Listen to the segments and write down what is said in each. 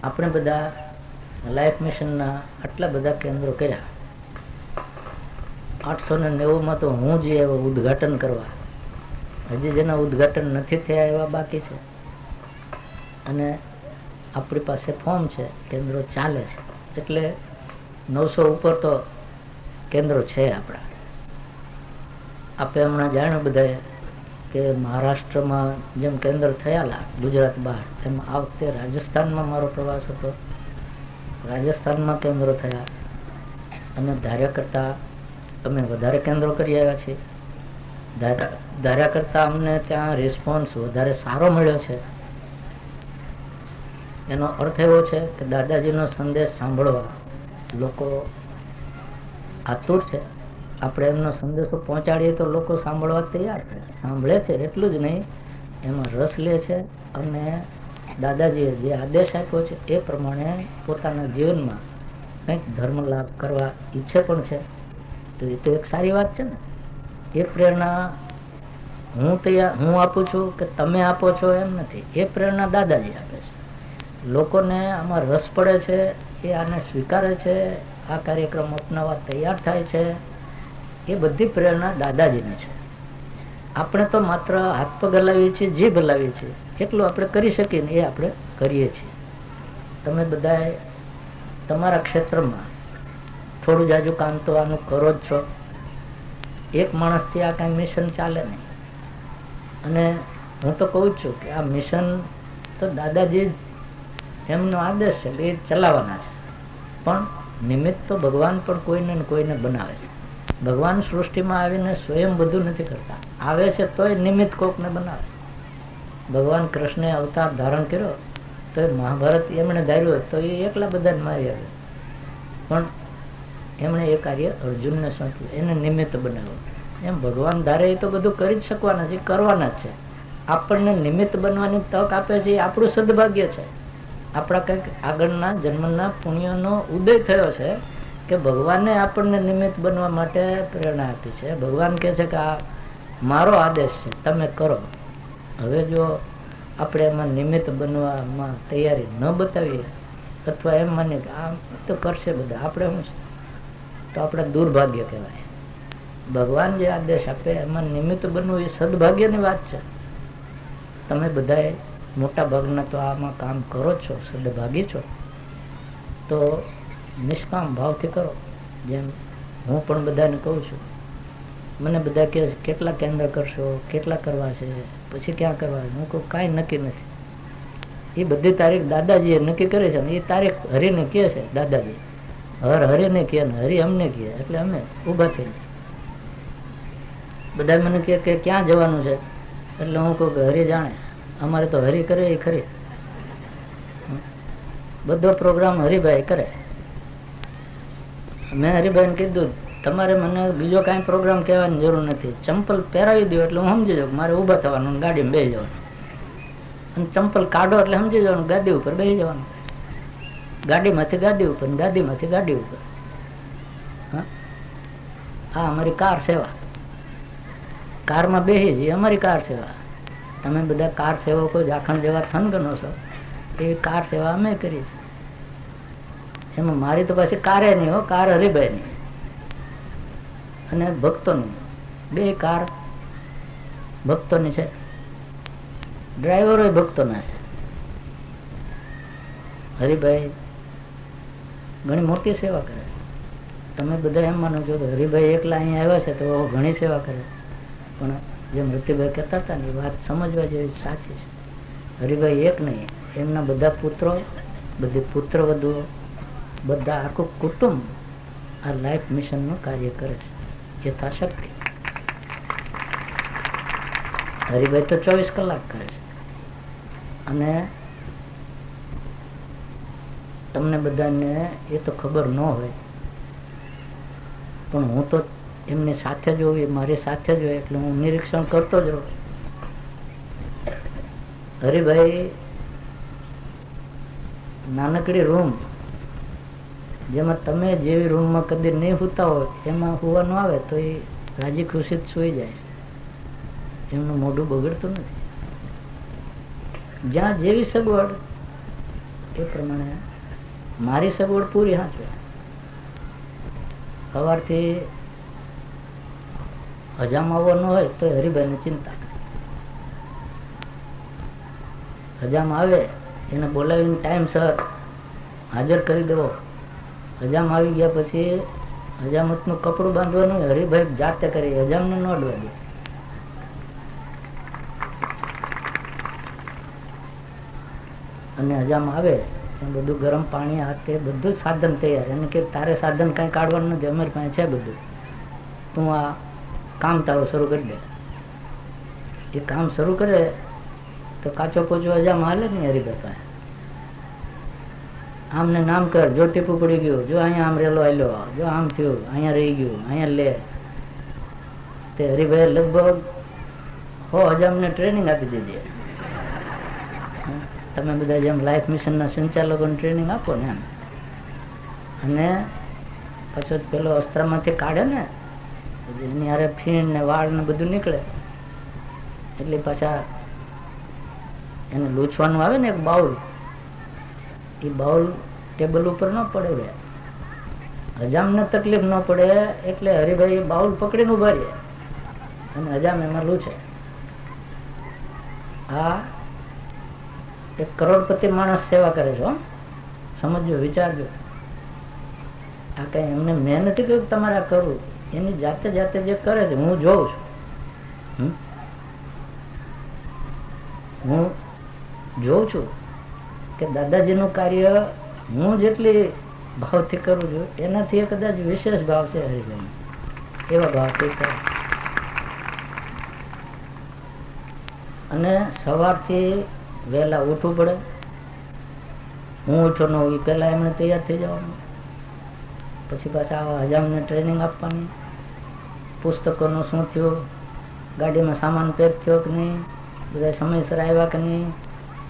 આપણે બધા લાઈફ મિશનના આટલા બધા કેન્દ્રો કર્યા. 890 તો હું જ એવો ઉદ્ઘાટન કરવા, હજી જેના ઉદ્ઘાટન નથી થયા એવા બાકી છે. અને આપણી પાસે ફોર્મ છે, કેન્દ્રો ચાલે છે, એટલે 900 ઉપર તો કેન્દ્રો છે આપણા. આપણે હમણાં જાણ્યું બધાએ કે મહારાષ્ટ્રમાં જેમ કેન્દ્ર થયેલા ગુજરાત બહાર, એમ આ વખતે રાજસ્થાનમાં મારો પ્રવાસ હતો. રાજસ્થાનમાં કેન્દ્રો થયા અને ધાર્યા કરતાં અમે વધારે કેન્દ્રો કરી આવ્યા છીએ. ધાર્યા કરતાં અમને ત્યાં રિસ્પોન્સ વધારે સારો મળ્યો છે. એનો અર્થ એવો છે કે દાદાજીનો સંદેશ સાંભળવા લોકો આતુર છે. આપણે એમનો સંદેશો પહોંચાડીએ તો લોકો સાંભળવા તૈયાર છે, સાંભળે છે. એટલું જ નહીં, એમાં રસ લે છે અને દાદાજીએ જે આદેશ આપ્યો છે એ પ્રમાણે પોતાના જીવનમાં કંઈક ધર્મ લાભ કરવા ઈચ્છે પણ છે. તો એ તો એક સારી વાત છે ને. એ પ્રેરણા હું આપું છું કે તમે આપો છો એમ નથી, એ પ્રેરણા દાદાજી આપે છે. લોકોને આમાં રસ પડે છે, એ આને સ્વીકારે છે, આ કાર્યક્રમ અપનાવવા તૈયાર થાય છે, એ બધી પ્રેરણા દાદાજીની છે. આપણે તો માત્ર હાથ પગ હલાવીએ છીએ, જીભ હલાવીએ છીએ, એટલું આપણે કરી શકીએ ને એ આપણે કરીએ છીએ. તમે બધાએ તમારા ક્ષેત્રમાં થોડું જાજુ કામ તો આનું કરો જ છો. એક માણસથી આ કાંઈ મિશન ચાલે નહીં. અને હું તો કહું છું કે આ મિશન તો દાદાજી એમનો આદેશ છે, એ ચલાવવાના છે. પણ નિમિત્ત તો ભગવાન પણ કોઈને ને કોઈને બનાવે છે. ભગવાન સૃષ્ટિમાં આવીને સ્વયં બધું નથી કરતા, આવે છે તોય નિમિત્ત કોકને બનાવે. ભગવાન કૃષ્ણે અવતાર ધારણ કર્યો તો એ મહાભારત એમણે ધાર્યું તો એ એકલા બધાને મારી આવે, પણ એમણે એ કાર્ય અર્જુનને સોંપ્યું, એને નિમિત્ત બનાવ્યું. એમ ભગવાન ધારે એ તો બધું કરી જ શકવાના છે, કરવાના જ છે. આપણને નિમિત્ત બનવાની તક આપે છે, એ આપણું સદભાગ્ય છે. આપણા કંઈક આગળના જન્મના પુણ્યનો ઉદય થયો છે કે ભગવાને આપણને નિમિત્ત બનવા માટે પ્રેરણા આપી છે. ભગવાન કહે છે કે આ મારો આદેશ છે, તમે કરો. હવે જો આપણે એમાં નિમિત્ત બનવામાં તૈયારી ન બતાવીએ અથવા એમ માનીએ કે આ તો કરશે બધા, આપણે શું છે, તો આપણે દુર્ભાગ્ય કહેવાય. ભગવાન જે આદેશ આપે એમાં નિમિત્ત બનવું એ સદભાગ્યની વાત છે. તમે બધાએ મોટા ભાગના તો આમાં કામ કરો છો, સદભાગી છો, તો નિષ્કામ ભાવથી કરો. જેમ હું પણ બધાને કહું છું, મને બધા કહે છે કેટલા કેન્દ્ર કરશો, કેટલા કરવા છે, પછી ક્યાં કરવા છે. હું કહું કાંઈ નક્કી નથી. એ બધી તારીખ દાદાજીએ નક્કી કરે છે ને એ તારીખ હરિને કહે છે દાદાજી. હરિને કહે ને હરિ અમને કહે, એટલે અમે ઊભા થઈને બધા મને કહે કે ક્યાં જવાનું છે, એટલે હું કહું કે હરિ જાણે, અમારે તો હરિ કરે એ ખરી. બધો પ્રોગ્રામ હરિભાઈ કરે. મેં હરિભાઈને કીધું તમારે મને બીજો કાંઈ પ્રોગ્રામ કહેવાની જરૂર નથી, ચંપલ પહેરાવી દો એટલે હું સમજી જાઉં મારે ઊભા થવાનું, ગાડીમાં બેસી જવાનું. અને ચંપલ કાઢો એટલે સમજી જવાનું ગાદી ઉપર બેસી જવાનું. ગાડીમાંથી ગાદી ઉપર, ગાદીમાંથી ગાડી ઉપર. હા, અમારી કાર સેવા. કારમાં બેસી જઈએ, અમારી કાર સેવા. તમે બધા કાર સેવકો જાખણ જેવા થનગનો છો, એ કાર સેવા અમે કરી. એમાં મારી તો પાછી કારે નહીં હો, કાર હરિભાઈની અને ભક્તોની, બે કાર ભક્તોની છે, ડ્રાઈવરો ભક્તોના છે. હરિભાઈ ઘણી મોટી સેવા કરે છે. તમે બધા એમ માનો છો કે હરિભાઈ એકલા અહીંયા આવ્યા છે તો ઘણી સેવા કરે, પણ જેમ ઋતિભાઈ કહેતા હતા ને એ વાત સમજવા જેવી સાચી છે. હરિભાઈ એક નહીં, એમના બધા પુત્રો, બધી પુત્રવધુઓ, બધા આખું કુટુંબ આ લાઈફ મિશનનું કાર્ય કરે છે યથાશક્તિ. હરિભાઈ તો 24 કલાક કરે છે. અને તમને બધાને એ તો ખબર ન હોય, પણ હું તો એમની સાથે જ હોઉં, મારી સાથે જ હોય એટલે હું નિરીક્ષણ કરતો જ રહું. હરિભાઈ નાનકડી રૂમ, જેમાં તમે જેવી રૂમમાં કદી નહીં સૂતા હોય એમાં સુવાનું આવે તો એ રાજી ખુશી સૂઈ જાય છે. એમનું મોઢું બગડતું નથી. જ્યાં જેવી સગવડ એ પ્રમાણે મારી સગવડ પૂરી હાચવે. સવારથી હજામ આવવાનો હોય તો હરિભાઈને ચિંતા. હજામ આવે એને બોલાવીને ટાઈમસર હાજર કરી દેવો. હજામ આવી ગયા પછી હજામતનું કપડું બાંધવાનું હરિભાઈ જાતે કરી, હજામને ન અડવા દે. અને હજામ આવે બધું ગરમ પાણી હાથે બધું સાધન તૈયાર. એને કે તારે સાધન કઈ કાઢવાનું નથી, અમારી પાસે છે બધું, તું આ કામ તારું શરૂ કરી દે. એ કામ શરૂ કરે તો કાચો કોચો હજામ હાલે ને હરિભાઈ પાસે. આમને નામ કર, જો ટીપું પડી ગયું, જો અહીંયા આમ રેલો આલ્યો, જો આમ થયું, અહીંયા રહી ગયું, અહીંયા લે. તે હરિભાઈ લગભગ 100 હજામને ટ્રેનિંગ આપી દીધી. તમે બધા જેમ લાઈફ મિશનના સંચાલકોને ટ્રેનિંગ આપો ને એમ. અને પછી પેલો અસ્ત્રમાંથી કાઢે ને એની હારે ફીણ ને વાળ ને બધું નીકળે એટલે પાછા એને લૂછવાનું આવે ને એક બાઉલ, એ બાઉલ ટેબલ ઉપર ન પડે. હજામને તકલીફ ન પડે એટલે હરિભાઈ બાઉલ પકડીને ઉભા રહે અને હજામ એમાં લૂછે. આ એક કરોડપતિ માણસ સેવા કરે છે. સમજો, વિચારજો. આ કઈ એમને મેં નથી કહ્યું તમારે આ કરવું, એની જાતે જાતે જે કરે છે હું જોઉં છું. હું જોઉં છું કે દાદાજીનું કાર્ય હું જેટલી ભાવથી કરું છું એનાથી કદાચ વિશેષ ભાવ છે હરિભાઈ, એવા ભાવથી કરે. અને સવારથી વહેલા ઉઠવું પડે. હું ઉઠો ન હોય પહેલા એમને તૈયાર થઈ જવાનું, પછી પાછા હજામને ટ્રેનિંગ આપવાની, પુસ્તકોનું શું થયું, ગાડીમાં સામાન પેક થયો કે નહીં, બધા સમયસર આવ્યા કે નહીં,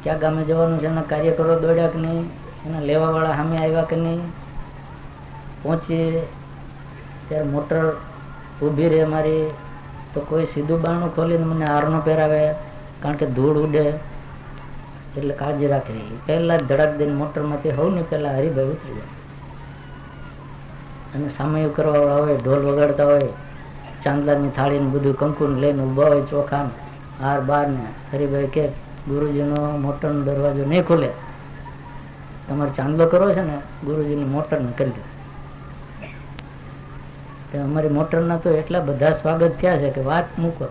ક્યાં ગામે જવાનું છે, એના કાર્યકરો દોડ્યા કે નહીં, એના લેવાવાળા સામે આવ્યા કે નહીં. પહોંચીએ ત્યારે મોટર ઊભી રહે મારી તો કોઈ સીધું બારણું ખોલીને મને હારનો પહેરાવે, કારણ કે ધૂળ ઉડે એટલે કાળજી રાખે. પહેલા જ ધડાક દઈને મોટરમાંથી સૌની પહેલા હરિભાઈ ઉતરી જાય. અને સામયું કરવા વાળા હોય, ઢોલ વગાડતા હોય, ચાંદલાની થાળીને બધું કંકુને લઈને ઉભા હોય, ચોખા હાર બાર ને. હરિભાઈ કે ગુરુજીનો મોટરનો દરવાજો નહીં ખુલે, તમારે ચાંદલો કરવો છે ને ગુરુજીની મોટરને કરી દો. અમારી મોટરના તો એટલા બધા સ્વાગત થયા છે કે વાત મૂકો.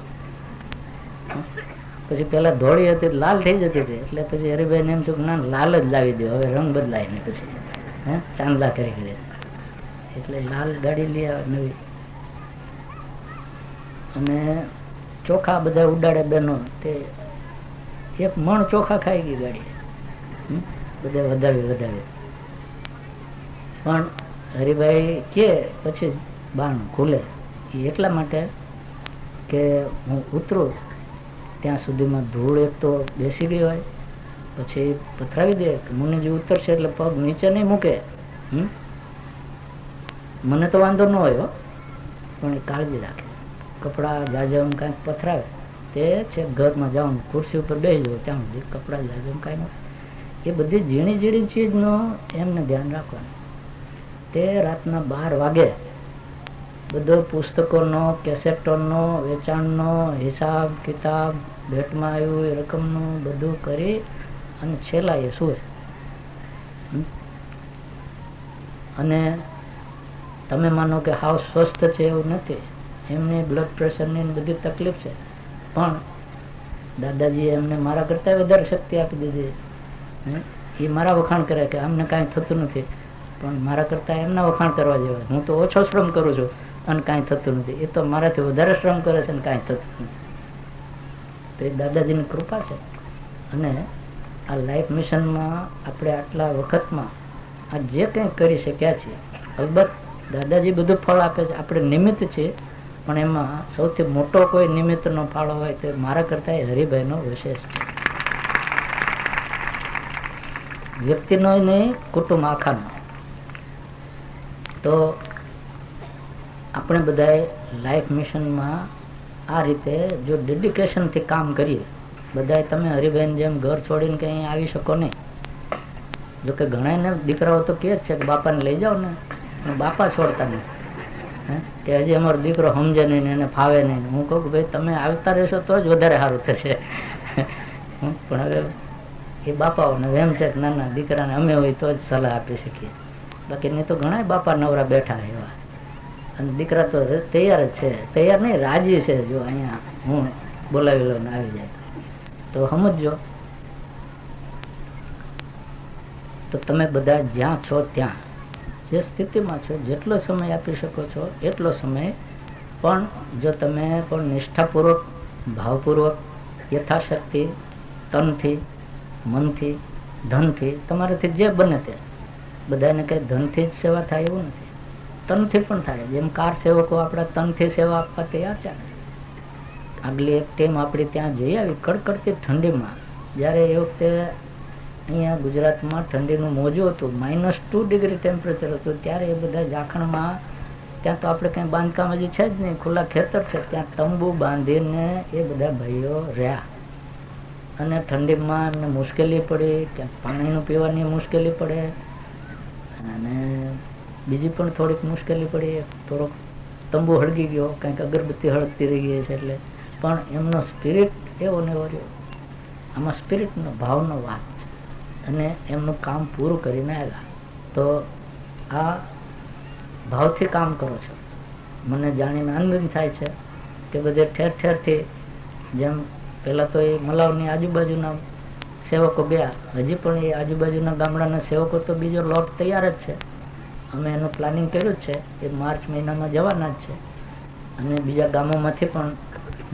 પછી પેલા ધોળી હતી લાલ થઈ જતી હતી, એટલે પછી હરિભાઈ ને એમ થયું ના લાલ જ લાવી દો, હવે રંગ બદલાય ને પછી ચાંદલા કરી દે, એટલે લાલ ગાડી લઈ આવે નવી. અને ચોખા બધા ઉડાડે બહેનો, તે 1 મણ ચોખા ખાઈ ગઈ ગાડી, બધા વધાવી. પણ હરિભાઈ કે પછી બારણું ખુલે એટલા માટે કે હું ઉતરું ત્યાં સુધીમાં ધૂળ એક તો બેસી ગઈ હોય, પછી પથરાવી દે. મુનિજી ઉતરશે એટલે પગ નીચે નહીં મૂકે. મને તો વાંધો ન હોય, પણ એ કાળજી રાખે. કપડા જાજમ કાંઈક પથરાવે તે છે ઘરમાં જાઉં ખુરશી ઉપર બેસી જવું ત્યાં સુધી કપડા જાજમ કાંઈ ન. એ બધી ઝીણી ઝીણી ચીજનો એમને ધ્યાન રાખવાનું. તે રાતના 12 વાગે બધો પુસ્તકોનો, કેસેટોનો, વેચાણનો હિસાબ કિતાબ, ભેટમાં આવ્યું એ રકમનું બધું કરી અને છેલ્લા એ સુવે. અને તમે માનો કે હાવ સ્વસ્થ છે એવું નથી, એમને બ્લડ પ્રેશરની બધી તકલીફ છે, પણ દાદાજીએ એમને મારા કરતા વધારે શક્તિ આપી દીધી. એ મારા વખાણ કરે કે અમને કાંઈ થતું નથી, પણ મારા કરતા એમના વખાણ કરવા જેવા. હું તો ઓછો શ્રમ કરું છું અને કાંઈ થતું નથી, એ તો મારાથી વધારે શ્રમ કરે છે અને કાંઈ થતું નથી. તો એ દાદાજીની કૃપા છે. અને આ લાઈફ મિશનમાં આપણે આટલા વખતમાં આ જે કંઈ કરી શક્યા છીએ, અલબત્ત દાદાજી બધું ફળ આપે છે, આપણે નિમિત્ત છીએ, પણ એમાં સૌથી મોટો કોઈ નિમિત્તનો ફાળો હોય તો મારા કરતા હરિભાઈનો વિશેષ છે. વ્યક્તિનો નહીં, કુટુંબ આખાનો. તો આપણે બધાએ લાઈફ મિશનમાં આ રીતે જો ડેડિકેશનથી કામ કરીએ, બધાએ તમે હરિભાઈને જેમ ઘર છોડીને કંઈ આવી શકો નહીં, જોકે ઘણા દીકરાઓ તો કહે જ છે કે બાપાને લઈ જાઓ ને, બાપા છોડતા નથી. કે હજી અમારો દીકરો સમજે નહીં ને એને ફાવે નહીં. હું કહું કે ભાઈ તમે આવતા રહેશો તો જ વધારે સારું થશે. પણ હવે એ બાપાઓને એમ છે કે નાના દીકરાને અમે હોય તો જ સલાહ આપી શકીએ, બાકી નહીં તો ઘણા બાપા નવરા બેઠા એવા. અને દીકરા તો તૈયાર જ છે, તૈયાર નહીં રાજી છે. જો અહીંયા હું બોલાવી લો ને આવી જાય તો સમજજો. તો તમે બધા જ્યાં છો ત્યાં, જે સ્થિતિમાં છો, જેટલો સમય આપી શકો છો એટલો સમય પણ જો તમે પણ નિષ્ઠાપૂર્વક, ભાવપૂર્વક, યથાશક્તિ, તનથી, મનથી, ધનથી, તમારાથી જે બને તે. બધાને કંઈ ધનથી જ સેવા થાય એવું નથી, તનથી પણ થાય. જેમ કાર સેવકો આપણા તનથી સેવા આપવા તૈયાર છે. આગલી એક ટીમ આપણી ત્યાં જઈ આવી કડકડતી ઠંડીમાં. જ્યારે એ વખતે અહીંયા ગુજરાતમાં ઠંડીનું મોજું હતું, -2 ડિગ્રી ટેમ્પરેચર હતું. ત્યારે એ બધા ઝાખણમાં, ત્યાં તો આપણે કંઈ બાંધકામ હજી છે જ નહીં, ખુલ્લા ખેતર છે, ત્યાં તંબુ બાંધીને એ બધા ભાઈઓ રહ્યા. અને ઠંડીમાં એમને મુશ્કેલી પડી, ક્યાંક પાણીનું પીવાની મુશ્કેલી પડે અને બીજી પણ થોડીક મુશ્કેલી પડી. થોડોક તંબુ હળગી ગયો, કંઈક અગરબત્તી હળગતી રહી ગઈ છે એટલે, પણ એમનો સ્પિરિટ એવો ને એવો રહ્યો. આમાં સ્પિરિટનો ભાવનો વાત છે. અને એમનું કામ પૂરું કરીને આવ્યા. તો આ ભાવથી કામ કરો છો. મને જાણીને આનંદ થાય છે કે બધે ઠેર ઠેરથી, જેમ પહેલાં તો એ મલાવની આજુબાજુના સેવકો ગયા, હજી પણ એ આજુબાજુના ગામડાના સેવકો તો બીજો લોટ તૈયાર જ છે. અમે એનું પ્લાનિંગ કર્યું જ છે કે માર્ચ મહિનામાં જવાના જ છે. અને બીજા ગામોમાંથી પણ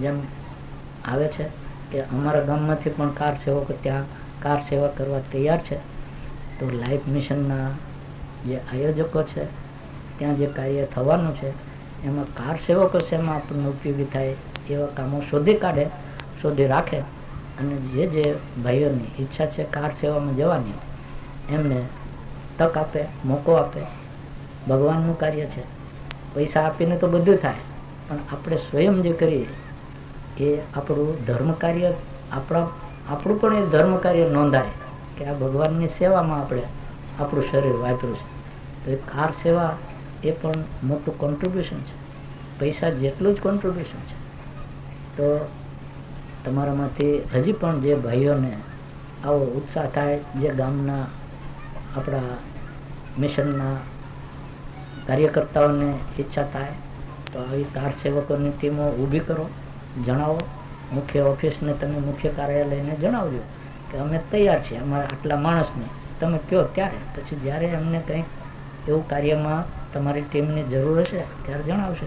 જેમ આવે છે કે અમારા ગામમાંથી પણ કાર સેવકો ત્યાં કાર સેવા કરવા તૈયાર છે. તો લાઈફ મિશનના જે આયોજકો છે, ત્યાં જે કાર્ય થવાનું છે એમાં કાર સેવકો શેમાં આપણને ઉપયોગી થાય એવા કામો શોધી કાઢે, શોધી રાખે. અને જે ભાઈઓની ઈચ્છા છે કાર સેવામાં જવાની, એમને તક આપે, મોકો આપે. ભગવાનનું કાર્ય છે, પૈસા આપીને તો બધું થાય, પણ આપણે સ્વયં જે કરીએ એ આપણું ધર્મ કાર્ય, આપણું પણ એ ધર્મ કાર્ય નોંધાય કે આ ભગવાનની સેવામાં આપણે આપણું શરીર વાપર્યું છે. તો એ કાર સેવા એ પણ મોટું કોન્ટ્રીબ્યુશન છે, પૈસા જેટલું જ કોન્ટ્રીબ્યુશન છે. તો તમારામાંથી હજી પણ જે ભાઈઓને આવો ઉત્સાહ થાય, જે ગામના આપણા મિશનના કાર્યકર્તાઓને ઈચ્છા થાય, તો આવી કાર સેવકોની ટીમો ઊભી કરો, જણાવો. મુખ્ય ઓફિસને તમે મુખ્ય કાર્યાલયને જણાવજો કે અમે તૈયાર છીએ, અમારા આટલા માણસને તમે કહો ત્યારે. પછી જ્યારે અમને કંઈક એવું કાર્યમાં તમારી ટીમની જરૂર હશે ત્યારે જણાવશે,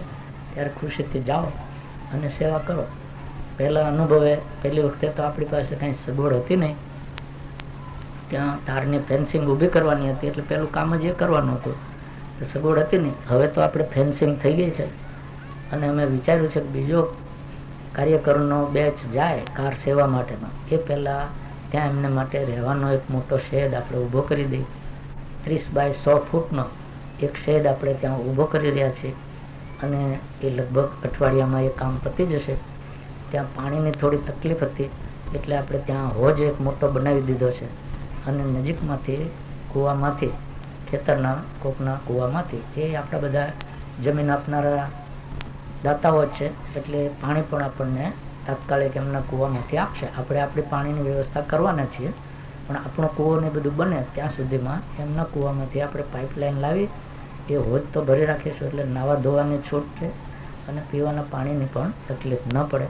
ત્યારે ખુશીથી જાઓ અને સેવા કરો. પહેલાં અનુભવે, પહેલી વખતે તો આપણી પાસે કંઈ સગવડ હતી નહીં, ત્યાં તારની ફેન્સિંગ ઊભી કરવાની હતી, એટલે પહેલું કામ જ એ કરવાનું હતું, સગવડ હતી નહીં. હવે તો આપણે ફેન્સિંગ થઈ ગઈ છે અને અમે વિચાર્યું છે કે બીજો કાર્યકરનો બેચ જાય કાર સેવા માટેનો, એ પહેલાં ત્યાં એમને માટે રહેવાનો એક મોટો શેડ આપણે ઊભો કરી દઈએ. 30 બાય 100 ફૂટનો એક શેડ આપણે ત્યાં ઊભો કરી રહ્યા છીએ. અને એ લગભગ અઠવાડિયામાં એ કામ પતી જશે. ત્યાં પાણીની થોડી તકલીફ હતી એટલે આપણે ત્યાં હોજ એક મોટો બનાવી દીધો છે. અને નજીકમાંથી કૂવામાંથી, ખેતરના કોકના કૂવામાંથી, એ આપણા બધા જમીન આપનારા દાતાઓ જ છે, એટલે પાણી પણ આપણને તાત્કાલિક એમના કૂવામાંથી આપશે. આપણે આપણી પાણીની વ્યવસ્થા કરવાના છીએ, પણ આપણો કૂવો ને બધું બને ત્યાં સુધીમાં એમના કૂવામાંથી આપણે પાઇપલાઇન લાવી એ હોજ તો ભરી રાખીશું, એટલે નાવા ધોવાની છૂટ છે અને પીવાના પાણીની પણ તકલીફ ન પડે.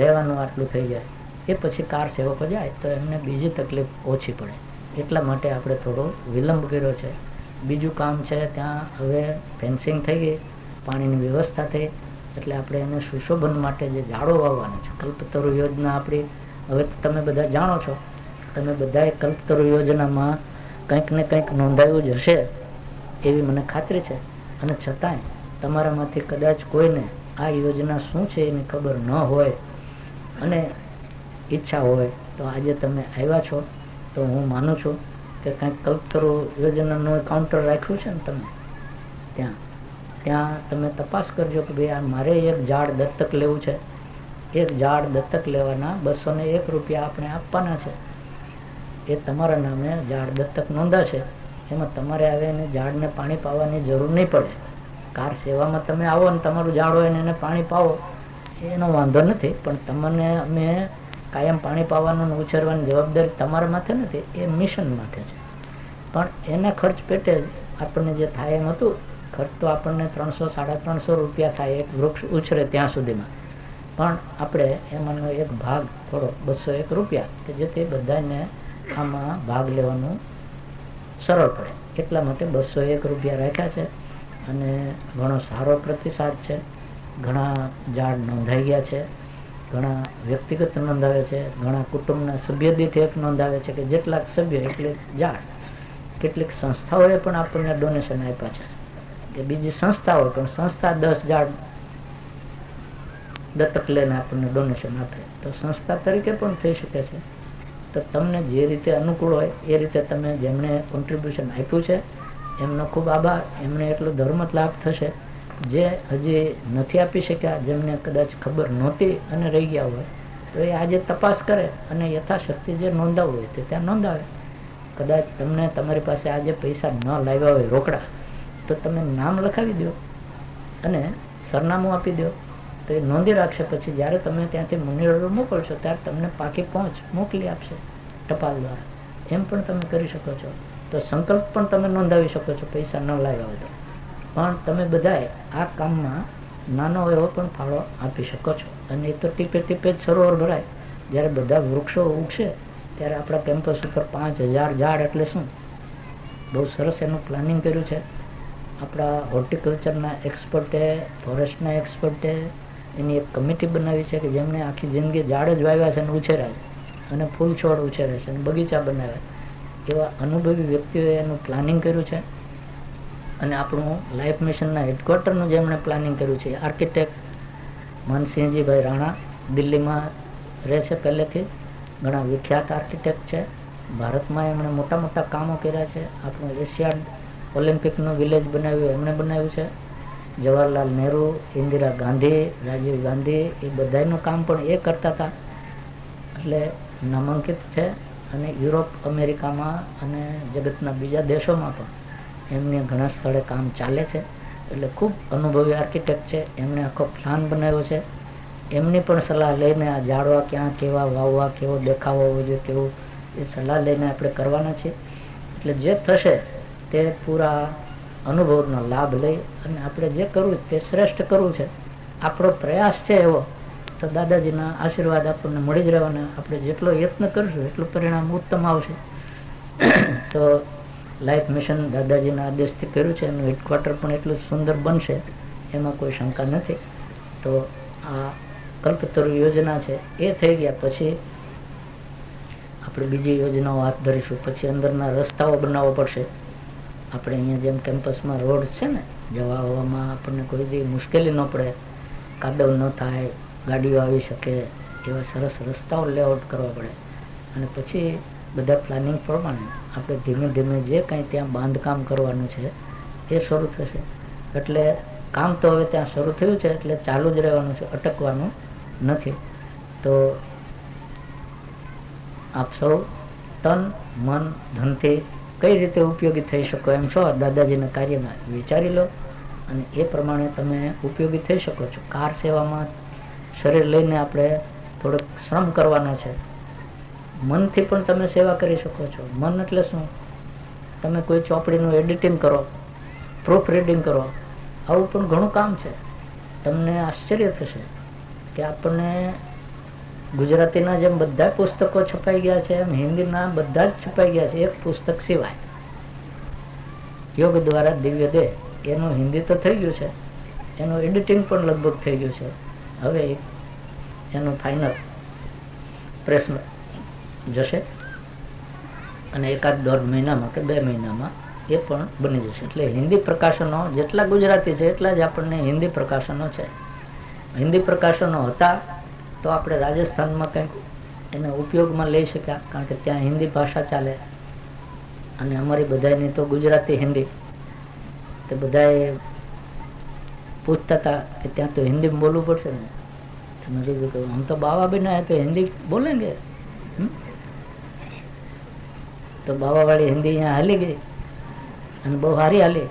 રહેવાનું આટલું થઈ જાય, એ પછી કાર સેવકો જાય તો એમને બીજી તકલીફ ઓછી પડે. એટલા માટે આપણે થોડો વિલંબ કર્યો છે. બીજું કામ છે, ત્યાં હવે ફેન્સિંગ થઈ ગઈ, પાણીની વ્યવસ્થા થઈ, એટલે આપણે એને સુશોભન માટે જે ઝાડો વાવવાના છે, કલ્પતરુ યોજના આપણી હવે તો તમે બધા જાણો છો. તમે બધાએ કલ્પતરુ યોજનામાં કંઈક ને કંઈક નોંધાયું જ હશે એવી મને ખાતરી છે. અને છતાંય તમારામાંથી કદાચ કોઈને આ યોજના શું છે એની ખબર ન હોય અને ઈચ્છા હોય, તો આજે તમે આવ્યા છો તો હું માનું છું કે કંઈક કલ્પતરુ યોજનાનું કાઉન્ટર રાખ્યું છે ને તમે ત્યાં તમે તપાસ કરજો કે ભાઈ આ મારે એક ઝાડ દત્તક લેવું છે. એક ઝાડ દત્તક લેવાના 201 રૂપિયા આપણે આપવાના છે. એ તમારા નામે ઝાડ દત્તક નોંધાશે. એમાં તમારે આવે એને ઝાડને પાણી પાવાની જરૂર નહીં પડે. કાર સેવામાં તમે આવો ને તમારું ઝાડ હોય ને એને પાણી પાવો એનો વાંધો નથી, પણ તમને અમે કાયમ પાણી પાવાનું ઉછેરવાની જવાબદારી તમારા માથે નથી, એ મિશન માથે છે. પણ એના ખર્ચ પેટે આપણને જે થાય એમ હતું, ખર્ચ તો આપણને 300-350 રૂપિયા થાય એક વૃક્ષ ઉછરે ત્યાં સુધીમાં. પણ આપણે એમાંનો એક ભાગ થોડો 201 રૂપિયા, કે જેથી બધાને આમાં ભાગ લેવાનું સરળ પડે એટલા માટે 201 રૂપિયા રાખ્યા છે. અને ઘણો સારો પ્રતિસાદ છે. ઘણા ઝાડ નોંધાઈ ગયા છે, ઘણા વ્યક્તિગત નોંધાવે છે, ઘણા કુટુંબના સભ્ય દીઠ એક નોંધાવે છે, કે જેટલાક સભ્ય એટલે ઝાડ. કેટલીક સંસ્થાઓએ પણ આપણને ડોનેશન આપ્યા છે, કે બીજી સંસ્થાઓ પણ સંસ્થા 10 ઝાડ દત્તક લઈને આપણને ડોનેશન આપે તો સંસ્થા તરીકે પણ થઈ શકે છે. તો તમને જે રીતે અનુકૂળ હોય એ રીતે તમે જેમણે કોન્ટ્રીબ્યુશન આપ્યું છે એમનો ખૂબ આભાર. એમને એટલો ધર્મત લાભ થશે. જે હજી નથી આપી શક્યા, જેમને કદાચ ખબર નહોતી અને રહી ગયા હોય, તો એ આજે તપાસ કરે અને યથાશક્તિ જે નોંધાવવું હોય તે ત્યાં નોંધાવે. કદાચ તમને તમારી પાસે આજે પૈસા ન લાવ્યા હોય રોકડા, તો તમે નામ લખાવી દો અને સરનામું આપી દો, તો એ નોંધી રાખશે. પછી જ્યારે તમે ત્યાંથી મની ઓર્ડર મોકલશો ત્યારે તમને પાકી પહોંચ મોકલી આપશે ટપાલ દ્વારા. એમ પણ તમે કરી શકો છો. તો સંકલ્પ પણ તમે નોંધાવી શકો છો પૈસા ન લાવ્યા હોય તો. પણ તમે બધાએ આ કામમાં નાનો એવો પણ ફાળો આપી શકો છો. અને એ તો ટીપે ટીપે જ સરોવર ભરાય. જ્યારે બધા વૃક્ષો ઉગશે ત્યારે આપણા કેમ્પસ ઉપર 5000 ઝાડ એટલે શું? બહુ સરસ એનું પ્લાનિંગ કર્યું છે. આપણા હોર્ટિકલ્ચરના એક્સપર્ટે, ફોરેસ્ટના એક્સપર્ટે એની એક કમિટી બનાવી છે, કે જેમને આખી જિંદગી ઝાડ જ વાવ્યા છે અને ઉછેર્યા છે, અને ફૂલ છોડ ઉછેરે છે અને બગીચા બનાવ્યા. એવા અનુભવી વ્યક્તિઓએ એનું પ્લાનિંગ કર્યું છે. અને આપણું લાઈફ મિશનના હેડક્વાર્ટરનું જેમણે પ્લાનિંગ કર્યું છે આર્કિટેક્ટ માનસિંહજીભાઈ રાણા, દિલ્હીમાં રહે છે પહેલેથી. ઘણા વિખ્યાત આર્કિટેક્ટ છે. ભારતમાં એમણે મોટા મોટા કામો કર્યા છે. આપણું એશિયાડ ઓલિમ્પિકનું વિલેજ બનાવ્યું એમણે બનાવ્યું છે. જવાહરલાલ નહેરુ, ઇન્દિરા ગાંધી, રાજીવ ગાંધી, એ બધાનું કામ પણ એ કરતા હતા. એટલે નામાંકિત છે. અને યુરોપ, અમેરિકામાં અને જગતના બીજા દેશોમાં પણ એમને ઘણા સ્થળે કામ ચાલે છે. એટલે ખૂબ અનુભવી આર્કિટેક્ટ છે. એમણે આખો પ્લાન બનાવ્યો છે. એમની પણ સલાહ લઈને આ ઝાડવા ક્યાં કેવા વાવવા, કેવો દેખાવો હોવો જોઈએ, કેવું, એ સલાહ લઈને આપણે કરવાના છીએ. એટલે જે થશે તે પૂરા અનુભવનો લાભ લઈ અને આપણે જે કરવું તે શ્રેષ્ઠ કરવું છે. આપણો પ્રયાસ છે એવો, તો દાદાજીના આશીર્વાદ આપણને મળી જ રહેવાના. આપણે જેટલો યત્ન કરશું એટલું પરિણામ ઉત્તમ આવશે. તો લાઈફ મિશન દાદાજીના આદેશથી કર્યું છે. એનું હેડક્વાર્ટર પણ એટલું સુંદર બનશે, એમાં કોઈ શંકા નથી. તો આ કલ્પતરુ યોજના છે એ થઈ ગયા પછી આપણે બીજી યોજનાઓ હાથ ધરીશું. પછી અંદરના રસ્તાઓ બનાવવો પડશે. આપણે અહીંયા જેમ કેમ્પસમાં રોડ છે ને, જવા આવવામાં આપણને કોઈ દી મુશ્કેલી ન પડે, કાદવ ન થાય, ગાડીઓ આવી શકે એવા સરસ રસ્તાઓ લેઆઉટ કરવા પડે. અને પછી બધા પ્લાનિંગ પ્રમાણે આપણે ધીમે ધીમે જે કંઈ ત્યાં બાંધકામ કરવાનું છે એ શરૂ થશે. એટલે કામ તો હવે ત્યાં શરૂ થયું છે, એટલે ચાલુ જ રહેવાનું છે, અટકવાનું નથી. તો આપ સૌ તન, મન, ધનથી કઈ રીતે ઉપયોગી થઈ શકો એમ છો દાદાજીના કાર્યમાં વિચારી લો, અને એ પ્રમાણે તમે ઉપયોગી થઈ શકો છો. કાર સેવામાં શરીર લઈને આપણે થોડોક શ્રમ કરવાનો છે. મનથી પણ તમે સેવા કરી શકો છો. મન એટલે શું? તમે કોઈ ચોપડીનું એડિટિંગ કરો, પ્રૂફ રીડિંગ કરો, આવું પણ ઘણું કામ છે. તમને આશ્ચર્ય થશે કે આપણને ગુજરાતીના જેમ બધા પુસ્તકો છપાઈ ગયા છે, એમ હિન્દીના બધા જ છપાઈ ગયા છે, એક પુસ્તક સિવાય. યોગ દ્વારા દિવ્ય દેહ, એનું હિન્દી તો થઈ ગયું છે, એનું એડિટિંગ પણ લગભગ થઈ ગયું છે. હવે એનું ફાઇનલ પ્રેસમાં જશે અને 1-1.5 મહિનામાં કે 2 મહિનામાં એ પણ બની જશે. એટલે હિન્દી પ્રકાશનો જેટલા ગુજરાતી છે એટલા જ આપણને હિન્દી પ્રકાશનો છે. હિન્દી પ્રકાશનો હતા તો આપણે રાજસ્થાનમાં કંઈક એને ઉપયોગમાં લઈ શક્યા, કારણ કે ત્યાં હિન્દી ભાષા ચાલે. અને અમારી બધાની તો ગુજરાતી હિન્દી, તો બધાએ પૂછતા હતા કે ત્યાં તો હિન્દી બોલવું પડશે ને. મેં કીધું કે હમ તો બાવા બી ના હે તો હિન્દી બોલેંગે. તો બાવાવાળી હિન્દી અહીંયા હાલી ગઈ અને બહુ સારી હાલી.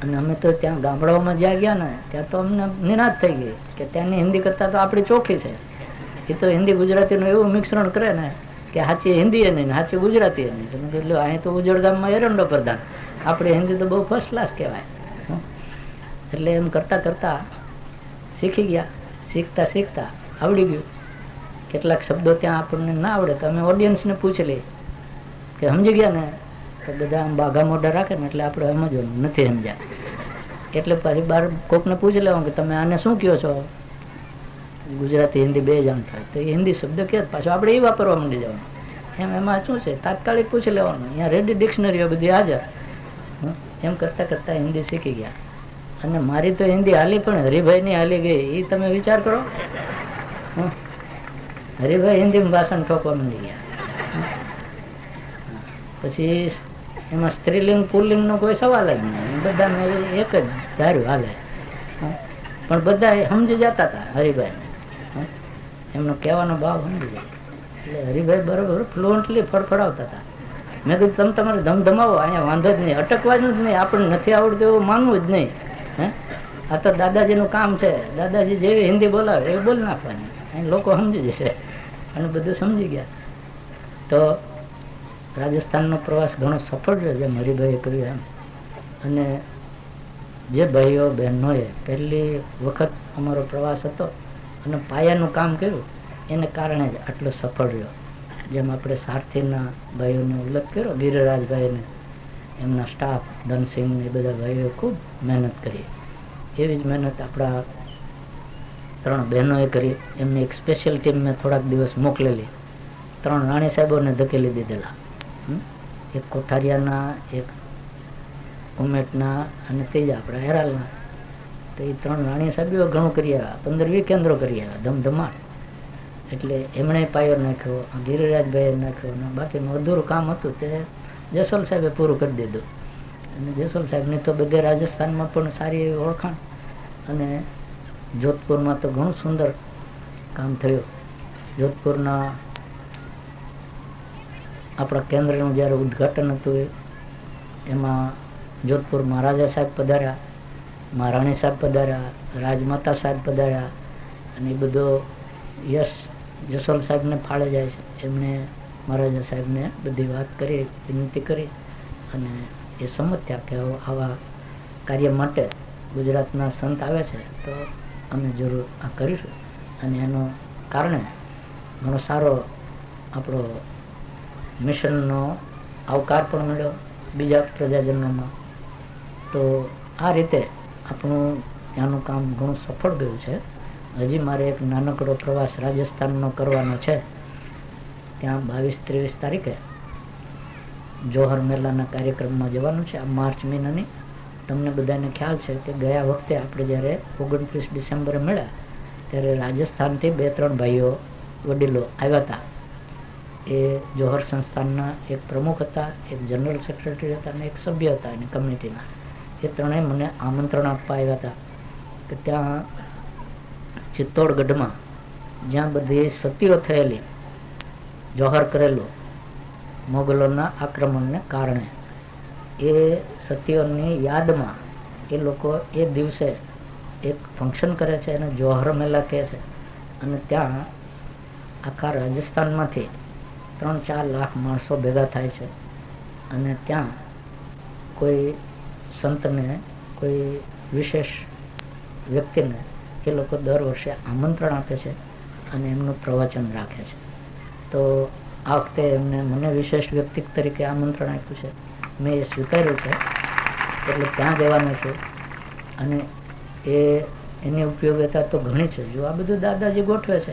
અને અમે તો ત્યાં ગામડાઓમાં જ્યાં ગયા ને ત્યાં તો અમને નિરાશ થઈ ગઈ કે ત્યાંની હિન્દી કરતાં તો આપણી ચોખ્ખી છે. એ તો હિન્દી ગુજરાતીનું એવું મિશ્રણ કરે ને કે સાચી હિન્દી નહીં સાચી ગુજરાતી નહીં. તમે કીધું અહીં તો ઉજળગામમાં એરંડો પ્રધાન, આપણી હિન્દી તો બહુ ફર્સ્ટ ક્લાસ કહેવાય. એટલે એમ કરતાં કરતાં શીખી ગયા. શીખતા શીખતા આવડી ગયું. કેટલાક શબ્દો ત્યાં આપણને ના આવડે તો અમે ઓડિયન્સને પૂછી લઈએ કે સમજી ગયા ને, તો બધા આમ બાઘા મોઢા રાખે ને એટલે આપણે સમજવાનું નથી સમજ્યા. એટલે પછી બાર કોકને પૂછી લેવાનું કે તમે આને શું કહો છો, ગુજરાતી હિન્દી બે જાણતા હોય તો એ હિન્દી શબ્દ કહે પાછો આપણે એ વાપરવા માંડી જવાનું. એમાં શું છે, તાત્કાલિક પૂછી લેવાનું. અહીંયા રેડી ડિક્શનરીઓ બધી હાજર. એમ કરતાં કરતાં હિન્દી શીખી ગયા. અને મારી તો હિન્દી હાલી પણ હરિભાઈની હાલી ગઈ. એ તમે વિચાર કરો. હરિભાઈ હિન્દીમાં ભાષણ ઠોકવા માંડી ગયા. પછી એમાં સ્ત્રીલિંગ પુલ્લિંગનો કોઈ સવાલ જ નહીં, બધાને એક જ ધાર્યું હાલે. પણ બધા સમજી જતા હતા હરિભાઈ, એમનો કહેવાનો ભાવ સમજી જાય. એટલે હરિભાઈ બરોબર ફ્લુઅન્ટલી ફડફડાવતા હતા. મેં કીધું તમે તમારે ધમધમાવો, અહીંયા વાંધો જ નહીં, અટકવાનું જ નહીં, આપણને નથી આવડતું એવું માનવું જ નહીં. આ તો દાદાજીનું કામ છે, દાદાજી જેવી હિન્દી બોલાવે એવું બોલી નાખવાની, અહીં લોકો સમજી જશે. અને બધું સમજી ગયા. તો રાજસ્થાનનો પ્રવાસ ઘણો સફળ રહ્યો જેમ હરિભાઈએ કર્યું એમ. અને જે ભાઈઓ બહેનોએ પહેલી વખત અમારો પ્રવાસ હતો અને પાયાનું કામ કર્યું એને કારણે જ આટલો સફળ રહ્યો. જેમ આપણે સારથીના ભાઈઓને ઉલ્લેખ કર્યો, ગિરિરાજભાઈને, એમના સ્ટાફ ધનસિંહને, એ બધા ભાઈઓએ ખૂબ મહેનત કરી. એવી જ મહેનત આપણા 3 બહેનોએ કરી. એમની એક સ્પેશિયલ ટીમ મેં થોડાક દિવસ મોકલેલી. 3 રાણી સાહેબોને ધકેલી દીધેલા, એક કોઠારિયાના, એક ઉમેટના અને ત્રીજા આપણા હેરાલના. તો એ 3 રાણી સાહેબીઓ ઘણું કરી આવ્યા, 15-20 કેન્દ્રો કરી આવ્યા ધમધમાટ. એટલે એમણે પાયો નાખ્યો, ગિરિરાજભાઈએ નાખ્યો, અને બાકીનું અધૂરું કામ હતું તે જસોલ સાહેબે પૂરું કરી દીધું. અને જસોલ સાહેબની તો બધે રાજસ્થાનમાં પણ સારી એવી ઓળખાણ. અને જોધપુરમાં તો ઘણું સુંદર કામ થયું. જોધપુરના આપણા કેન્દ્રનું જ્યારે ઉદ્ઘાટન હતું એમાં જોધપુર મહારાજા સાહેબ પધાર્યા, મહારાણી સાહેબ પધાર્યા, રાજમાતા સાહેબ પધાર્યા. અને એ બધો યશ જસોલ સાહેબને ફાળે જાય છે. એમણે મહારાજા સાહેબને બધી વાત કરી, વિનંતી કરી, અને એ સમજ્યા કે આવા કાર્ય માટે ગુજરાતના સંત આવે છે તો અમે જરૂર આ કરીશું. અને એનો કારણે ઘણો સારો આપણો મિશનનો આવકાર પણ મળ્યો બીજા પ્રજાજનોમાં. તો આ રીતે આપણું ત્યાંનું કામ ઘણું સફળ ગયું છે. હજી મારે એક નાનકડો પ્રવાસ રાજસ્થાનનો કરવાનો છે. ત્યાં 22-23 તારીખે જોહર મેલાના કાર્યક્રમમાં જવાનું છે. આ માર્ચ મહિનાની. તમને બધાને ખ્યાલ છે કે ગયા વખતે આપણે જ્યારે 29 ડિસેમ્બરે મળ્યા ત્યારે રાજસ્થાનથી 2-3 ભાઈઓ વડીલો આવ્યા હતા. એ જોહર સંસ્થાનના એક પ્રમુખ હતા, એક જનરલ સેક્રેટરી હતા અને એક સભ્ય હતા એની કમિટીના. એ ત્રણેય મને આમંત્રણ આપવા આવ્યા હતા કે ત્યાં ચિત્તોડગઢમાં જ્યાં બધી સતીઓ થયેલી, જોહર કરેલું મોગલોના આક્રમણને કારણે, એ સતીઓની યાદમાં એ લોકો એ દિવસે એક ફંક્શન કરે છે અને જોહર મેલા કહે છે. અને ત્યાં આખા રાજસ્થાનમાંથી 3-4 લાખ માણસો ભેગા થાય છે. અને ત્યાં કોઈ સંતને, કોઈ વિશેષ વ્યક્તિને એ લોકો દર વર્ષે આમંત્રણ આપે છે અને એમનું પ્રવચન રાખે છે. તો આ વખતે એમને મને વિશેષ વ્યક્તિ તરીકે આમંત્રણ આપ્યું છે. મેં એ સ્વીકાર્યું છે, એટલે ત્યાં જવાનું છું. અને એની ઉપયોગિતા તો ઘણી છે. જો આ બધું દાદાજી ગોઠવે છે,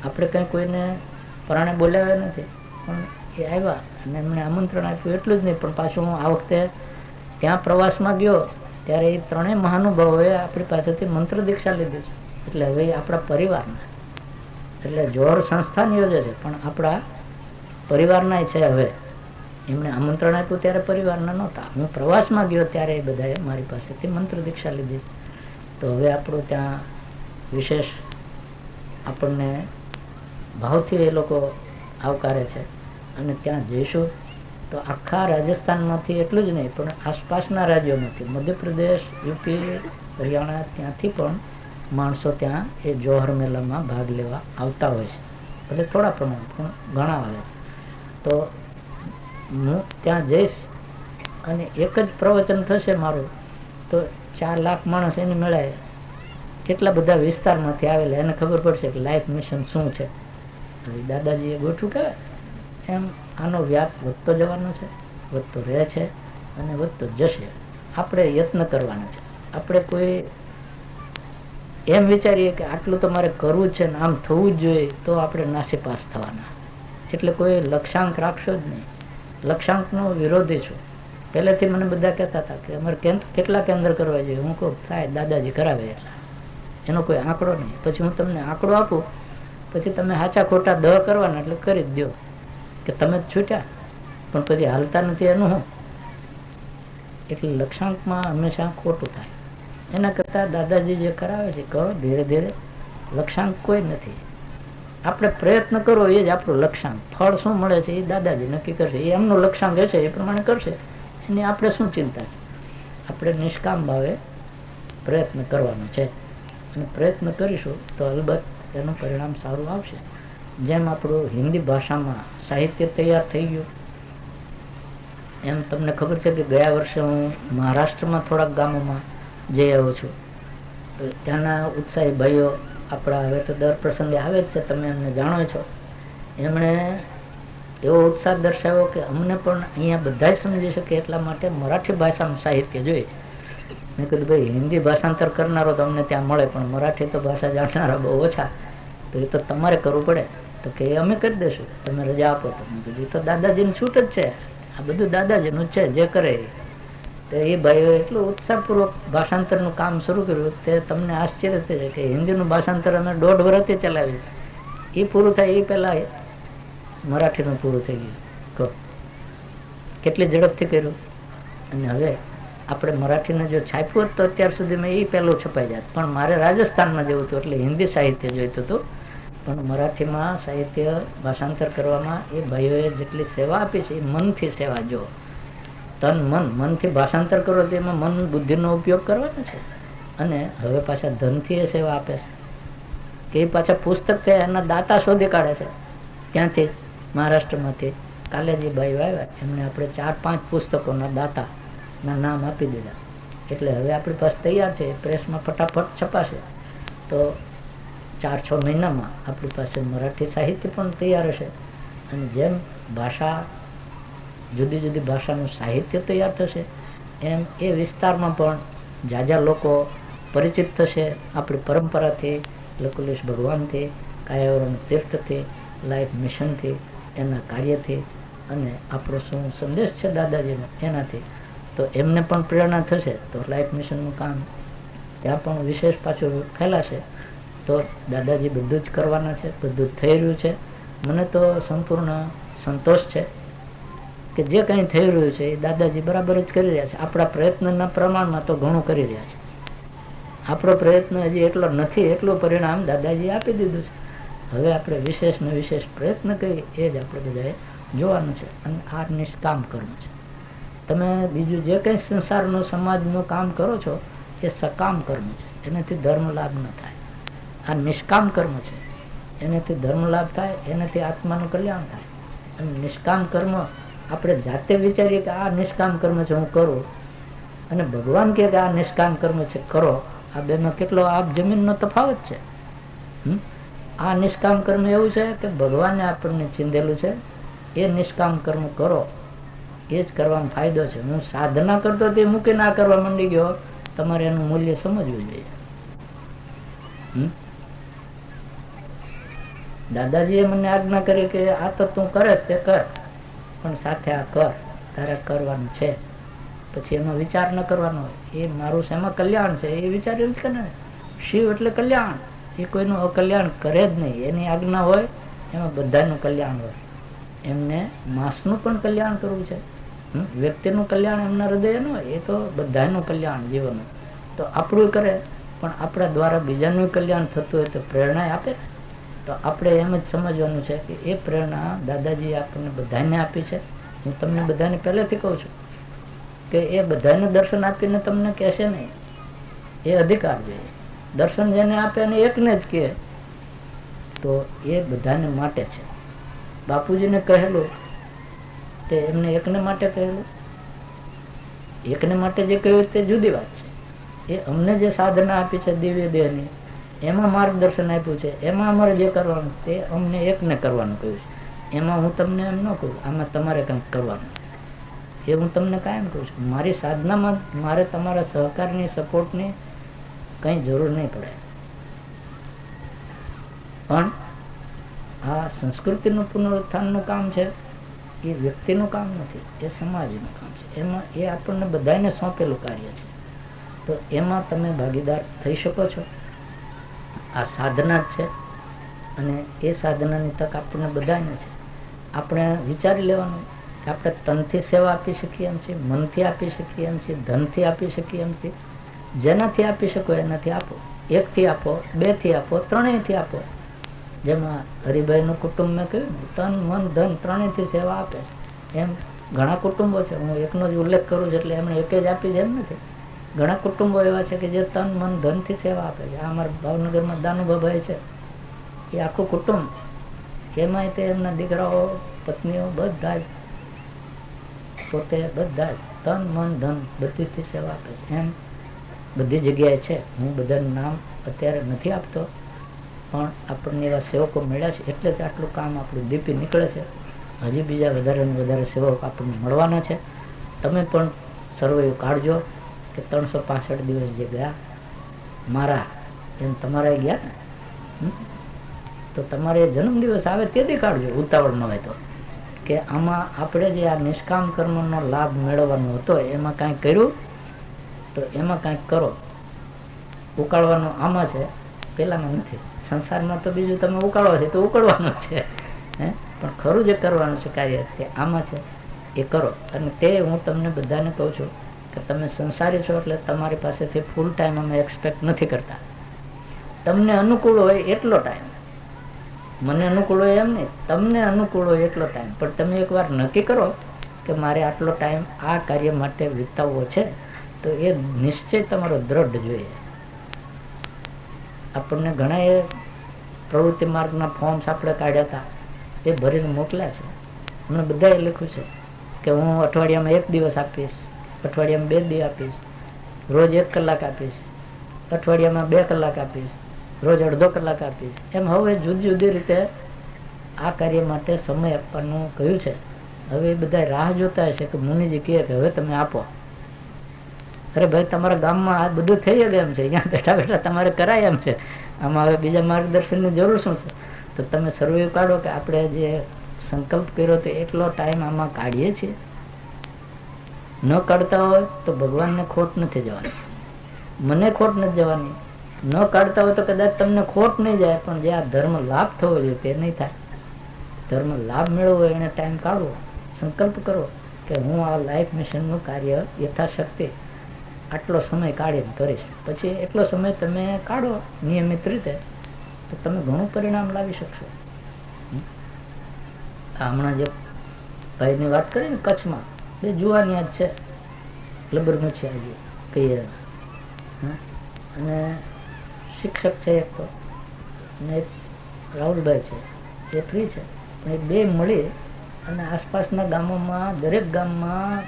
આપણે કંઈ કોઈને પરાણે બોલાવ્યા નથી, પણ એ આવ્યા અને એમણે આમંત્રણ આપ્યું. એટલું જ નહીં, પણ પાછું હું આ વખતે ત્યાં પ્રવાસમાં ગયો ત્યારે એ 3 મહાનુભાવોએ આપણી પાસેથી મંત્ર દીક્ષા લીધી છે. એટલે હવે આપણા પરિવારના, એટલે જોહર સંસ્થાન યોજે છે પણ આપણા પરિવારના છે. હવે એમણે આમંત્રણ આપ્યું ત્યારે પરિવારના નહોતા. હું પ્રવાસમાં ગયો ત્યારે એ બધાએ મારી પાસેથી મંત્ર દીક્ષા લીધી. તો હવે આપણું ત્યાં વિશેષ આપણને ભાવથી એ લોકો આવકારે છે અને ત્યાં જઈશું. તો આખા રાજસ્થાનમાંથી એટલું જ નહીં પણ આસપાસના રાજ્યોમાંથી મધ્યપ્રદેશ, યુપી, હરિયાણા ત્યાંથી પણ માણસો ત્યાં એ જોહર મેળામાં ભાગ લેવા આવતા હોય છે. એટલે થોડા પ્રમાણ પણ ઘણા આવે છે. તો હું ત્યાં જઈશ અને એક જ પ્રવચન થશે મારું તો 4 લાખ માણસ એની મેળાએ કેટલા બધા વિસ્તારમાંથી આવેલા એને ખબર પડશે કે લાઈફ મિશન શું છે. દાદાજીએ ગોઠવું કહેવાય એમ આનો વ્યાપ વધતો જવાનો છે, વધતો રહે છે અને વધતો જશે. આપણે યત્ન કરવાના છે. આપણે કોઈ એમ વિચારીએ કે આટલું તો મારે કરવું જ છે ને આમ થવું જ જોઈએ તો આપણે નાસીપાસ થવાના. એટલે કોઈ લક્ષ્યાંક રાખશો જ નહીં. લક્ષ્યાંકનો વિરોધી છું. પહેલેથી મને બધા કહેતા હતા કે અમારે કેટલા કેન્દ્ર કરવા જોઈએ. હું કહું થાય દાદાજી કરાવે એટલા, એનો કોઈ આંકડો નહીં. પછી હું તમને આંકડો આપું પછી તમે સાચા ખોટા 10 કરવાના એટલે કરી જ દો કે તમે જ છૂટ્યા પણ પછી હાલતા નથી એનું શું. એટલે લક્ષ્યાંકમાં હંમેશા ખોટું થાય. એના કરતાં દાદાજી જે કરાવે છે કરો ધીરે ધીરે. લક્ષ્યાંક કોઈ નથી. આપણે પ્રયત્ન કરો એ જ આપણું લક્ષ્યાંક. ફળ શું મળે છે એ દાદાજી નક્કી કરશે. એ એમનું લક્ષ્યાંક હશે એ પ્રમાણે કરશે. એની આપણે શું ચિંતા છે. આપણે નિષ્કામ ભાવે પ્રયત્ન કરવાનો છે અને પ્રયત્ન કરીશું તો અલબત્ત એનું પરિણામ સારું આવશે. જેમ આપણું હિન્દી ભાષામાં સાહિત્ય તૈયાર થઈ ગયું એમ તમને ખબર છે કે ગયા વર્ષે હું મહારાષ્ટ્રમાં થોડાક ગામોમાં જઈ આવ્યો છું. ત્યાંના ઉત્સાહી ભાઈઓ આપણા હવે તો દર પ્રસંગે આવે જ છે, તમે એમને જાણો છો. એમણે એવો ઉત્સાહ દર્શાવ્યો કે અમને પણ અહીંયા બધા જ સમજી શકે એટલા માટે મરાઠી ભાષાનું સાહિત્ય જોઈએ. મેં કીધું ભાઈ હિન્દી ભાષાંતર કરનારો તો અમને ત્યાં મળે પણ મરાઠી તો ભાષા જાણનારા બહુ ઓછા. તો એ તો તમારે કરવું પડે. તો કે એ અમે કરી દઈશું, તમે રજા આપો. તો મેં કીધું તો દાદાજીની છૂટ જ છે, આ બધું દાદાજીનું છે જે કરે. તો એ ભાઈઓએ એટલું ઉત્સાહપૂર્વક ભાષાંતરનું કામ શરૂ કર્યું તે તમને આશ્ચર્ય થશે કે હિન્દીનું ભાષાંતર અમે 1.5 વર્ષથી ચલાવ્યું. એ પૂરું થાય એ પહેલાં મરાઠીનું પૂરું થઈ ગયું. કહો કેટલી ઝડપથી કર્યું. અને હવે આપણે મરાઠીને જો છાપ્યું હોત તો અત્યાર સુધીમાં એ પહેલું છપાઈ જાત. પણ મારે રાજસ્થાનમાં જવું હતું એટલે હિન્દી સાહિત્ય જોઈતું હતું. પણ મરાઠીમાં સાહિત્ય ભાષાંતર કરવામાં એ ભાઈઓએ જેટલી સેવા આપી છે એ મનથી સેવા. જો તન મનથી ભાષાંતર કરો તો એમાં મન બુદ્ધિનો ઉપયોગ કરવાનો છે. અને હવે પાછા ધનથી એ સેવા આપે છે કે એ પાછા પુસ્તક એના દાતા શોધી કાઢે છે. ત્યાંથી મહારાષ્ટ્રમાંથી કાલે જે ભાઈઓ આવ્યા એમને આપણે 4-5 પુસ્તકોના દાતાના નામ આપી દીધા. એટલે હવે આપણી પાસે તૈયાર છે. પ્રેસમાં ફટાફટ છપાશે તો 4-6 મહિનામાં આપણી પાસે મરાઠી સાહિત્ય પણ તૈયાર હશે. અને જેમ ભાષા જુદી જુદી ભાષાનું સાહિત્ય તૈયાર થશે એમ એ વિસ્તારમાં પણ જાજા લોકો પરિચિત થશે આપણી પરંપરાથી, લકુલીશ ભગવાનથી, કાયાવરણ તીર્થથી, લાઈફ મિશનથી, એના કાર્યથી અને આપણો શું સંદેશ છે દાદાજીનો એનાથી. તો એમને પણ પ્રેરણા થશે તો લાઈફ મિશનનું કામ ત્યાં પણ વિશેષ પાછું ફેલાશે. તો દાદાજી બધું જ કરવાના છે, બધું જ થઈ રહ્યું છે. મને તો સંપૂર્ણ સંતોષ છે કે જે કંઈ થઈ રહ્યું છે એ દાદાજી બરાબર જ કરી રહ્યા છે. આપણા પ્રયત્નના પ્રમાણમાં તો ઘણું કરી રહ્યા છે. આપણો પ્રયત્ન હજી એટલો નથી, એટલું પરિણામ દાદાજી આપી દીધું છે. હવે આપણે વિશેષ ને વિશેષ પ્રયત્ન કરીએ એ જ આપણે બધાએ જોવાનું છે. અને આ નિષ્કામ કર્મ છે. તમે બીજું જે કંઈ સંસારનું સમાજનું કામ કરો છો એ સકામ કર્મ છે, એનાથી ધર્મ લાભ ન થાય. આ નિષ્કામ કર્મ છે, એનાથી ધર્મ લાભ થાય, એનાથી આત્માનું કલ્યાણ થાય. અને નિષ્કામ કર્મ આપણે જાતે વિચારીએ કે આ નિષ્કામ કર્મ છે હું કરું અને ભગવાન કહે કે આ નિષ્કામ કર્મ છે કરો, આ બેનો કેટલો આપ જમીનનો તફાવત છે. આ નિષ્કામ કર્મ એવું છે કે ભગવાને આપણને ચીંધેલું છે. એ નિષ્કામ કર્મ કરો, એ જ કરવામાં ફાયદો છે. હું સાધના કરતો તે મૂકીને આ કરવા માંડી ગયો, તમારે એનું મૂલ્ય સમજવું જોઈએ. દાદાજીએ મને આજ્ઞા કરી કે આ તો તું કરે તે કર પણ સાથે આ કર, તારે કરવાનું છે. પછી એનો વિચાર ન કરવાનો હોય એ મારું શેમાં કલ્યાણ છે એ વિચાર્યું જ કે ને. શિવ એટલે કલ્યાણ, એ કોઈનું અકલ્યાણ કરે જ નહીં. એની આજ્ઞા હોય એમાં બધાનું કલ્યાણ હોય. એમને માસનું પણ કલ્યાણ કરવું છે, વ્યક્તિનું કલ્યાણ એમના હૃદય ન હોય, એ તો બધાનું કલ્યાણ જીવનનું. તો આપણું કરે પણ આપણા દ્વારા બીજાનું કલ્યાણ થતું હોય તો પ્રેરણા આપે. તો આપણે એમ જ સમજવાનું છે કે એ પ્રેરણા દાદાજીએ આપણને બધાને આપી છે હું તમને બધાને પહેલેથી કહું છું કે એ બધાને દર્શન આપીને તમને કહેશે નહીં, એ અધિકાર જોઈએ. દર્શન જેને આપે અને એકને જ કહે તો એ બધાને માટે છે. બાપુજીને કહેલું તે એમને એકને માટે કહેલું, એકને માટે જે કહ્યું તે જુદી વાત છે. એ અમને જે સાધના આપી છે દિવ્ય દેહની, એમાં માર્ગદર્શન આપ્યું છે, એમાં અમારે જે કરવાનું તે અમને એકને કરવાનું કહ્યું છે. એમાં હું તમને એમ ન કહું આમાં તમારે કંઈક કરવાનું, એ હું તમને કાયમ કહું છું. મારી સાધનામાં મારે તમારા સહકારની, સપોર્ટની કંઈ જરૂર નહીં પડે. પણ આ સંસ્કૃતિનું પુનરુત્થાનનું કામ છે, એ વ્યક્તિનું કામ નથી, એ સમાજનું કામ છે. એમાં એ આપણને બધાને સોંપેલું કાર્ય છે. તો એમાં તમે ભાગીદાર થઈ શકો છો. આ સાધના જ છે અને એ સાધનાની તક આપણને બધાને છે. આપણે વિચારી લેવાનું કે આપણે તનથી સેવા આપી શકીએ એમ છીએ, મનથી આપી શકીએ એમ છીએ, ધનથી આપી શકીએ એમ છીએ. જેનાથી આપી શકો એનાથી આપો. એકથી આપો, બેથી આપો, ત્રણેયથી આપો. જેમાં હરિભાઈનું કુટુંબ મેં કહ્યું ને, તન મન ધન ત્રણેયથી સેવા આપે છે. એમ ઘણા કુટુંબો છે, હું એકનો જ ઉલ્લેખ કરું છું એટલે એમણે એક જ આપી છે એમ નથી. ઘણા કુટુંબો એવા છે કે જે તન મન ધનથી સેવા આપે છે. આ અમારા ભાવનગરમાં દાનુભાઈ છે, એ આખું કુટુંબ, એમાંય તે એમના દીકરાઓ, પત્નીઓ બધા જ પોતે બધા જ તન મન ધન બધીથી સેવા આપે છે. એમ બધી જગ્યાએ છે. હું બધાનું નામ અત્યારે નથી આપતો, પણ આપણને એવા સેવકો મળ્યા છે એટલે જ આટલું કામ આપણું દીપી નીકળે છે. હજી બીજા વધારે ને વધારે સેવકો આપણને મળવાના છે. તમે પણ સર્વે કાઢજો કે 365 દિવસ જે ગયા મારા એમ તમારા ગયા ને, તો તમારે જન્મદિવસ આવે તેથી કાઢજો, ઉતાવળ ન હોય તો. કે આમાં આપણે જે આ નિષ્કામ કર્મનો લાભ મેળવવાનો હતો એમાં કાંઈ કર્યું તો એમાં કાંઈક કરો. ઉકાળવાનો આમાં છે, પેલામાં નથી. સંસારમાં તો બીજું તમે ઉકાળો છે તો ઉકળવાનું છે, પણ ખરું જે કરવાનું છે કાર્ય તે આમાં છે, એ કરો. અને તે હું તમને બધાને કહું છું કે તમે સંસારી છો એટલે તમારી પાસેથી ફૂલ ટાઈમ અમે એક્સપેક્ટ નથી કરતા. તમને અનુકૂળ હોય એટલો ટાઈમ, મને અનુકૂળ હોય એમ નહીં, તમને અનુકૂળ હોય એટલો ટાઈમ. પણ તમે એકવાર નક્કી કરો કે મારે આટલો ટાઈમ આ કાર્ય માટે વિતાવવો છે, તો એ નિશ્ચય તમારો દ્રઢ જોઈએ. આપણને ઘણા એ પ્રવૃત્તિ માર્ગના ફોર્મ્સ આપણે કાઢ્યા હતા, એ ભરીને મોકલ્યા છે. અમને બધાએ લખ્યું છે કે હું અઠવાડિયામાં 1 દિવસ આપીશ, અઠવાડિયામાં 2 દિવસ આપીશ, રોજ 1 કલાક આપીશ, અઠવાડિયામાં 2 કલાક આપીશ, રોજ અડધો કલાક આપીશ. એમ હવે જુદી જુદી રીતે આ કાર્ય માટે સમય આપવાનું કહ્યું છે. હવે એ બધા રાહ જોતા હશે કે મુનિજી કહે કે હવે તમે આપો. અરે ભાઈ, તમારા ગામમાં આ બધું થઈ શકે એમ છે, અહીંયા બેઠા બેઠા તમારે કરાય એમ છે. આમાં હવે બીજા માર્ગદર્શનની જરૂર શું છે? તો તમે સર્વે કાઢો કે આપણે જે સંકલ્પ કર્યો તો એટલો ટાઈમ આમાં કાઢીએ છીએ. ન કાઢતા હોય તો ભગવાનને ખોટ નથી જવાની, મને ખોટ નથી જવાની. ન કાઢતા હોય તો કદાચ તમને ખોટ નહીં જાય, પણ જે આ ધર્મ લાભ થવો જોઈએ તે નહીં થાય. ધર્મ લાભ મેળવવો એને ટાઈમ કાઢવો, સંકલ્પ કરો કે હું આ લાઈફ મિશનનું કાર્ય યથાશક્તિ આટલો સમય કાઢીને કરીશ. પછી એટલો સમય તમે કાઢો નિયમિત રીતે તો તમે ઘણું પરિણામ લાવી શકશો. હમણાં જે ભાઈની વાત કરી ને કચ્છમાં, બે જુવાની જ છે, લબરમુછિયા કહીએ, અને શિક્ષક છે એક તો, અને એક રાહુલભાઈ છે, એ ફ્રી છે. પણ એ બે મળી અને આસપાસના ગામોમાં, દરેક ગામમાં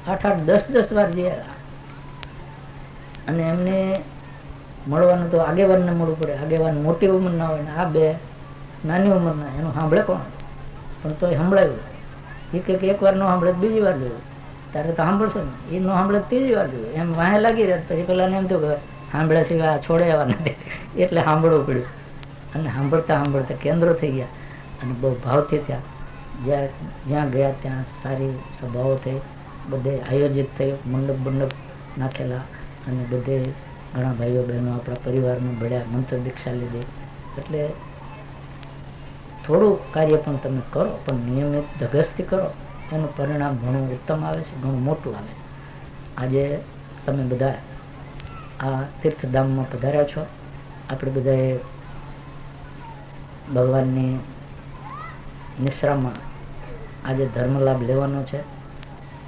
8-8, 10-10 વાર ગયા. અને એમને મળવાનું તો આગેવાનને મળવું પડે. આગેવાન મોટી ઉંમરના હોય ને આ બે નાની ઉંમરના, એનું સાંભળે કોણ? પણ તો એ સંભળાયું. એ કે એકવાર ન સાંભળે બીજી વાર જોયું, ત્યારે તો સાંભળશે ને. એ ન સાંભળે ત્રીજી વાર જોયું. એમ વાહે લાગી રહ્યા. પછી પેલાને એમ થયું કે સાંભળ્યા સિવાય છોડે એવા નથી, એટલે સાંભળવું પડ્યું. અને સાંભળતા સાંભળતા કેન્દ્રો થઈ ગયા અને બહુ ભાવથી થયા. જ્યાં ગયા ત્યાં સારી સભાઓ થઈ, બધે આયોજિત થયું, મંડપ બંડપ નાખેલા, અને બધે ઘણા ભાઈઓ બહેનો આપણા પરિવારમાં ભળ્યા, મંત્ર દીક્ષા લીધી. એટલે થોડું કાર્ય પણ તમે કરો, પણ નિયમિત ધગસથી કરો, એનું પરિણામ ઘણું ઉત્તમ આવે છે, ઘણું મોટું આવે છે. આજે તમે બધા આ તીર્થધામમાં પધાર્યા છો. આપણે બધાએ ભગવાનની નિશ્રામાં આજે ધર્મ લાભ લેવાનો છે.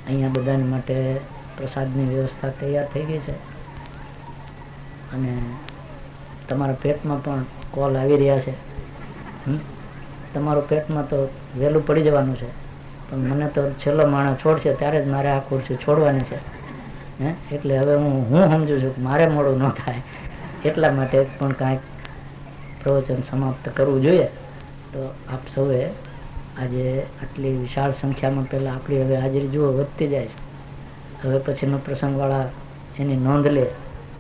અહીંયા બધાની માટે પ્રસાદની વ્યવસ્થા તૈયાર થઈ ગઈ છે અને તમારા પેટમાં પણ કોલ આવી રહ્યા છે. તમારું પેટમાં તો વહેલું પડી જવાનું છે, પણ મને તો છેલ્લો માણસ છોડશે ત્યારે જ મારે આ ખુરશી છોડવાની છે. એટલે હવે હું સમજુ છું કે મારે મોડું ન થાય, એટલા માટે પણ કાંઈક પ્રવચન સમાપ્ત કરવું જોઈએ. તો આપ સૌએ આજે આટલી વિશાળ સંખ્યામાં પહેલાં આપણી હવે હાજરી જુઓ વધતી જાય છે. હવે પછીનો પ્રસંગવાળા એની નોંધ લે.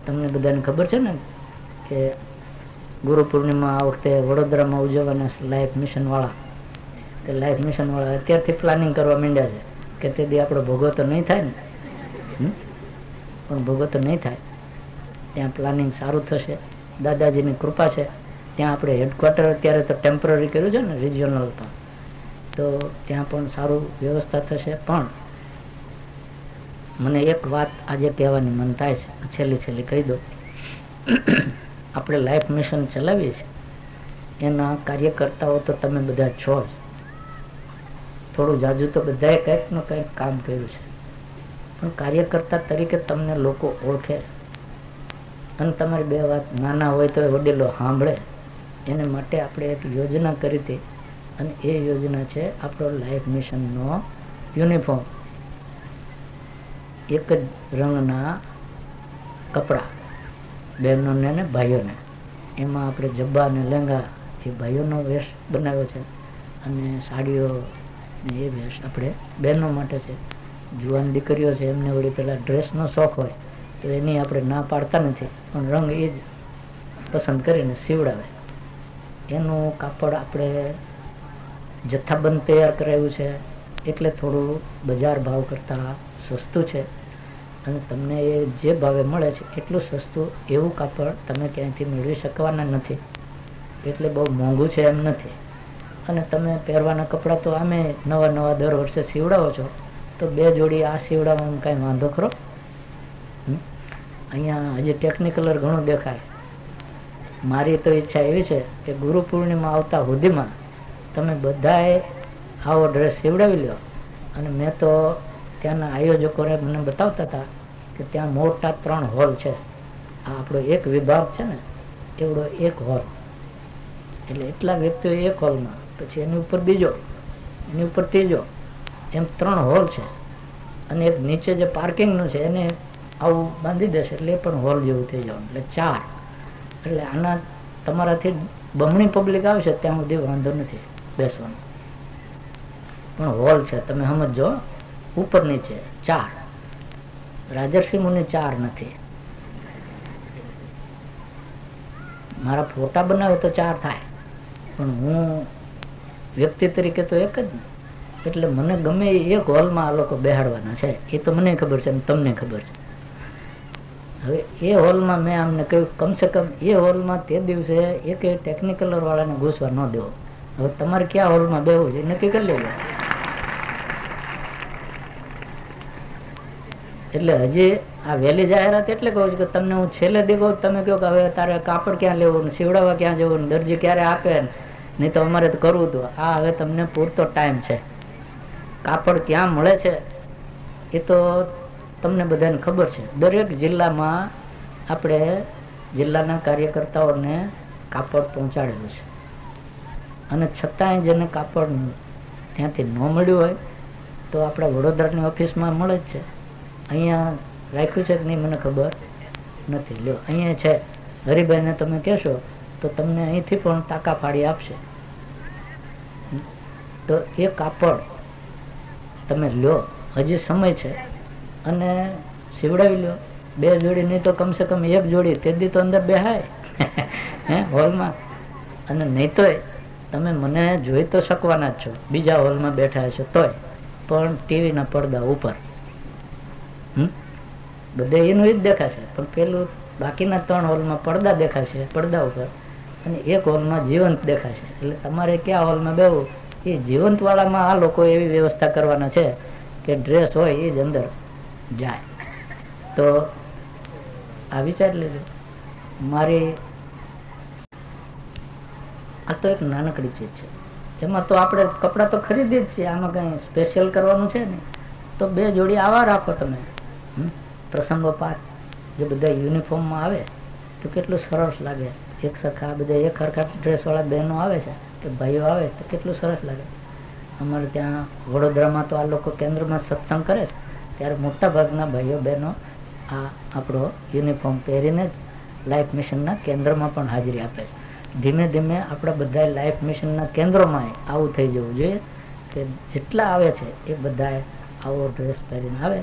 તમને બધાને ખબર છે ને કે ગુરુ પૂર્ણિમા આ વખતે વડોદરામાં ઉજવવાના લાઈફ મિશનવાળા, તે લાઈફ મિશનવાળા અત્યારથી પ્લાનિંગ કરવા માંડ્યા છે કે તે દી આપણો ભોગો તો નહીં થાય ને, પણ ભોગો તો નહીં થાય. ત્યાં પ્લાનિંગ સારું થશે, દાદાજીની કૃપા છે. ત્યાં આપણે હેડક્વાર્ટર અત્યારે તો ટેમ્પરરી કર્યું છે ને રિજિયોનલ પણ, તો ત્યાં પણ સારું વ્યવસ્થા થશે. પણ મને એક વાત આજે કહેવાની મન થાય છે, છેલ્લી કહી દો. આપણે લાઈફ મિશન ચલાવીએ છીએ, એના કાર્યકર્તાઓ તો તમે બધા છો જ. થોડું જાજુ તો બધાએ કંઈકનું કંઈક કામ કર્યું છે, પણ કાર્યકર્તા તરીકે તમને લોકો ઓળખે અને તમારી બે વાત નાના હોય તો વડીલો સાંભળે. એને માટે આપણે એક યોજના કરી હતી અને એ યોજના છે આપણો લાઈફ મિશનનો યુનિફોર્મ. એક જ રંગના કપડાં બહેનોને ને ભાઈઓને. એમાં આપણે જબ્બા અને લેંગા એ ભાઈઓનો વેશ બનાવ્યો છે અને સાડીઓ ને એ વેશ આપણે બહેનો માટે છે. જુવાન દીકરીઓ છે એમને વળી પેલા ડ્રેસનો શોખ હોય તો એની આપણે ના પાડતા નથી, પણ રંગ એ જ પસંદ કરીને સીવડાવે. એનું કાપડ આપણે જથ્થાબંધ તૈયાર કરાવ્યું છે, એટલે થોડું બજાર ભાવ કરતાં સસ્તું છે અને તમને એ જે ભાવે મળે છે એટલું સસ્તું એવું કાપડ તમે ક્યાંયથી મેળવી શકવાના નથી. એટલે બહુ મોંઘું છે એમ નથી. અને તમે પહેરવાના કપડાં તો આમે નવા દર વર્ષે સીવડાવો છો, તો બે જોડી આ સીવડાવવામાં કાંઈ વાંધો ખરો? અહીંયા હજી ટેકનિકલર ઘણું દેખાય. મારી તો ઈચ્છા એવી છે કે ગુરુ પૂર્ણિમા આવતા સુધીમાં તમે બધાએ આવો ડ્રેસ સીવડાવી લો. અને મેં તો ત્યાંના આયોજકોને મને બતાવતા હતા કે ત્યાં મોટા 3 હોલ છે. આ આપણો એક વિભાગ છે ને એવડો એક હોલ, એટલે એટલા વ્યક્તિઓ એક હોલમાં, પછી એની ઉપર બીજો, એની ઉપર ત્રીજો, એમ 3 હોલ છે. અને એક નીચે જે પાર્કિંગનું છે એને આવું બાંધી દેશે એટલે એ પણ હોલ જેવું થઈ જવાનું, એટલે 4. એટલે આના તમારાથી બમણી પબ્લિક આવશે ત્યાં સુધી વાંધો નથી બેસવાનો, પણ હોલ છે તમે સમજો. ઉપર નીચે 4. રાજર્ષિ મુનિ 4 નથી. મારા ફોટા બનાવે તો 4 થાય, પણ હું વ્યક્તિ તરીકે તો એક જ ને. એટલે મને ગમે એક હોલમાં આ લોકો બેહાડવાના છે એ તો મને ખબર છે અને તમને ખબર છે. હવે એ હોલમાં મેં આમને કહ્યું કમસે કમ એ હોલમાં તે દિવસે એક ટેકનિકલર વાળાને ઘૂસવા ન દેવો. હવે તમારે ક્યાં હોલમાં બેવું છે નક્કી કરી લેવું. એટલે હજી આ વહેલી જાહેરાત એટલે કહું છું કે તમને હું છેલ્લે દેખો તમે કહો કે હવે તારે કાપડ ક્યાં લેવું, સીવડાવવા ક્યાં જવું, દરજી ક્યારે આપે, નહીં તો અમારે તો કરવું હતું. આ હવે તમને પૂરતો ટાઈમ છે. કાપડ ક્યાં મળે છે એ તો તમને બધાને ખબર છે. દરેક જિલ્લામાં આપણે જિલ્લાના કાર્યકર્તાઓને કાપડ પહોંચાડેલું છે. અને છતાંય જેને કાપડ ત્યાંથી ન મળ્યું હોય તો આપણા વડોદરાની ઓફિસમાં મળે જ છે. અહીંયા રાખ્યું છે કે નહીં મને ખબર નથી. લ્યો અહીંયા છે. હરિભાઈને તમે કહેશો તો તમને અહીંથી પણ ટાંકા પાડી આપશે. તો એ કાપડ તમે લ્યો, હજી સમય છે અને સીવડાવી લો. 2 જોડી નહીં તો કમસે કમ 1 જોડી તેથી તો અંદર બેહાય હોલમાં. અને નહીં તોય તમે મને જોઈ તો શકવાના જ છો, બીજા હોલમાં બેઠા છો તોય, પણ ટીવીના પડદા ઉપર બધે એનું જ દેખાશે. પણ પેલું બાકીના 3 હોલમાં પડદા દેખાશે, પડદા ઉપર, અને એક હોલમાં જીવંત દેખાશે. એટલે તમારે ક્યાં હોલમાં બેવું એ જીવંત વાળામાં આ લોકો એવી વ્યવસ્થા કરવાના છે કે ડ્રેસ હોય એ જ અંદર જાય. તો આ વિચાર લેજો. મારી આ તો એક નાનકડી ચીજ છે. એમાં તો આપણે કપડાં તો ખરીદી જ છીએ, આમાં કંઈ સ્પેશિયલ કરવાનું છે ને. તો 2 જોડી આવા રાખો તમે, પ્રસંગોપાત. જો બધા યુનિફોર્મમાં આવે તો કેટલું સરસ લાગે. એક સરખા બધા એક સરખા ડ્રેસવાળા બહેનો આવે છે કે ભાઈઓ આવે તો કેટલું સરસ લાગે. અમારે ત્યાં વડોદરામાં તો આ લોકો કેન્દ્રમાં સત્સંગ કરે છે ત્યારે મોટા ભાગના ભાઈઓ બહેનો આ આપણો યુનિફોર્મ પહેરીને જ લાઈફ મિશનના કેન્દ્રમાં પણ હાજરી આપે છે. ધીમે ધીમે આપણા બધા લાઈફ મિશનના કેન્દ્રોમાં આવું થઈ જવું જોઈએ કે જેટલા આવે છે એ બધાએ આવો ડ્રેસ પહેરીને આવે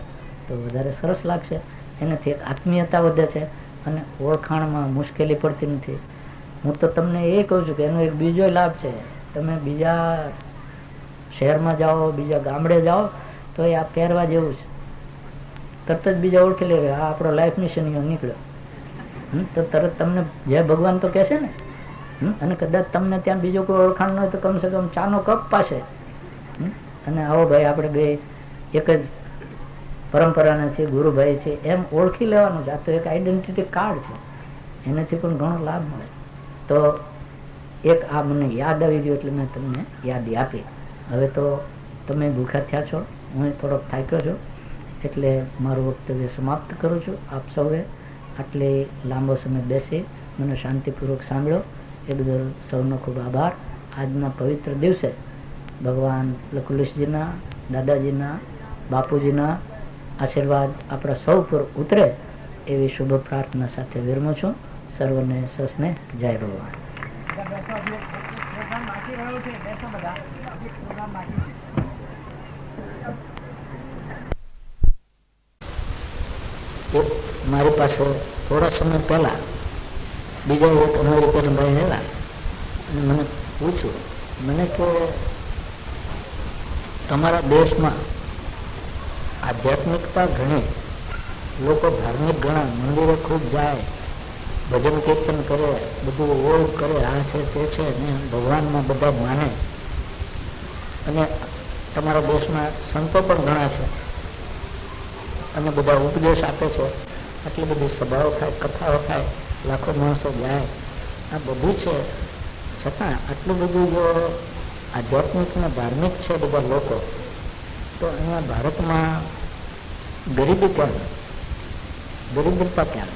તો વધારે સરસ લાગશે. એનાથી એક આત્મીયતા વધે છે અને ઓળખાણમાં મુશ્કેલી પડતી નથી. હું તો તમને એ કહું છું કે એનો એક બીજો લાભ છે. તમે બીજા શહેરમાં જાઓ, બીજા ગામડે જાઓ તો એ આ પહેરવા જેવું છે. તરત જ બીજા ઓળખી લે આ આપણો લાઈફ મિશન નીકળ્યો. તો તરત તમને જય ભગવાન તો કહેશે ને. અને કદાચ તમને ત્યાં બીજો કોઈ ઓળખાણ ન હોય તો કમસે કમ ચાનો કપ પાસે અને આવો ભાઈ આપણે બે એક જ પરંપરાના છે, ગુરુભાઈ છે, એમ ઓળખી લેવાનું છે. આ તો એક આઈડેન્ટિટી કાર્ડ છે, એનાથી પણ ઘણો લાભ મળે. તો એક આ મને યાદ આવી ગયું એટલે મેં તમને યાદી આપી. હવે તો તમે ભૂખ્યા થયા છો, હું થોડોક થાક્યો છું એટલે મારું વક્તવ્ય સમાપ્ત કરું છું. આપ સૌએ આટલે લાંબો સમય બેસી મને શાંતિપૂર્વક સાંભળ્યો એ બદલ સૌનો ખૂબ આભાર. આજના પવિત્ર દિવસે ભગવાન લકુલિશજીના, દાદાજીના, બાપુજીના આશીર્વાદ આપણા સૌ પર ઉતરે એવી શુભ પ્રાર્થના સાથે વિરમું છું. સર્વને સસને જય ભગવાન. મારી પાસે થોડા સમય પહેલા બીજા એક અમેરિકન ભાઈ આવ્યા અને મને પૂછ્યું, મને કે તમારા દેશમાં આધ્યાત્મિકતા ઘણી, લોકો ધાર્મિક ઘણા, મંદિરે ખૂબ જાય, ભજન કીર્તન કરે, બધું ઓળ કરે, આ છે તે છે ને ભગવાનમાં બધા માને, અને તમારા દેશમાં સંતો પણ ઘણા છે અને બધા ઉપદેશ આપે છે, આટલી બધી સભાઓ થાય, કથાઓ થાય, લાખો માણસો જાય, આ બધું છે, છતાં આટલું બધું જો આધ્યાત્મિક ને ધાર્મિક છે બધા લોકો, તો અહીંયા ભારતમાં ગરીબી કેમ, દરિદ્રતા કેમ?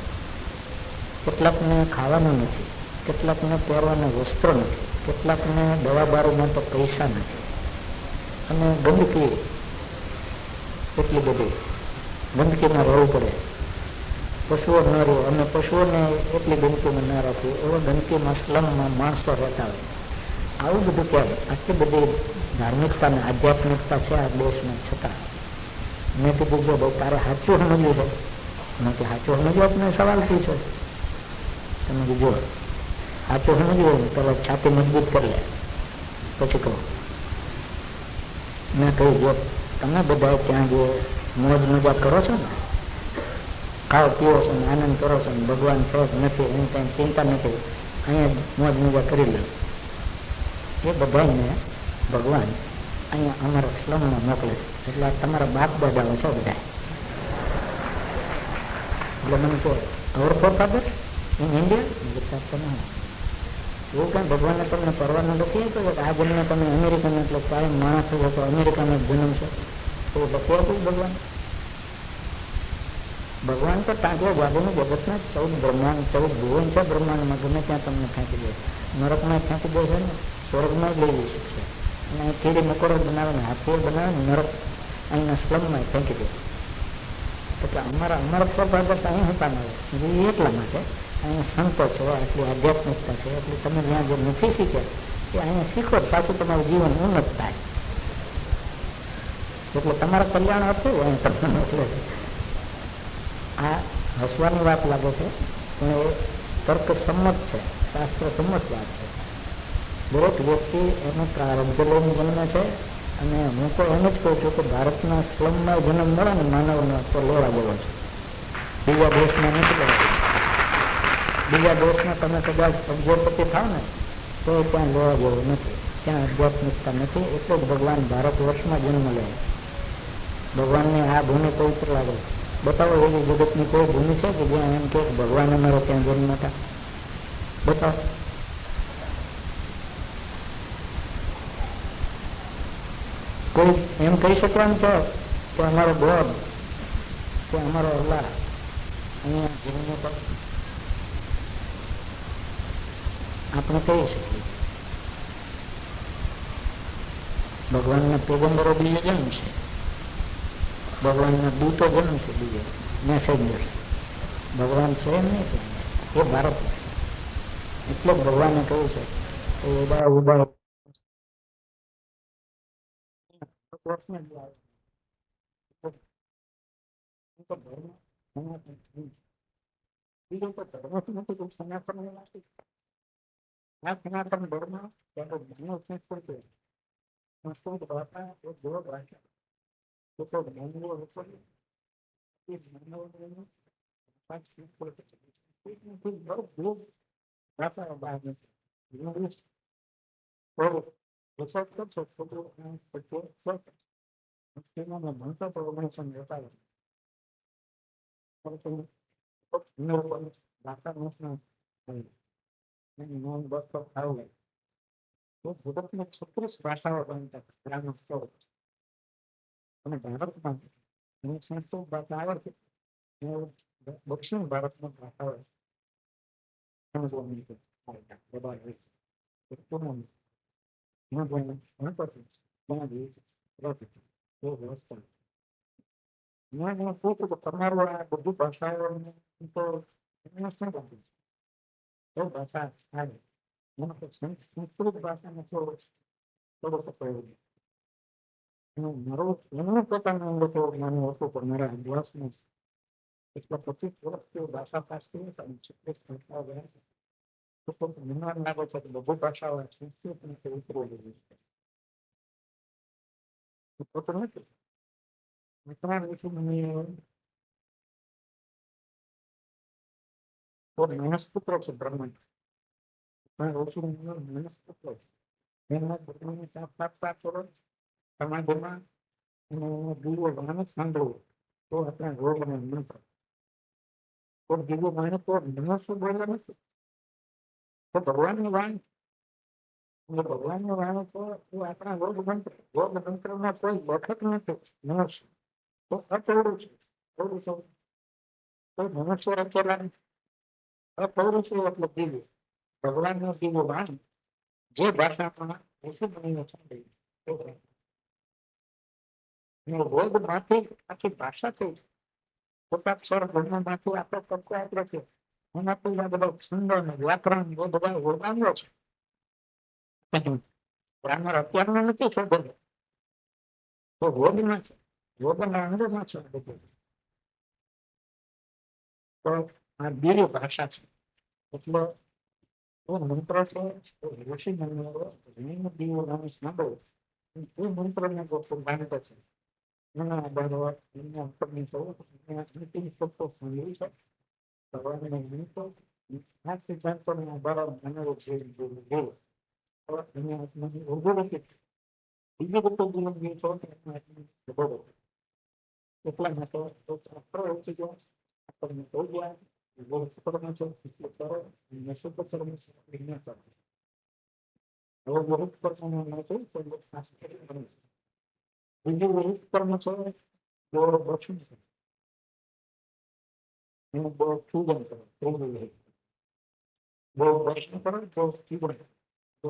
કેટલાકને ખાવાનું નથી, કેટલાકને પહેરવાના વસ્ત્રો નથી, કેટલાકને દવા બારો માટે પૈસા નથી, અને ગંદકી એટલી બધી, ગંદકીમાં રહેવું પડે, પશુઓ ન રહે અને પશુઓને એટલી ગંદકીમાં ન રાખવી, એવો ગંદકીમાં સ્લમમાં માણસો રહેતા હોય. આવું બધું કેમ? આટલી બધી ધાર્મિકતા અને આધ્યાત્મિકતા છે આ દેશમાં, છતાં મેં કીધું જો ભાઈ તારે સાચું સમજ્યું છે, મેં કે સાચું સમજ્યું આપણે સવાલ પૂછો. તમે કીધું સાચું સમજ્યું હોય પહેલાં છાતી મજબૂત કરી લે પછી કહું. મેં કહ્યું જો તમે બધા ત્યાં જે મોજ મજા કરો છો ને, ખાઓ પીવો છો ને, આનંદ કરો છો ને, ભગવાન છે જ નથી એની કાંઈ ચિંતા નથી, અહીંયા મોજ મજા કરી લે, એ બધાને ભગવાન અહીંયા અમારા સ્લમમાં મોકલે છે. એટલે તમારા બાપ દાદાઓ છે બધા. એટલે મને કહે અવર ફોરફાધર્સ ઇન ઇન્ડિયા, તમે એવું કાંઈ ભગવાને તમને પરવાનું લખી આપ્યું કે આ જન્મે તમે અમેરિકામાં એટલે કાયમ માણસ થયો તો અમેરિકામાં જન્મ છે, તો લખી આપ્યું ભગવાન? ભગવાન તો ટાંકવા વાગોનું જગતના 14 બ્રહ્માંડ, 14 ભુવન છે બ્રહ્માંડમાં, ગમે ત્યાં તમને ખેંચી દે, નરકમાં ખેંચી દે છે ને સ્વર્ગમાં જ લઈ જઈ શકશે. અને અહીં કીડી મકોડો બનાવે ને હાથીઓ બનાવે ને નરક અહીંના સ્લમમાં ફેંકી દે. એટલે અમારા ફોરફાધર્સ અહીં હતા ન હોય એટલા માટે અહીંયા સંતો છે, આટલી આધ્યાત્મિકતા છે, એટલે તમે જ્યાં જે નથી શીખ્યા એ અહીંયા શીખો, પાછું તમારું જીવન ઉન્નત થાય. એટલે તમારા કલ્યાણ હતું અહીંયા તમને. એટલે આ હસવાની વાત લાગે છે પણ એ તર્ક સંમત છે, શાસ્ત્ર સંમત વાત છે. દરેક વ્યક્તિ એનું પ્રારબ્ધ લઈને જન્મે છે, અને હું તો એમ જ કહું છું કે ભારતના સ્લમમાં જન્મ મળે ને માનવનો તો લેવા જેવો છે, બીજા દેશમાં નથી લેવા. બીજા દેશમાં તમે કદાચ અબજોપતિ થાવ ને તો ત્યાં લેવા જેવું નથી, ત્યાં આધ્યાત્મિકતા નથી. એટલે જ ભગવાન ભારત વર્ષમાં જન્મ લે. ભગવાનને આ ભૂમિ પવિત્ર લાગે છે. બતાવો એવી જગતની કોઈ ભૂમિ છે કે જ્યાં એમ કે ભગવાન અમારો ત્યાં જન્મ હતા? બતાવો. કોઈ એમ કહી શકવાનું છે કે અમારો ગોડ કે અમારો અલ્લાહ અહીંયા જીવને પર આપણે કહી શકીએ ભગવાનના પેગમ્બરો બીજે જન્મ છે, ભગવાનના દૂતો જન્મ છે, બીજે મેસેન્જર્સ. ભગવાન સ્વયં નહીં કે એ ભારત છે. એટલે ભગવાને કહ્યું છે કે ઉદા ઉદા બીજો તો ધર્મ નથી, સનાતન નથી. આ સનાતન ધર્મ ત્યારે માનવ સંસ્કૃતિ સંસ્કૃત ભાષા એ જો ભાષા લોકો માનવો લોકો એ માનવ ભાષા બહાર નથી. ઇંગ્લિશ રિસર્ચ કરશો ભણતો તો 1948 ભાષા નોંધ બસો આવે તો ભારતમાં 36 ભાષાઓ બનતા ગ્રામીણ સ્થળો અને ભારતમાં સંસ્કૃત ભાષા આવડતી દક્ષિણ ભારતમાં ભાષાઓ તમારું આ બધી ભાષાઓ તો ભાષા આવે સંસ્કૃત ભાષાનો થોડો પ્રયોગ મારો એમનું પોતાનું લોકો માનું હતું પણ મારા અભ્યાસમાં એટલા 25 વર્ષથી ભાષા પાસ થઈ ગયા 36 ભાષાઓ ગયા નિર્માણ લાગે છે કે બધી ભાષાઓ સંસ્કૃત નથી ઉતરવું નથી. ત્રણ વિશે માનસપુત્ર છે બ્રહ્માંડ માનસપુત્ર એમના બ્રહ્માંડને સાક્ષાત કરો સમાજમાં અને દિવ્ય માણસ સાંભળવું તો આપણા રોગને નિયંત્રણ તો દિવ્ય માણસ તો મનુષ્ય બોલ્યા નથી તો ભગવાનની વાણી ભગવાનની વાણી તો એ આપણા રોગ મંત્રમાં કોઈ લેખક નથી મનુષ્ય તો અપૌરું છે અપૌરું છે તો મનુષ્ય રચેલા અપૌરું છે એટલે દિવ્ય ભગવાનનું દિવ્ય વાણી જે ભાષામાં ઋષિ મુનિઓ સાંભળી રોગ માંથી આખી ભાષા થઈ પોતાક્ષર ધર્મમાંથી આપણો તત્વ આપણે છે એમાંથી આ બધા છંદ ને વ્યાકરણ એ બધા ઓળખાંગો છે. ગ્રામર અત્યારનો નથી શોધેલો તો રોગમાં છે રોગના અંગમાં છે બધું. તો આ દિવ્ય ભાષા છે એટલે મંત્ર છે ઋષિ મુનિઓ દિવ્ય નામ સાંભળો એ મંત્રને માનતો છે. એના આધારે એના ઉપરની અંતિમ શબ્દો સાંભળી છે ભગવાનને ગીતો આ સિદ્ધાંતોના આધારે માનવો છે બીજી રીતે જીવન ગીતો એટલા માટે ઓછી ગયો આપણને કહી ગયા હવે બહુ પ્રકારના ખાસ કરી બીજું વિવિધ કર્મ છે બહુ દક્ષિણ છે એનું બહુ પૂજન કરે બહુ દર્શન કરે તો ચીવડે તો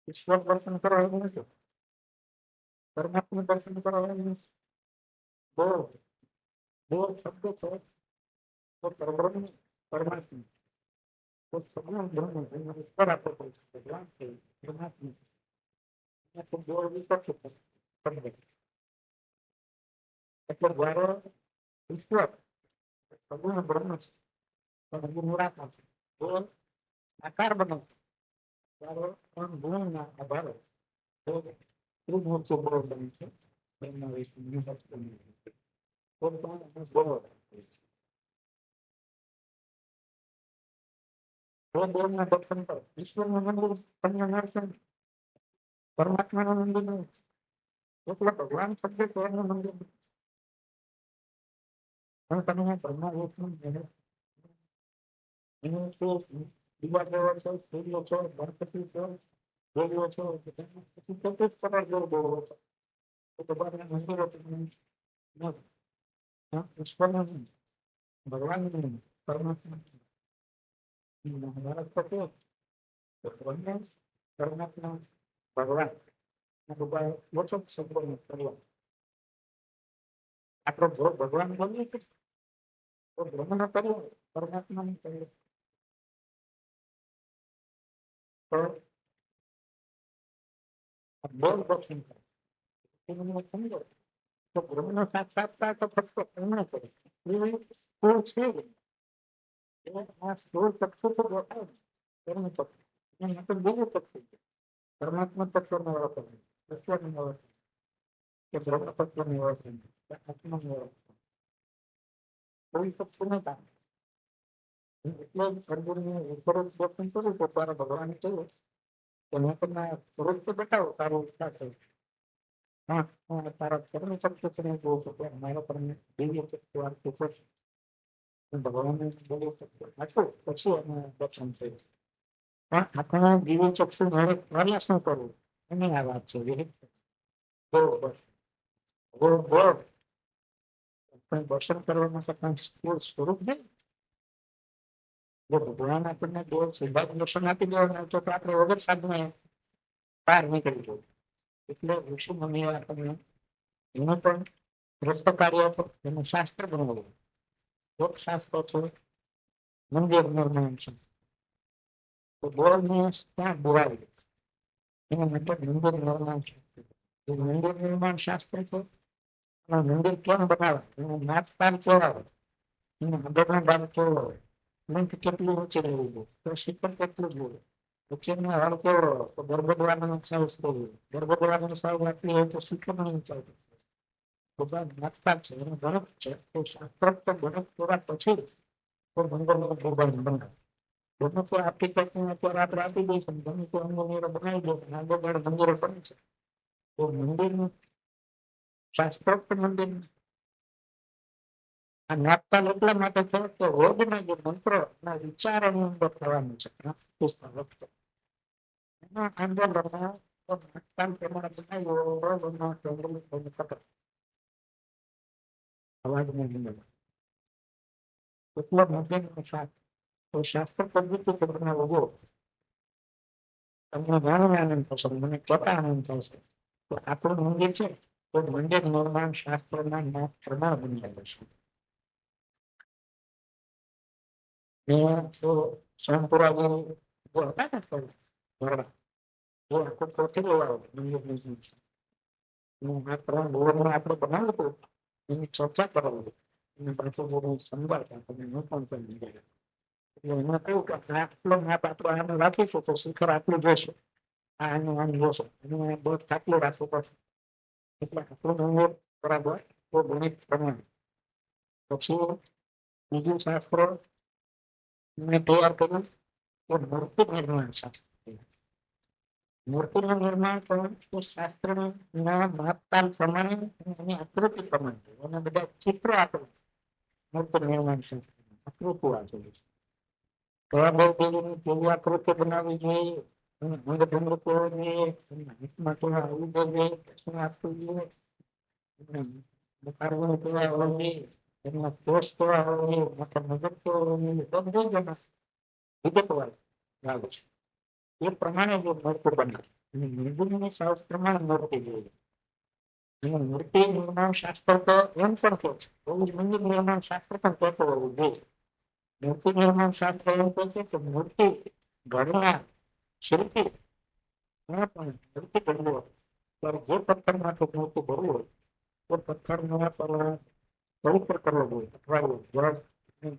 ઈશ્વર દર્શન કરવા એવું નથી પરમાત્મા દર્શન કરવા એવું બહુ બહુ શબ્દો છે તો પરબ્રહ્મ પરમાત્મા તો સગુણ બ્રહ્મ ઈશ્વર આપો ભગવાન છે પરમાત્મા તો બહુ વિકસિત એટલે જયારે ઈશ્વર સગુણ બ્રહ્મ છે નિરાકાર છે તો આકાર બને ત્યારે ગુણના આધારે ત્રિમૂર્તિ બળ બને છે એમના દેવના દર્શન કરો ઈશ્વરનું મંદિર તમને મળશે પરમાત્માનું મંદિર નહીં એટલે ભગવાન શબ્દ એનું મંદિર તમે બ્રહ્મા એનું દીવા જેવો છો, સૂર્ય છો, ગણપતિ છો, દેવીઓ છો, પછી ચોવીસ કરોડ જેવો દેવો છો. તો તમારા મંદિરો તમને નથી. ઈશ્વરનું નહીં, ભગવાનનું નહીં, પરમાત્મા ભારત તો કેવું તો બંને પરમાત્મા ભગવાન બધા ઓછો શબ્દોનો પરિવાર. આપણો જો ભગવાન બોલીએ તો બ્રહ્મનો પરિવાર, પરમાત્માનો પરિવાર. તો આ બોલ દર્શન થાય એ મને સમજો તો બ્રહ્મનો સાક્ષાત્કાર તો ફક્ત એમણે કરે. એ સ્થૂળ છે જ. એ આ સ્થૂળ ચક્ષુ તો દેખાય ને એનું ચક્ષુ એમાં તો બીજું ચક્ષુ છે. પરમાત્મા તત્વને ઓળખવાનું, ઈશ્વરને ઓળખવાનું કે બ્રહ્મ તત્વને ઓળખવાનું, આત્માને ઓળખવાનું. કોઈ ચક્ષુ નહીં કામ. એટલે જ અર્જુનને સ્વરૂપ દર્શન કર્યું તો તારા ભગવાને કહ્યું કે મેં તમને સ્વરૂપ તો બતાવો તારું ઈચ્છા છે. હા તારા કર્મ ચક્ષુ છે ને જોઉં છું કે મારો તમને દિવ્ય ચક્ષુ આપતું પડશે. ભગવાનને બોલી શકતો આટલું પછી અમે દર્શન થયું. પણ આપણે દિવ્ય ચક્ષુ મારે શું કરવું એની આ વાત છે. બરોબર બરોબર પણ દર્શન કરવામાં તો કંઈ સ્થૂળ સ્વરૂપ નહીં. જો ભગવાન આપણને દેવ સીધા દર્શન આપી દેવાના તો આપણે વગર સાધને બહાર નીકળી જવું. એટલે ઋષિ મુનિઓ આપણને એનું પણ રસ્તો કાર્ય એનું શાસ્ત્ર બનાવ્યું. એક શાસ્ત્ર છે મંદિર નિર્માણ શાસ્ત્ર. તો બોલને ક્યાં બોલાવી એના માટે મંદિર નિર્માણ શાસ્ત્ર. એ મંદિર નિર્માણ શાસ્ત્ર છે. મંદિર કેમ બનાવે એનું નાચપાન કેળાવે, એનો આગળનો ભાગ કેવો હોય, લંક કેટલી ઊંચી લેવી જોઈએ, તો શિખર કેટલું જોઈએ, વચ્ચેનો હળ કેવો હોય, તો ગર્ભદ્વારનો સાઈઝ કેવી હોય, ગર્ભદ્વારની સાઈઝ આટલી હોય તો શિખરની ઊંચાઈ બધા નાચપાન છે એનું ગણિત છે. તો શાસ્ત્રોક્ત ગણિત પૂરા પછી તો મંદિરનું ભગવાન બનાવે. ગમે તે આર્કિટેક્ટને અત્યારે આપણે આપી દઈશું, ગમે તે અંગમેરો બનાવી દઈશું, આગળ મંદિરો બને છે. તો મંદિરનું શાસ્ત્રોક્ત મંદિર આ નાટપાલ એટલા માટે છે કે રોગના જે મંત્રો ના વિચારોની અંદર થવાનું છે. એના આંદોલનમાં નાટપાલ પ્રમાણે બનાવ્યો અવાજની અંદર એટલો મંદિરનો શાસ્ત્ર તો શાસ્ત્ર પદ્ધતિ તમને ઉભો તમને જાણીને આનંદ થશે, મને કહેતા આનંદ થશે. તો આપણું મંદિર છે તો મંદિર નિર્માણ શાસ્ત્રના નામ પ્રમાણ બનાવેલું છે. સોમપુરા જે હતા ને ઘોડા એ આખું કોથળી આ ત્રણ બોર્ડમાં આપણે બનાવ્યું હતું એની ચર્ચા કરાવી અને પાછું બોર્ડ સંભાળતા તમે હું પણ કરી ગયા. એટલે એમાં કહ્યું કે આટલો માપ આપણે આને રાખીશું તો શિખર આટલું જોશે, આનું આમ જોશે અને બસ આટલું રાખવું પડશે. એટલે આપણું મંદિર બરાબર તો ગણિત પ્રમાણે. પછી બીજું શાસ્ત્ર મેં તૈયાર કર્યું કે મૂર્તિ નિર્માણ શાસ્ત્ર. મૂર્તિનું નિર્માણ પણ એ શાસ્ત્રના માપતાલ પ્રમાણે એની આકૃતિ પ્રમાણે અને બધા ચિત્રો આપેલું મૂર્તિ નિર્માણ શાસ્ત્ર આકૃતિ આપેલી છે. કયા બે દેવીની કેવી આકૃતિ બનાવવી જોઈએ, અંગભંગ કેવો જોઈએ, હાથમાં કેવા આવવું જોઈએ, શું આપવું જોઈએ, મુખારવણ કેવા હોવા જોઈએ, એમના કોષ કેવા હોવા જોઈએ, માથા મગજ કેવો હોવો જોઈએ, બધું જ એમાં વિગતવાર લાગે છે. એ પ્રમાણે જો મૂર્તિ બને અને મંદિરની સાઉથ પ્રમાણે મૂર્તિ જોઈએ. અને મૂર્તિ નિર્માણ શાસ્ત્ર તો એમ પણ કહે છે એવું જ મંદિર નિર્માણ શાસ્ત્ર પણ કહેતો હોવું જોઈએ. મૂર્તિ નિર્માણ શાસ્ત્ર એમ કહે છે કે મૂર્તિ ઘરના શિલ્પી પણ મૂર્તિ કરવી હોય ત્યારે જે પથ્થરમાંથી મૂર્તિ ભરવું હોય તો પથ્થરનો પવિત્ર કરવો જોઈએ, અથવા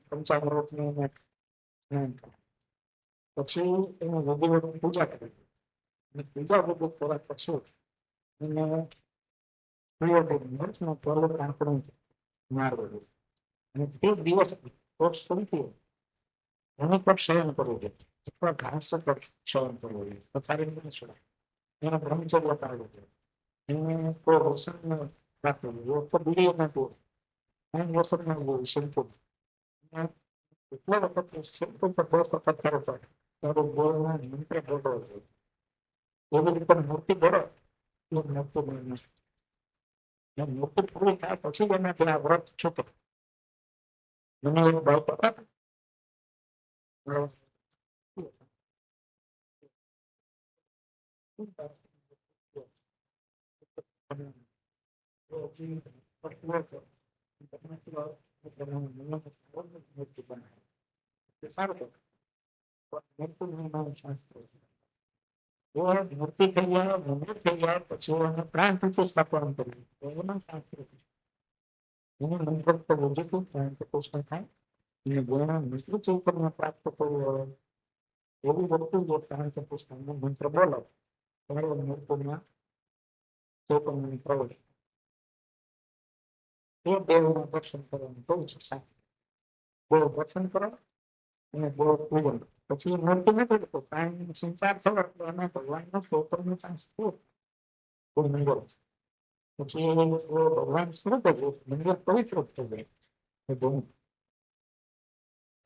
પંચામૃતની પછી એની વિધિવત પૂજા કરે અને પૂજા વિધિ કર્યા પછી એને આંકડું મારવું જોઈએ અને તે દિવસ કોર્સ સુધી એની પર શયન કરવું જોઈએ અથવા ઘાસ પર શયન કરવું જોઈએ. પથારી છોડાય એને બ્રહ્મચર્ય પાડવું જોઈએ. એને કોઈ રોશન રાખવું જોઈએ તો બીડી નાખવું રોશન ના હોવું સંપૂર્ણ. એટલા વખત સંપૂર્ણ પથ્થર પડે ત્યારે ગોળના મંત્ર બોલવો જોઈએ. એવી રીતે મૂર્તિ બોલો એ મૂર્તિ બને. મૂર્તિ પૂરી થાય પછી જ એનાથી આ વ્રત છૂટે. મને એક બાળક હતા મૂર્તિ થઈ જાય, મંદિર થઈ જાય પછી એને પ્રાણ પ્રતિષ્ઠા પણ કરવી. એમાં શાસ્ત્ર છે. એને મંત્ર તો વધુ પ્રાણ પ્રતિષ્ઠા થાય અને ગુણ મિશ્ર ચૈતન્ય પ્રાપ્ત કરવું હોય એવી વસ્તુ જો પ્રાણ પ્રતિષ્ઠાનો મંત્ર બોલો ત્યારે મૂર્તિમાં ચૈતન્યની પ્રવેશ એ દેવના દર્શન કરવાનું બહુ છે. શાસ્ત્ર દેવ દર્શન કરો અને દેવ પૂજન પછી મૂર્તિ નથી થતો પ્રાણ સંસાર થયો એટલે એમાં ભગવાનનો ચૈતન્ય શાસ્ત્ર મંદિર પછી ભગવાન શું કર્યું મંદિર પવિત્ર થઈ જાય.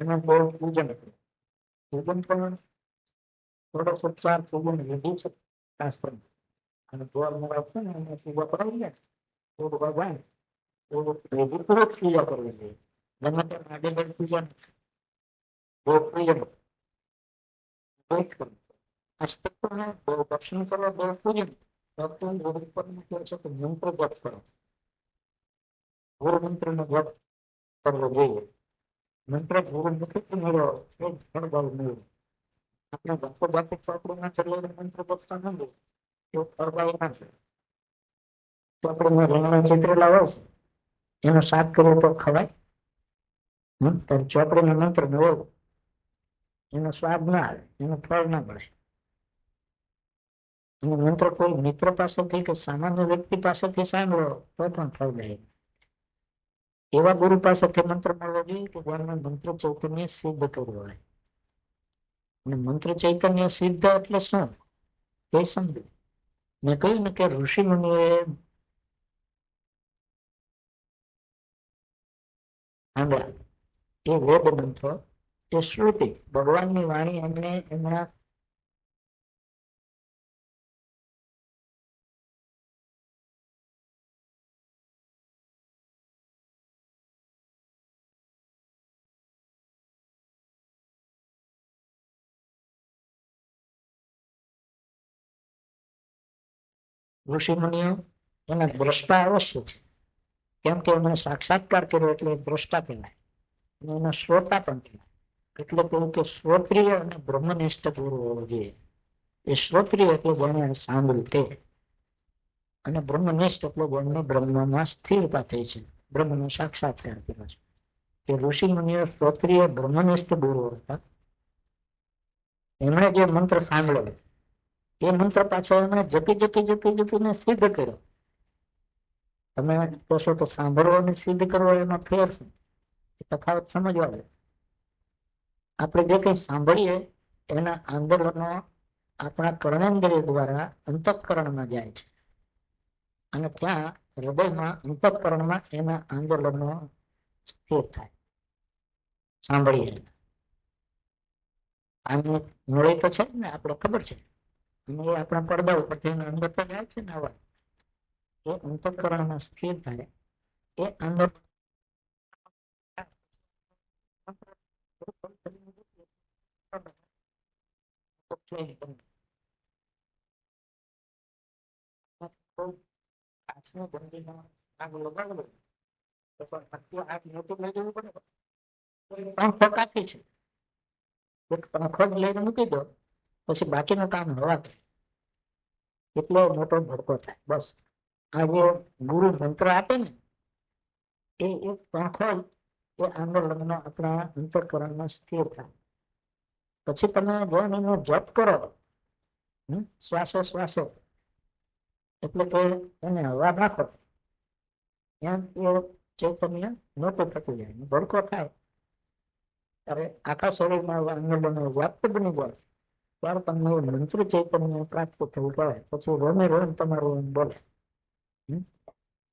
એમાં બહુ પૂજન હતું. પૂજન પણ થોડો ઉપચાર પૂજન વિધિ છે શાસ્ત્ર અને ગોળ મળે ને એને પૂજા કરાવી જાય તો ભગવાન વિધિપૂર્વક પૂજા કરવી જોઈએ. ગમે તેમ આડેધડ પૂજા નથી. પૂજન દર્શન કરવા બહુ પૂજન મંત્ર જપ કરો. ગુરુ મંત્ર નો જપ કરવો જોઈએ. મંત્ર ગુરુ નથી મેળવો મેળવો આપણે ગપ્પો જાતે ચોપડીમાં ચલાવીને મંત્ર જપતા નથી એ ફળદાયી ના છે. ચોપડીમાં રીંગણા ચિતરેલા હોય છે એનું શાક કરવું તો ખવાય. ચોપડીનો મંત્ર મેળવો એનો સ્વાદ ના આવે, એનું ફળ ના મળે. અને મંત્ર કોઈ મિત્ર પાસેથી કે સામાન્ય વ્યક્તિ પાસેથી સાંભળો તો પણ ફળદાયી. એવા ગુરુ પાસેથી મંત્ર મળવો જોઈએ કે જેમને મંત્ર ચૈતન્ય સિદ્ધ કરવું હોય. અને મંત્ર ચૈતન્ય સિદ્ધ એટલે શું તે સમજો. મેં કહ્યું ને કે ઋષિ મુનિઓએ એ વેદ મંત્રો એ શ્રુતિ ભગવાનની વાણી એમને એમના ઋષિ મુનિઓ એના દ્રષ્ટા અવશ્ય છે. કેમ કે એમણે સાક્ષાત્કાર કર્યો એટલે દ્રષ્ટા કહેવાય અને એના શ્રોતા પણ કહેવાય. એટલે કહ્યું કે શ્રોત્રિય અને બ્રહ્મનિષ્ઠ ગુરુ હોવો જોઈએ. એ શ્રોત્રિય એટલે જેને સાંભળ્યું તે અને બ્રહ્મનિષ્ઠ એટલે જેમને બ્રહ્મમાં સ્થિરતા થઈ છે, બ્રહ્મનો સાક્ષાત્કાર કર્યો છે. કે ઋષિ મુનિઓ શ્રોત્રિય બ્રહ્મનિષ્ઠ ગુરુ હતા. એમણે જે મંત્ર સાંભળેલો એ મંત્ર પાછો એમણે જપીને સિદ્ધ કર્યો. તમે કહેશો તો સાંભળવો અને સિદ્ધ કરવો એમાં ફેર છે. તફાવત સમજવા દે. આપણે જે કંઈ સાંભળીએ એના આંદોલનો આપણા કર્ણેન્દ્રિય દ્વારા અંતઃકરણમાં જાય છે અને ત્યાં હૃદયમાં અંતઃકરણમાં એના આંદોલનો સ્થિર થાય. સાંભળીએ આની મૂળે તો છે ને આપણે ખબર છે અને એ આપણા પડદા ઉપરથી અંદર તો જાય છે ને અવાજ એ અંતઃકરણમાં સ્થિર થાય. એ અંદર કાફી છે. એક પંખો જ લઈને મૂકી દો પછી બાકીનું કામ હવા એટલો મોટો ભડકો થાય. બસ આ જે ગુરુ મંત્ર આપે ને એ એક પંખો એ આંદોલનનો આપણા અંતઃકરણમાં સ્થિર થાય. પછી તમે જો એનો જપ કરો શ્વાસે શ્વાસે એટલે કે એને હવા નાખો એમ એ ચૈતન્ય મોટું થતું જાય ભડકો થાય ત્યારે આખા શરીરમાં આંદોલનો વ્યાપ્ત બની જાય ત્યારે તમને મંત્ર ચૈતન્ય પ્રાપ્ત થવું પડે. પછી રોમે રોમ તમારું બોલે.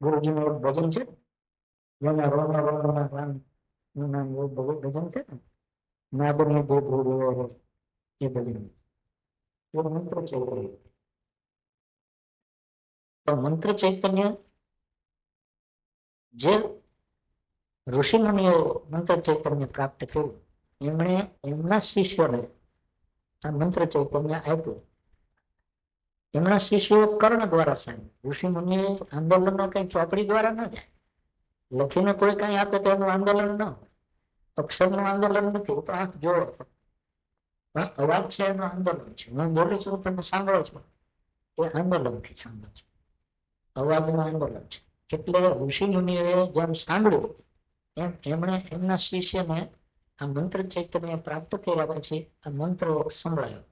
ગુરુજીનું એક ભજન છે જેમાં રોમે રોમના રામ ભજન છે ને નાદને દે ભૂલો એ બધી એ મંત્ર ચૈતન્ય. તો મંત્ર ચૈતન્ય જે ઋષિ મુનિઓ મંત્ર ચૈતન્ય પ્રાપ્ત કર્યું, એમણે એમના શિષ્યોને આ મંત્ર ચૈતન્ય આપ્યું. એમના શિષ્યો કર્ણ દ્વારા સાંભળ્યું. ઋષિ મુનિઓ આંદોલનો કઈ ચોપડી દ્વારા ન જાય, લખીને કોઈ કઈ આપે તો એનું આંદોલન ન હોય. અક્ષરનું આંદોલન નથી, તો આંખ જોડો, પણ અવાજ છે એનું આંદોલન છે. હું બોલું છું, તમે સાંભળો છો, એ આંદોલનથી સાંભળો છો, અવાજનું આંદોલન છે. એટલે ઋષિ મુનિઓએ જેમ સાંભળ્યું એમ એમણે એમના શિષ્યને આ મંત્ર ચૈતન્ય પ્રાપ્ત કર્યા પછી આ મંત્ર સંભળાયો.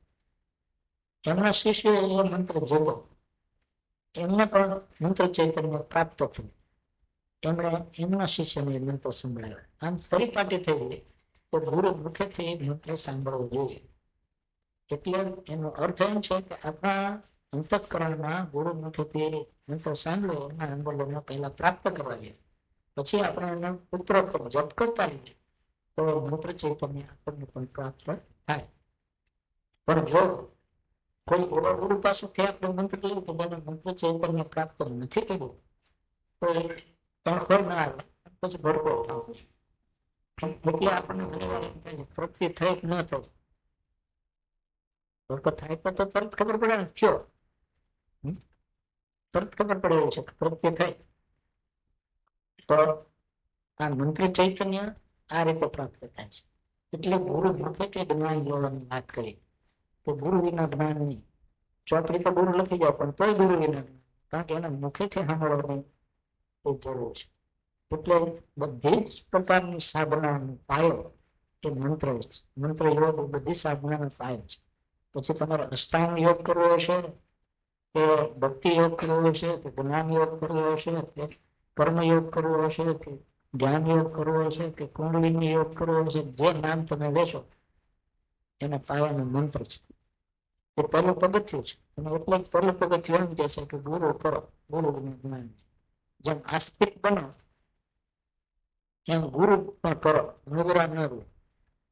એમના શિષ્યોએ એ મંત્ર જોયો, એમને પણ મંત્ર ચૈતન્ય પ્રાપ્ત થયું. એમણે એમના શિષ્યને મંત્ર સંભળાવ્યો. આમ પરિપાટી થઈ ગઈ તો ગુરુ મુખેથી મંત્ર સાંભળવો જોઈએ. એટલે એનો અર્થ એમ છે કે આપણા અંતઃકરણમાં ગુરુ મુખેથી મંત્ર સાંભળો એના આંદોલનો પહેલા પ્રાપ્ત કરવા જોઈએ, પછી આપણે એનો ઉત્તરોત્તર જપ કરતા રહીએ તો મંત્ર ચૈતન્ય આપણને પણ પ્રાપ્ત થાય. પણ જો કોઈ ગુરુ પાસેથી આપણે મંત્ર લઈએ તો તેને મંત્ર ચૈતન્ય પ્રાપ્ત નથી કર્યું તો તણખો ના આવે, પછી ભડકો આવે. એટલે આપણને ઘણી વાર પ્રગતિ થઈ ન થઈ, ભડકો થાય તો તરત ખબર પડે ને થયો, તરત ખબર પડે એવું છે કે પ્રગતિ થઈ. તો આ મંત્ર ચૈતન્ય આ રીતે પ્રાપ્ત થાય છે. એટલે ગુરુ મુખેથી જ્ઞાન લેવાની વાત કરી તો ગુરુ વિના જ્ઞાન નહીં. ચોપડી તો ગુરુ લખી જાય પણ તોય ગુરુ વિના જ્ઞાન, કારણ કે એના મુખેથી સાંભળવાની એ જરૂર છે. એટલે બધી જ પ્રકારની સાધનાનો પાયો એ મંત્ર છે. મંત્ર યોગ બધી સાધનાનો પાયો છે. પછી તમારે અષ્ટાંગ યોગ કરવો હશે કે ભક્તિ યોગ કરવો હશે કે જ્ઞાન યોગ કરવો હશે કે કર્મ યોગ કરવો હશે કે ધ્યાન યોગ કરવો હશે કે કુંડલિની યોગ કરવો હશે, જે નામ તમે લેશો એના પાયાનો મંત્ર છે. એ પહેલું પગથિયું છે. અને એટલે જ પહેલું પગથિયું એમ કે છે કે ગુરુ કરો, ગુરુ જ્ઞાન. જેમ આસ્તિક બનો એમ ગુરુ પણ કરો, નુગરા ન રહો.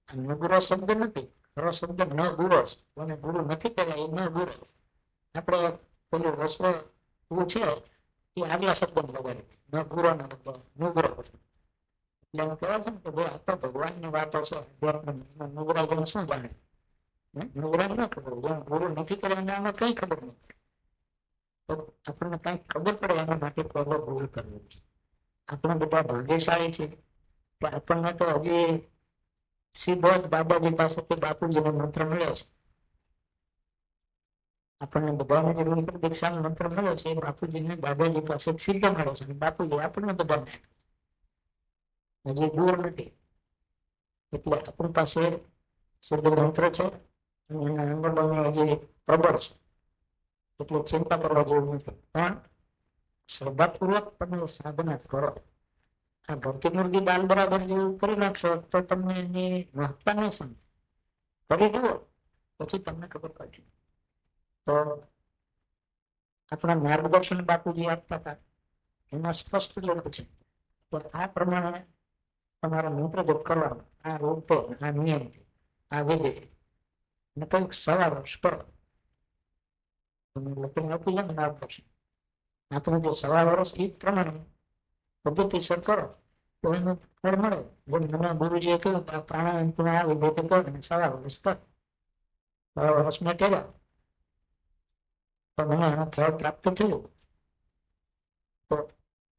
નુગરો શબ્દ નથી, ખરો શબ્દ ન ગુરો છે. અને ગુરુ નથી કહેવાય એ ન ગુરો. આપણે પેલું રસ્વ છે એ આગલા શબ્દ લગાડે ન ગુરો ન નુગરો. એટલે હું કહેવાય છે ને કે ભાઈ આ તો ભગવાનની વાતો છે, નુગરા જેમ શું જાણે? નુગરા ન ખબર, જેમ ગુરુ નથી કરવાના આમાં કઈ ખબર નથી. તો આપણને કઈ ખબર પડે એના માટે પહેલો ગુરુ કરવો છે. આપણે બધા ભાગ્યશાળી છે કે આપણને તો હજી સીધો જ દાદાજી પાસેથી બાપુજીનો મંત્ર મળ્યો છે. આપણને બધાને જે દીક્ષાનો મંત્ર મળ્યો છે એ બાપુજીને દાદાજી પાસે સીધો મળ્યો છે. બાપુજી આપણને બધાને હજી દૂર નથી. એટલે આપણી પાસે સીધો મંત્ર છે અને એના આંદોલનો હજી પ્રબળ છે. એટલે ચિંતા કરવા જેવું નથી. પણ શ્રદ્ધાપૂર્વક તમે સાધના કરો. આ ભક્તિ મુર્ગી દાલ બરાબર જેવું કરી નાખશો તો તમને એની મહત્તા નહીં સમજ. કરી જુઓ પછી તમને ખબર પડશે. તો આપણા માર્ગદર્શન બાપુજી આપતા હતા એમાં સ્પષ્ટ લખ્યું છે તો આ પ્રમાણે તમારા મંત્ર જપ કરવાનો, આ રૂપે, આ નિયમથી, આ વિધિ ને કંઈક સવા વર્ષ કરો. તમે લખીને આપી લો ને માર્ગદર્શન. આપણે જો સવા વર્ષ એ પ્રમાણે પદ્ધતિસર કરો તો એનું ફળ મળે. જેમ મને ગુરુજીએ કહ્યું કે આ પ્રાણાયામ આ વિધિ કરો અને સવા વર્ષ કરો. સવા વર્ષ મેં કર્યા તો મને એનો ફળ પ્રાપ્ત થયું. તો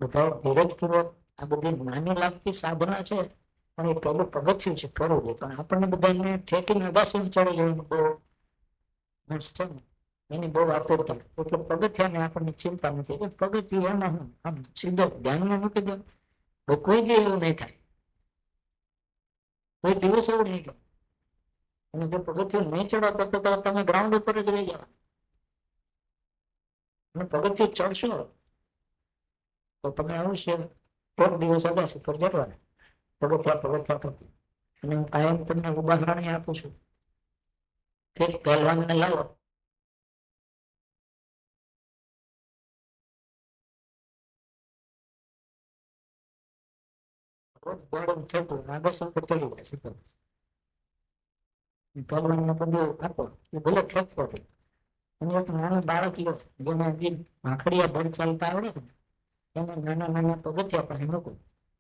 બધા ધીરજપૂર્વક આ બધી નાની લાગતી સાધના છે પણ એ પહેલું પગથિયું છે, કરવું છે. પણ આપણને બધાને ઠેકીને અગાસી ચડી જવાનું બહુ છે ને, એની બહુ આતુરતા. એટલે પગથિયાને આપણને ચિંતા નથી. પગથિયું એમાં હું આમ સીધો ધ્યાનમાં મૂકી દો તો કોઈ દી એવું નહીં થાય, કોઈ દિવસ એવું નહીં થાય. અને જો પગથિયું નહીં ચડો તો તમે ગ્રાઉન્ડ ઉપર જ રહી જાઓ. અને પગથિયું ચડશો તો તમે અવશ્ય એક દિવસ અગાસી પર જવાનું પગથિયા કરતી. અને હું કાયમ તમને ઉદાહરણ આપું છું કે પહેલવાનને લાવો, આગળ પર ચડી જશે. પહેલવાનને બધું આપો એ ભલે ખેંચતો હોય. અને એક નાનું બાળક લો જેને હજી ભાખડિયા ભર ચાલતા આવડે છે, એને નાના નાના પગથિયા પાસે મૂકો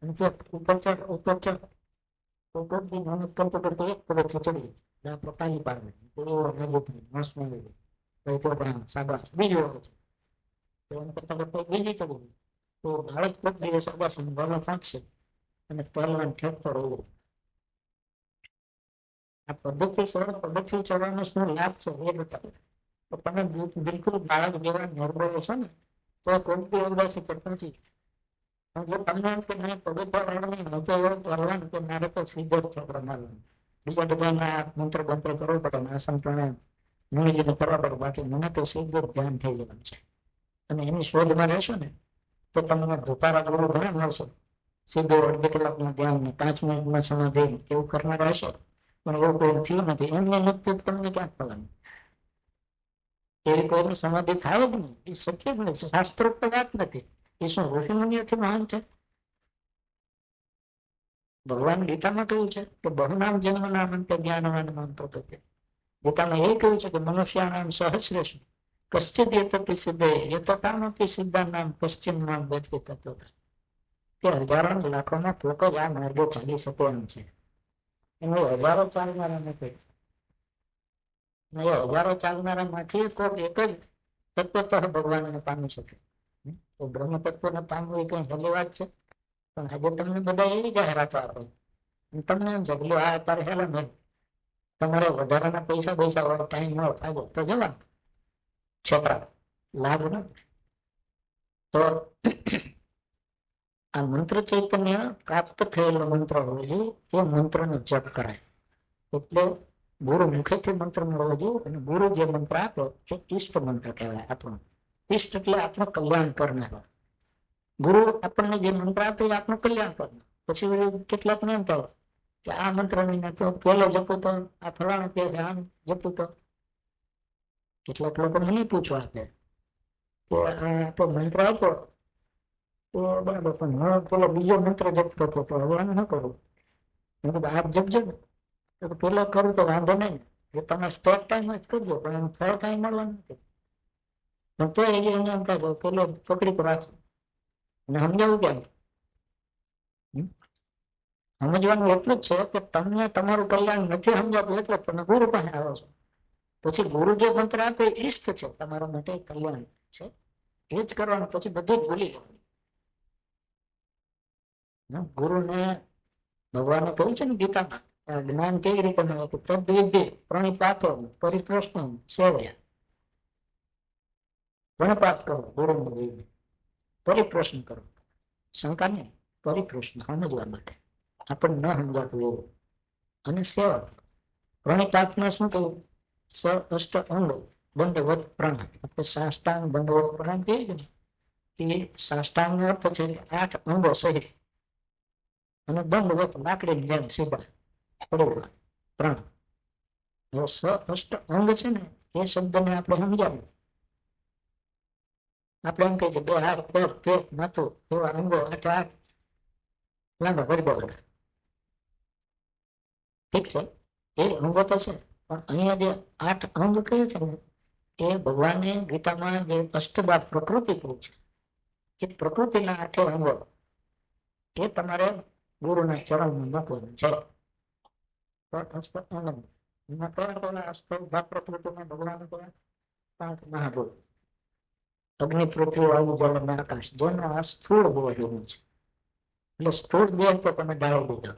અને જો ઉપર ચડ ઉપર ચડ તો કોઈ દી મહેનત કરતો કરતો એક પગથિયું ચડી જાય આપણે પાણી પાડે તો એવો નજીક મસ્ત મળી જાય તો સાબાસ બીજું વખત તો એમ કરતા કરતા બીજી ચડી તો બાળક કોઈ દિવસ સાબાસ ભલો ફાંકશે અને પહેલવાન ઠેકતો રહ્યો. આ પદ્ધતિ સરળ પદ્ધતિ ચડવાનો શું લાભ છે એ બતાવે તો તમે બિલકુલ બાળક જેવા નિર્ભય છો ને તો કોઈ બી ઉદાસી કરતા નથી. જો તમને એમ કે મને પગથિયા વાળવાની નતો એવો કરવાનું કે મારે તો સીધો જ છોકરો મારવાનો, બીજા બધાના મંત્ર બંત્ર કરવો પડે, આસન પ્રાણાયામ મુનિજીને કરવા પડે, બાકી મને તો સીધો જ ધ્યાન થઈ જવાનું છે. અને એની શોધમાં રહેશો ને તો તમને ધુપારા ગુરુ ઘણા મળશો. સીધો 2 કલાકનું ધ્યાન ને 5 મિનિટમાં સમાધિ એવું કરનાર રહેશો, પણ એવું કોઈ થયું નથી. એમને નથી તમને ક્યાં થવાનું? એવી કોઈની સમાધિ થાય જ નહીં, એ શક્ય જ નથી, શાસ્ત્રોક્ત વાત નથી. એ શું ઋષિ મુનિઓથી મહાન છે? ભગવાન ગીતામાં કહ્યું છે કે બહુનામ જન્મ નામ અંતે જ્ઞાનવાન માનતો હતો. ગીતામાં એ કહ્યું છે કે મનુષ્યાનામ સહસ્રેષુ કશ્ચિદ એતતિ સિદ્ધે યતતામપી સિદ્ધાનામ પશ્ચિમ નામ વેદકે તત્વ. કે હજારો લાખોમાં કોક જ આ માર્ગે ચાલી શકે એમ છે. એનો હજારો ચાલનારા નથી. હજારો ચાલનારા માંથી કોઈક એક જ તત્વ ભગવાનને પામી શકે. તો બ્રહ્મ તત્વને પામવું એ કઈ સહેલી વાત છે? પણ આજે તમને બધા એવી જાહેરાતો આપે, તમને એમ છે કે આ અત્યારે હેલા નહીં, તમારે વધારાના પૈસા વાળો ટાઈમ ન થાય તો જવા છોકરા લાભ ન. તો આ મંત્ર ચૈતન્ય પ્રાપ્ત થયેલો મંત્ર હોવો જોઈએ, તે મંત્રનો જપ કરાય. એટલે ગુરુ મુખેથી મંત્ર મળવો જોઈએ, અને ગુરુ જે મંત્ર આપે એ ઈષ્ટ મંત્ર કહેવાય. આપણો ઈષ્ટ એટલે આપણું કલ્યાણ કરનારો. ગુરુ આપણને જે મંત્ર આપે એ આપણું કલ્યાણ કરનાર. પછી કેટલાક ને એમ થાય કે આ મંત્ર નહીં તો પેલો જપો તો આ ફલાણું કે આમ જપું તો. કેટલાક લોકો મને પૂછવા આપે કે આ તો મંત્ર આપો તો બરાબર, પણ હું પેલો બીજો મંત્ર જપતો હતો તો હવે આને ન કરું. આપ જપજો ને તો પેલો કરું તો વાંધો નહીં, એ તમે સ્ટેટ ટાઈમ જ કરજો, પણ એમ થર્ડ ટાઈમ મળવાનું નથી. પણ તો એને એમ થાય પેલો પકડી તો રાખજો. અને સમજાવું કેમ? સમજવાનું એટલું જ છે કે તમને તમારું કલ્યાણ નથી સમજાતું એટલે તમે ગુરુ પાસે આવો છો. પછી ગુરુ જે મંત્ર આપે એ ઈષ્ટ છે, તમારા માટે કલ્યાણ છે, એ જ કરવાનું. પછી બધું જ ભૂલી જવાનું. ગુરુને ભગવાને કહ્યું છે ને ગીતામાં, જ્ઞાન કેવી રીતે મળે? તદ્વિદ્ધિ પ્રણિપાતો પરિપ્રશ્ન સેવયા. પ્રણિપાત કરો ગુરુને, પરિપ્રશ્ન કરો, શંકા નહીં, પરિપ્રશ્ન સમજવા માટે, આપણને ન સમજાતું એવું, અને સેવા. પ્રણિપાતમાં શું કહ્યું? સ અષ્ટ અંગો દંડવત પ્રણામ. આપણે સાષ્ટાંગ દંડવત પ્રણામ કહીએ છીએ ને, એ સાષ્ટાંગ નો અર્થ છે 8 અંગો સહિત, અને દંડવત લાકડી જેમ સીધા પડેલા પ્રણામ. જો સ અષ્ટ અંગ છે ને એ શબ્દને આપણે સમજાવીએ, આપણે એમ કહીએ છીએ 2 હાથ, પગ, પેટ, માથું એવા અંગો 8 લાંબા વડે. ઠીક છે, એ અંગો તો છે, પણ અહીંયા જે 8 અંગ કહે છે ને એ ભગવાને ગીતામાં જે અષ્ટધા પ્રકૃતિ કહી છે, એ પ્રકૃતિના 8 અંગો એ તમારે ગુરુના ચરણમાં મૂકવાનું છે. અષ્ટધા પ્રકૃતિમાં ભગવાન 5 મહાભૂત, અગ્નિ, પૃથ્વી, વાયુ, જલ અને આકાશ, જેનો આ સ્થૂળ હોવા જોઈએ છે. એટલે સ્થૂળ દેહ તો તમે ડાળી દીધો,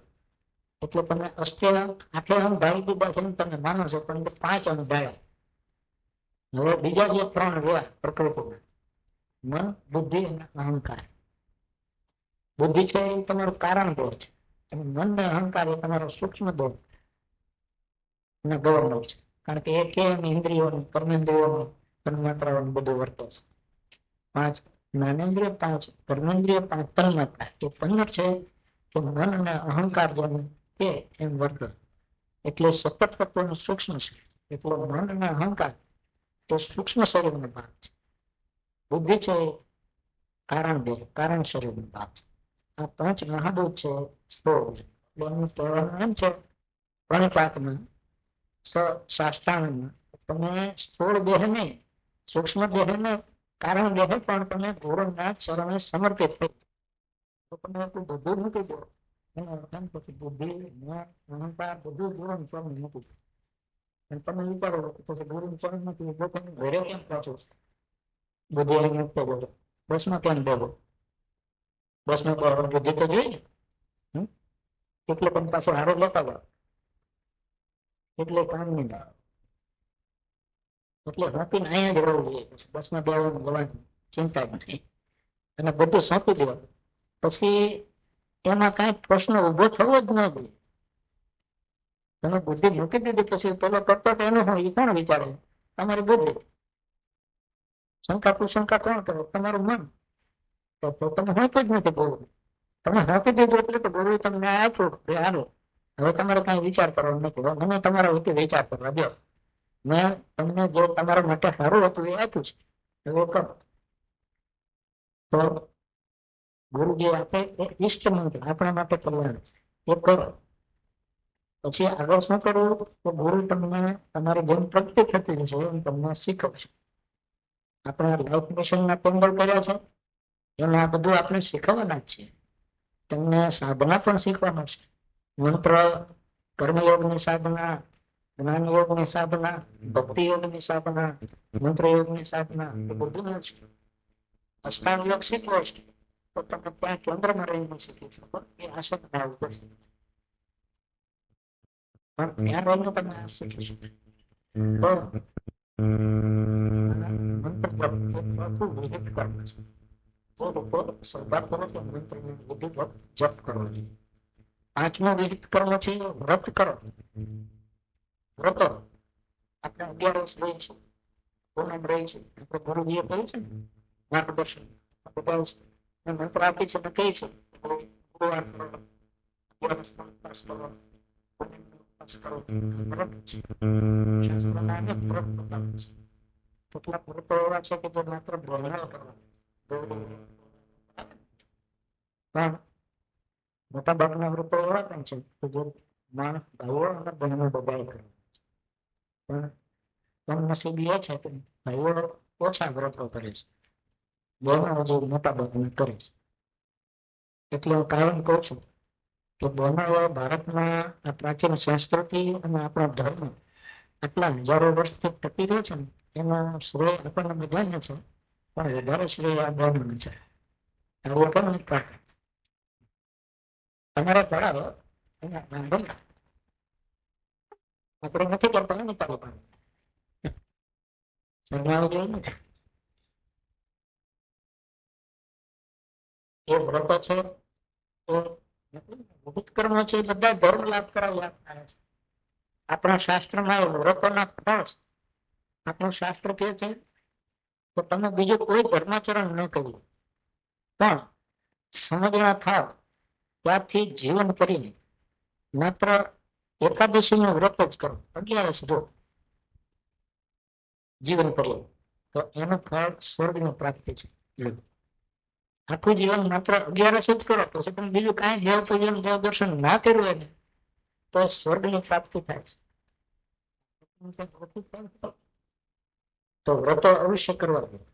એટલે તમે 8 અંગ ડાળી દીધા છે તમે માનો છો, પણ 5 અંગ ડાળ્યા. હવે બીજા જે 3 રહ્યા પ્રકૃતિમાં, મન, બુદ્ધિ અને અહંકાર. બુદ્ધિ છે એ તમારું કારણ દેહ છે, અને મન ને અહંકાર એ તમારો સૂક્ષ્મ દેહ અને ગવર્નર છે. કારણ કે એ કે ઇન્દ્રિયોનું, કર્મેન્દ્રિયોનું, તન્માત્રાઓનું બધું વર્તે છે. 5 જ્ઞાનેન્દ્રિય, 5 કર્મેન્દ્રિય, 5 તન્માત્રા. એ 15 છે કે મન અને અહંકાર જેનું એ એમ વર્તે. એટલે સતત તત્વનું સૂક્ષ્મ છે. એટલે મન અને અહંકાર એ સૂક્ષ્મ શરીરનો ભાગ છે. બુદ્ધિ છે કારણ દેહ, કારણ શરીરનો ભાગ છે. આ 5 મહાભૂત છે સ્થૂળ. એનું કહેવાનું એમ છે પ્રણિપાતમાં સાષ્ટાંગમાં તમે સ્થૂળ દેહ નહીં, સૂક્ષ્મ દેહ ને કારણ દેહ પણ તમે ગુરુના ચરણે સમર્પિત થઈ. તો તમે એટલું બધું મૂકી દો, એનો અર્થ એમ પછી બુદ્ધિ, અહંકાર બધું ગુરુના ચરણે મૂકી દો. અને તમે વિચારો પછી ગુરુના ચરણ નથી તો તમે ઘરે કેમ પહોંચો છો? બુદ્ધિ મુક્ત બોલો, બસમાં કેમ બોલો? બસમાં બુદ્ધિ તો જોઈએ ને, એટલે પણ પાછો હારો લેતા જાઓ, એટલે કામ નહીં થાય. એટલે હોપીને અહીંયા જ રહેવું જોઈએ, બસમાં બેવાનું જવાનું ચિંતા જ નહીં, અને બધું સોંપી દેવાનું. પછી એમાં કઈ પ્રશ્ન ઉભો થવો જ ન જોઈએ. તમે બુદ્ધિ મૂકી દીધી પછી પેલો કરતો તો એનું હું, એ કોણ વિચારે? તમારી બુદ્ધિ. શંકા કુશંકા કોણ કરે? તમારું મન. તો તમે હોંપી જ નથી ગુરુ. તમે હોંપી દીધું એટલે તો ગુરુ તમને આપ્યું કે હાલો હવે તમારે કઈ વિચાર કરવાનો નથી, મને તમારા વચ્ચે વિચાર કરવા દો. મેં તમને જે તમારા માટે સારું હતું એ આપ્યું છે, એવું કરો. તો ગુરુજી આપે એ ઈષ્ટ મંત્ર આપણા માટે કલ્યાણ એ કરો. પછી આગળ શું કરવું? તો ગુરુ તમને તમારી જેમ પ્રગતિ થતી જશે એમ તમને શીખવશે. આપણે લાઈફ મિશનના પેન્ડલ કર્યા છે, એમાં બધું આપણે શીખવવાના જ છે. તમને સાધના પણ શીખવાનું છે. મંત્ર, કર્મયોગની સાધના, જ્ઞાન યોગની સાધના, ભક્તિ યોગની સાધના, મંત્ર યોગની સાધના, એ બધું છે. અષ્ટાંગ યોગ શીખવો છે તો તમે ત્યાં કેન્દ્રમાં રહીને શીખી શકો, એ આસન ભાવ કરશે. પણ ત્યાં રહીને તમે આ શીખી શકો. તો મંત્ર વિહિત કર્મ છે. તો લોકો શ્રદ્ધાપૂર્વક મંત્રનું વિધિવત જપ કરવો જોઈએ. પાંચમું વિહિત કર્મ છે વ્રત કરો. વ્રતો આપણે 11 રહી છે, પૂનમ રહી છે, આપણે ગુરુજીએ કહ્યું છે ને માર્ગદર્શન મંત્ર આપી છે, કહી છે ગુરુવાર કરો, 11 ઉપવાસ કરો, ઉપવાસ કરો. વ્રત છે. શાસ્ત્રોના અનેક વ્રત બતાવે છે. કેટલાક વ્રતો એવા છે કે જે માત્ર બ્રહ્મણ કરવા, પણ મોટા ભાગના વ્રતો એવા પણ છે કે જે માણસ ભાઈઓ અને બહેનો બધાએ કરે. પણ કમનસીબી એ છે કે ભાઈઓ ઓછા વ્રતો કરે છે, બહેનો હજુ મોટા ભાગના કરે છે. એટલે હું કાયમ કહું છું કે બહેનો ભારતમાં આ પ્રાચીન સંસ્કૃતિ અને આપણો ધર્મ આટલા હજારો વર્ષથી ટકી રહ્યો છે ને, એનો શ્રેય આપણને બધાને છે, પણ વધારે શ્રેય આ બહેનોને છે. આવું પણ તમારે પડાવો આપણે નથી કરતા ને તારી પાસે સંજ્ઞાઓ જોઈએ ને. એ વ્રતો છે, એ વિવિધ કર્મો છે, એ બધા ધર્મ લાભ કરાવ્યા છે. આપણા શાસ્ત્રમાં વ્રતોના ફળ આપણું શાસ્ત્ર કહે છે કે તમે બીજું કોઈ ધર્માચરણ ન કર્યું, પણ સમજણા થાવ ત્યારથી જીવન કરીને માત્ર એકાદશી નું વ્રત જ કરો, 11 જો જીવન કરીએ તો એનું ફળ સ્વર્ગની પ્રાપ્તિ છે. આખું જીવન માત્ર 11 જ કરો, પછી તમે બીજું કાંઈ દેવ પૂજન દેવ દર્શન ના કર્યું એને તો સ્વર્ગની પ્રાપ્તિ થાય છે. તો વ્રતો અવશ્ય કરવા જોઈએ.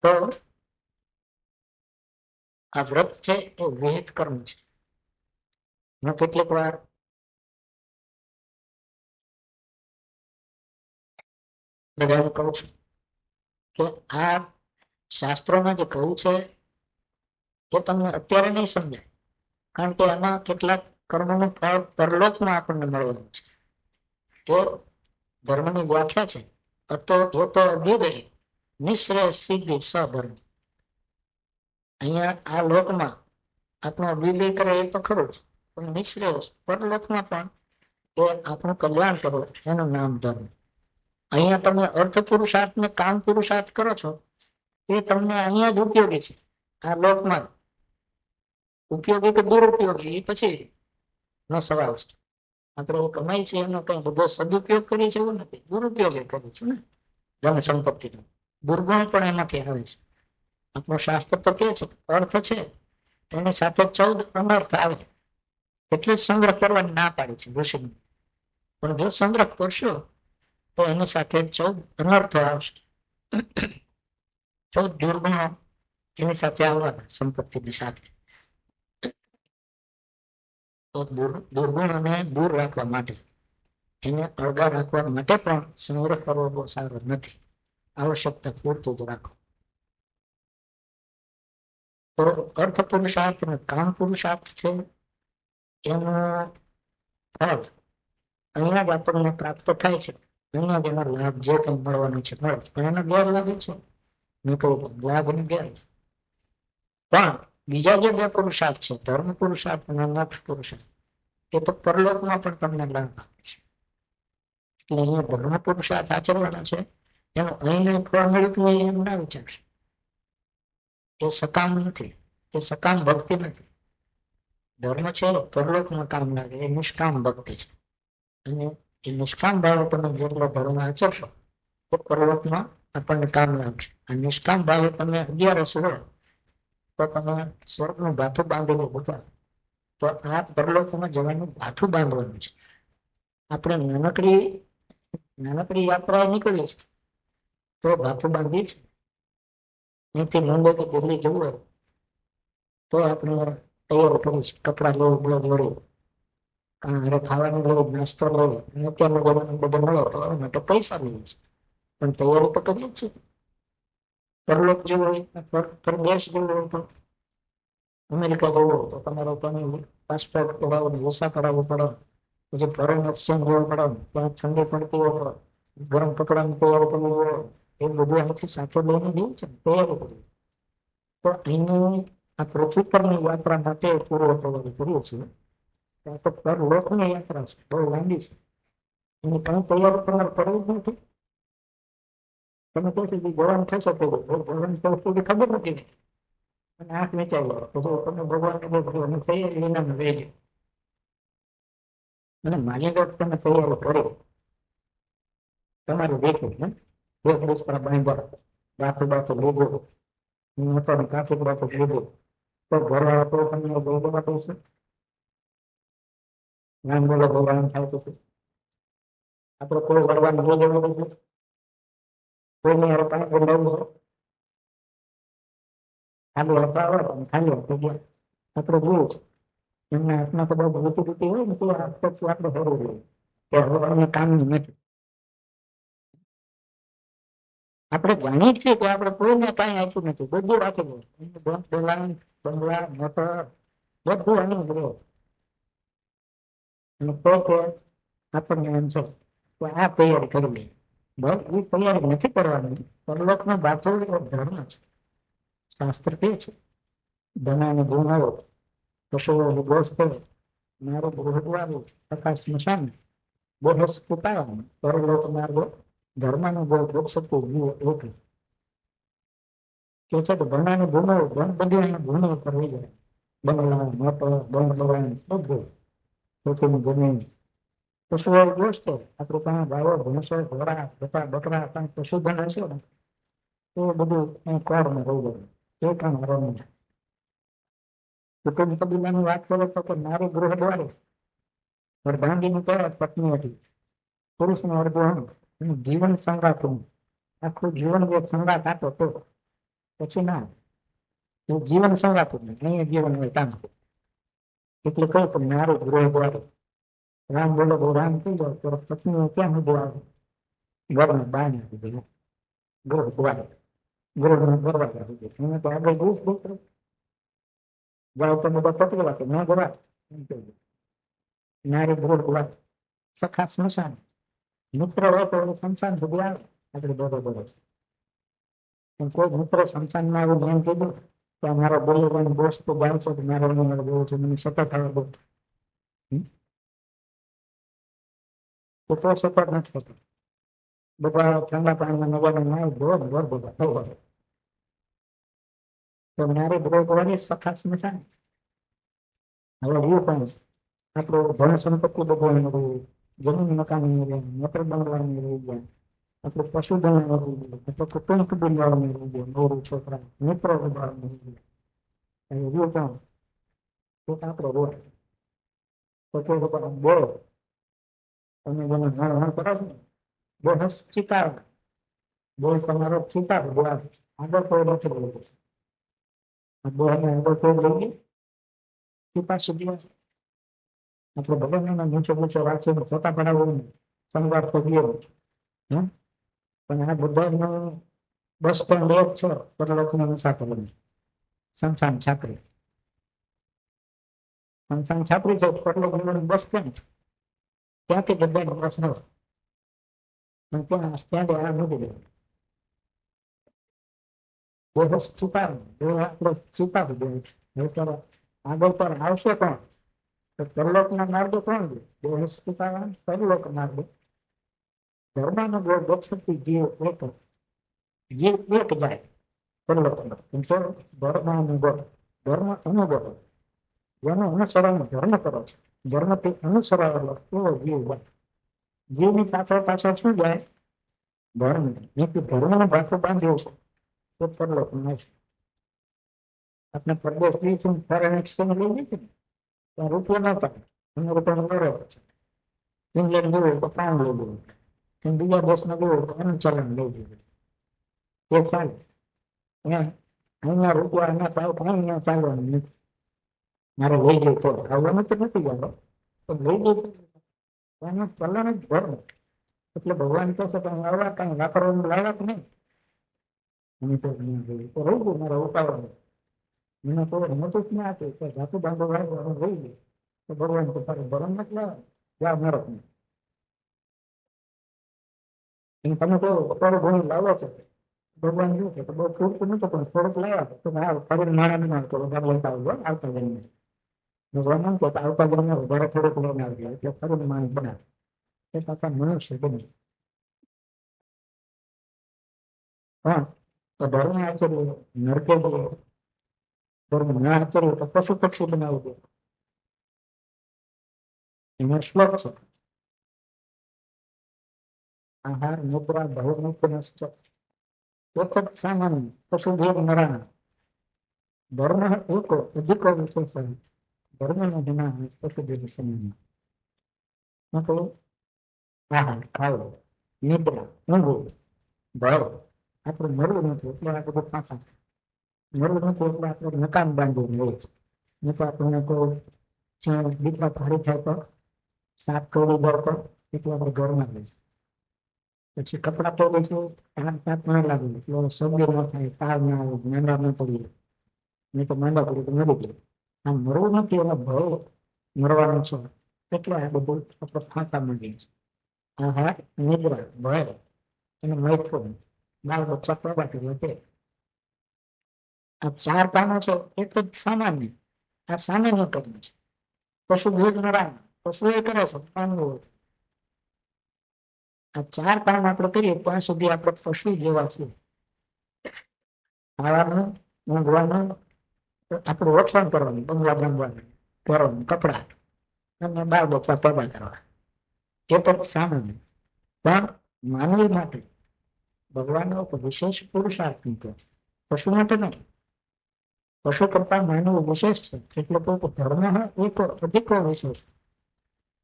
તો આ વ્રત છે એ વિહિત કર્મ છે. હું કેટલીક વાર બધાને કહું છું કે આ શાસ્ત્રોમાં જે કહ્યું છે એ તમને અત્યારે નહીં સમજાય, કારણ કે એમાં કેટલાક કર્મોનું ફળ પરલોકમાં આપણને મળવાનું છે. તો ધર્મની વ્યાખ્યા છે અતો અભ્યુદય નિશ્રેય સિદ્ધિ સધર્મ. અહીંયા આ લોકમાં આપણો અભ્યુદય કરે એ તો ખરું જ, પણ નિશ્રેય પરલોકમાં પણ એ આપણું કલ્યાણ કરો એનું નામ ધર્મ. અહીંયા તમે અર્થ પુરુષાર્થ ને કામ પુરુષાર્થ કરો છો એ તમને અહીંયા જ ઉપયોગી છે, આ લોકમાં. ઉપયોગી કે દુરુપયોગી એ પછી નો સવાલ છે. આપણે કમાઈ છે એનો કઈ બધો સદુપયોગ કરીએ છીએ એવું નથી, દુરુપયોગ કરીએ છીએ ને ધન સંપત્તિ. દુર્ગુણ પણ એમાંથી આવે છે. આપણું શાસ્ત્ર તો કે છે અર્થ છે એની સાથે 14 અનર્થ આવે. એટલે જ સંગ્રહ કરવાની ના પાડી છે ઋષિને. પણ જો સંગ્રહ કરશો તો એની સાથે 14 અનર્થો આવશે. 14 દુર્ગુણો એની સાથે આવવાના સંપત્તિની સાથે. તો દુર્ગુણોને દૂર રાખવા માટે, એને અળગા રાખવા માટે પણ સંગ્રહ કરવો બહુ સારો નથી. આવશ્યકતા પૂરતું જ રાખો. તો અર્થ પુરુષાર્થ અને કામ પુરુષાર્થ છે એનું ફળ અહીંયા જ આપણને પ્રાપ્ત થાય છે. અહીંયા જ એનો લાભ જે કંઈ મળવાનો છે મળે. પણ એનો ગેરલાભ છે મેં કહ્યું લાભ અને ગેરલાભ. પણ બીજા જે બે પુરુષાર્થ છે, ધર્મ પુરુષાર્થ અને મોક્ષ પુરુષાર્થ, એ તો પરલોકમાં પણ તમને લાભ આપે છે. એટલે અહીંયા ધર્મ પુરુષાર્થ આચરવાના છે, એનું અહીંનું ફળ મળ્યું હોય એમ ના વિચારશે. એ સકામ નથી, એ સકામ ભક્તિ નથી. ધર્મ છે પરલોકમાં કામ લાગે, એ નિષ્કામ ભક્તિ છે. અને એ નિષ્કામ ભાવે તમે જેટલો ધર્મ આચરશો તો પરલોકમાં આપણને કામ લાગશે. આ નિષ્કામ ભાવે તમે 11 હોય તો તમે સ્વર્ગનું ભાથું બાંધેલું બધા, તો આ પરલોકમાં જવાનું ભાથું બાંધવાનું છે. આપણે નાનકડી યાત્રા નીકળીએ છીએ તો ભાથું બાંધીએ છીએ. અહીંથી મુંબઈ કે દિલ્હી જવું હોય તો આપણે તૈયાર કરીશું, કપડા લેવું જોડે, ખાવાનું લેવું, નાસ્તો લેવો, અને અત્યારનું જવાનું બધું મળે તો એના માટે પૈસા લઈએ છીએ. પણ તૈયારી તો કરીએ જ છીએ. પરલોક જેવું હોય, પરદેશ જેવું હોય, તો અમેરિકા જવું હોય તો તમારો પાસપોર્ટ કઢાવવાનો, વિસા કઢાવવો પડે, પછી ફોરેન એક્સચેન્જ લેવું પડે, ત્યાં ઠંડી પડતી હોય તો ગરમ કપડાની તૈયારી કરવી હોય, એ બધું અહીંથી સાથે લઈને જવું છે, તૈયારી કરવી. તો અહીંની આ પૃથ્વી પરની યાત્રા માટે પૂર્વ તૈયારી કરીએ છીએ. તો પરલોકની યાત્રા છે, બહુ લાંબી છે, એની કઈ તૈયારી તમારે કરવી જ નથી. તમે કહો છો જવાનું થશે તો ભગવાન સુધી ખબર નથી અને આંખ વિચારી લો તો તમે ભગવાન તૈયારી વિના રહેજો. અને માની લો તમે તૈયારી કરો, તમારું દેખું એક બિસ્તરા બાંધ્યા, બાથું લીધું, કાચું બાથું લીધું, તો ઘરવાળા તો તમને બહુ દેવા છે. નામ બોલો ભગવાન થાય તો આપણે કોઈ ભગવાન લઈ જવું નથી, કોઈને પાણી બોલાવવું છે, ખાલી હતા હોય ખાલી થઈ ગયા. આપણે જોયું છે એમના હાથમાં તો બહુ રૂતી હોય ને તો આપણે હોવું જોઈએ કે ભગવાનને કામનું નથી. આપણે જાણીએ છીએ કે આપણે કોઈને કાંઈ આપ્યું નથી, બધું રાખેલું, બંગલા મોટર બધું આનું રહ્યો. અને તો આપણને એમ છે કે આ તૈયારી કરવી, બસ એ તૈયારી નથી કરવાની. પરલોકનો બાથો ધર્મ છે. શાસ્ત્ર કે છે ધનાને ગુણાવો, પશુઓ ગોસ્ત, મારો ગૃહદ્વારો તથા સ્મશાન બોહસ પુતાવાનો, પરલોક માર્ગો ધર્મનો બહુ વૃક્ષ ઓકે કે છે તો ધનાને ગુણાવો, બધું ગુનો કરવી જાય. બંગલા મોટો બંગલા બધું ખેતીની જમીન, પશુઓ ગોસ્ત, આપણે ત્યાં ગાયો ભેંસો ઘોડા બકરા કાંઈ પશુધન હશે ને તો બધું કોરમાં રહી જાય. એ કામ રમી કુટુંબ કબીલાની વાત કરો તો મારું ગૃહ દ્વારે અર્ધાંગીની કહેવાય પત્ની હતી, પુરુષનું અર્ધું જીવન સંગાતું, આખું જીવન જે સંગાત આપો તો પછી ના જીવન સંગાતું નહીં, અહીંયા જીવન હોય કામ. એટલે કહું તો મારું ગૃહ દ્વારે રામ બોલો બહુ રામ થઈ જાય તો પત્નીઓ ક્યાં બધું આવે, ઘરમાં બાય નાખી દે, ગૃહ દ્વારે ગૃહનો દરવાજા થઈ જાય. એને તો આગળ ગૃહ દીકરો જાઓ તો બધા પકડી રાખે, ન ગવા નારી ગૃહ દ્વાર, સખા સ્મશાન, મિત્ર હોય તો સ્મશાન સુધી આવે આપણે બરોબર. કોઈ મિત્ર સ્મશાનમાં આવું ધ્યાન કીધું તો મારો બોલવાનો બોસ તો જાય છે, મારો બહુ છે, મને સતત આવે બહુ તો સતત નથી થતો. બધા ઠંડા પાણીમાં નવાનો ના ભર બધા થવા તો મારે બરોબર સખા સ્મશાન. હવે એવું પણ આપણો ધન સંપત્તિ બધું જમીન મકાન મોટર બંગલાની રહી ગયા, આપણે પશુધન રહી ગયું, આપણે કુટુંબ કુટુંબવાળાને રહી ગયા, નોરું છોકરા મિત્ર વાળાને રહી ગયા. એવું પણ આપણો રોડ તો બોલ તમે જેને ઘણ કરો છો ને બહુ ચિતાર બોલ તમારો ચિતાર બોલા આગળ કોઈ નથી બોલતો બહુ આગળ કોઈ લઈ ચિતા સુધી આપણે ભગવાન નીચો નીચો રાખીને ફોટા પડાવવું સંવાદ કરીએ પણ આ બધા બસ સ્ટેન્ડ એક છે પરલોકના મુસાફરી શમશાન છાપરી શમશાન છાપરી છે પરલોક બસ સ્ટેન્ડ ત્યાંથી બધા બસ ન ત્યાં સ્ટેન્ડ આ નથી બસ છુપાવ આપણે છુપાવી દે આગળ પર આવશે પણ તો પરલોકના માર્ગો કોણ છે દેહ છુપાવવા પરલોક માર્ગો ધર્મનો ગોક્ષતિ જીવ એક જાય પરલોકનો ધર્મ અનુભવ ધર્મ અનુભવ જેનો અનુસરણ ધર્મ કરો છો ધર્મથી અનુસરાવેલો એવો જીવ બને જીવની પાછળ શું જાય ધર્મ ધર્મનો ભાષો બાંધ્યો છે તો પરલોક નથી આપણે પરદેશ ફોરેન એક્સચેન્જ લઈ લીધી ને ત્યાં રૂપિયો નતા રૂપિયાનો બરોબર છે ઇંગ્લેન્ડ ગયું તો પાઉન્ડ લઈ લીધું બીજા દેશમાં ગયું તો એનું ચલણ લઈ લીધું એ ચાલે અહીંયા રૂપિયા એના ભાવ અહીંયા ચાલવાનું નથી મારે લઈ ગયું તો આવવાનું તો નથી જતો તો લઈ ગયું એનું ચલણ જ ધર્મ એટલે ભગવાન કહે છે કે આવવા કઈ વાપરવાનું લાયક નહીં અને તો રહી ગયું મારે ઉતાવળ મને કોઈ મોટું જ ના આપે કે ધાતુ બાંધો રહી ગયું તો ભગવાન તો તારે ભરણ નથી લાવે જા નરક નહીં તમે કહો થોડું ઘણું લાવો છો ભગવાન શું છે તો બહુ પૂરતું નતું પણ થોડુંક લાવ્યા તો ફરી મારા ના કરો લેતા આવજો આવતા જઈને ભગવાન એમ કે આવતા જઈને વધારે થોડુંક લઈને આવજો એટલે ફરી માણસ બનાવે એ પાછા મનુષ્ય બને હા તો ધર્મ આચર્ય નરકે જઈએ ધર્મ ના આચર્ય તો પશુ પક્ષી બનાવવું જોઈએ એનો શ્લોક છે આહાર મુદ્રા બહુમુખ એક જ સામાન્ય પશુ ભેદ નરાના ધર્મ એકો અધિકો વિશેષ ધર્મ નો ગુના પશુ ભેદ સમાન આહાર ખાવો નિદ્રા ઊંઘવું ભય આપણે મરવું નથી એટલે આ બધું પાછા મરવું નથી એટલે આપણે મકાન બાંધવું હોય છે નહીં તો આપણને કોઈ દીકરા ભારી થાય તો શાક તોડી દો તો એટલે આપણે ઘરમાં લઈએ પછી કપડા પહેરીશું તાપ ના લાગે એટલે શરદી ન થાય તાવ ના આવે માંદા ન પડીએ નહીં તો માંદા પડીએ તો મરી જાય આમ મરવું નથી એનો ભય મરવાનો છે એટલે આ બધું આપણે ફાંકા માંડીએ છીએ આહાર નિદ્રા ભય અને મૈથુન બાળ બચ્ચા પેદા કર્યો તે આ ચાર પાનો છે એક જ સામાન્ય આ સામાન્ય કર્મ છે પશુ ભેદ નરા પશુ એ કરે છે પાનવું આ ચાર કામ આપણે કરીએ ત્યાં સુધી આપણે પશુ જેવા છીએ ખાવાનું ઊંઘવાનું આપણું રક્ષણ કરવાનું બંગલા બાંધવાનું પહેરવાનું કપડા અને બાળ બચ્ચા પેદા કરવા એ તો સામાન્ય પણ માનવી માટે ભગવાનનો વિશેષ પુરુષાર્થ મૂક્યો પશુ માટે નહીં પશુ કરતા માનવ વિશેષ છે એટલે કોઈ ધર્મ એક અધિકો વિશેષ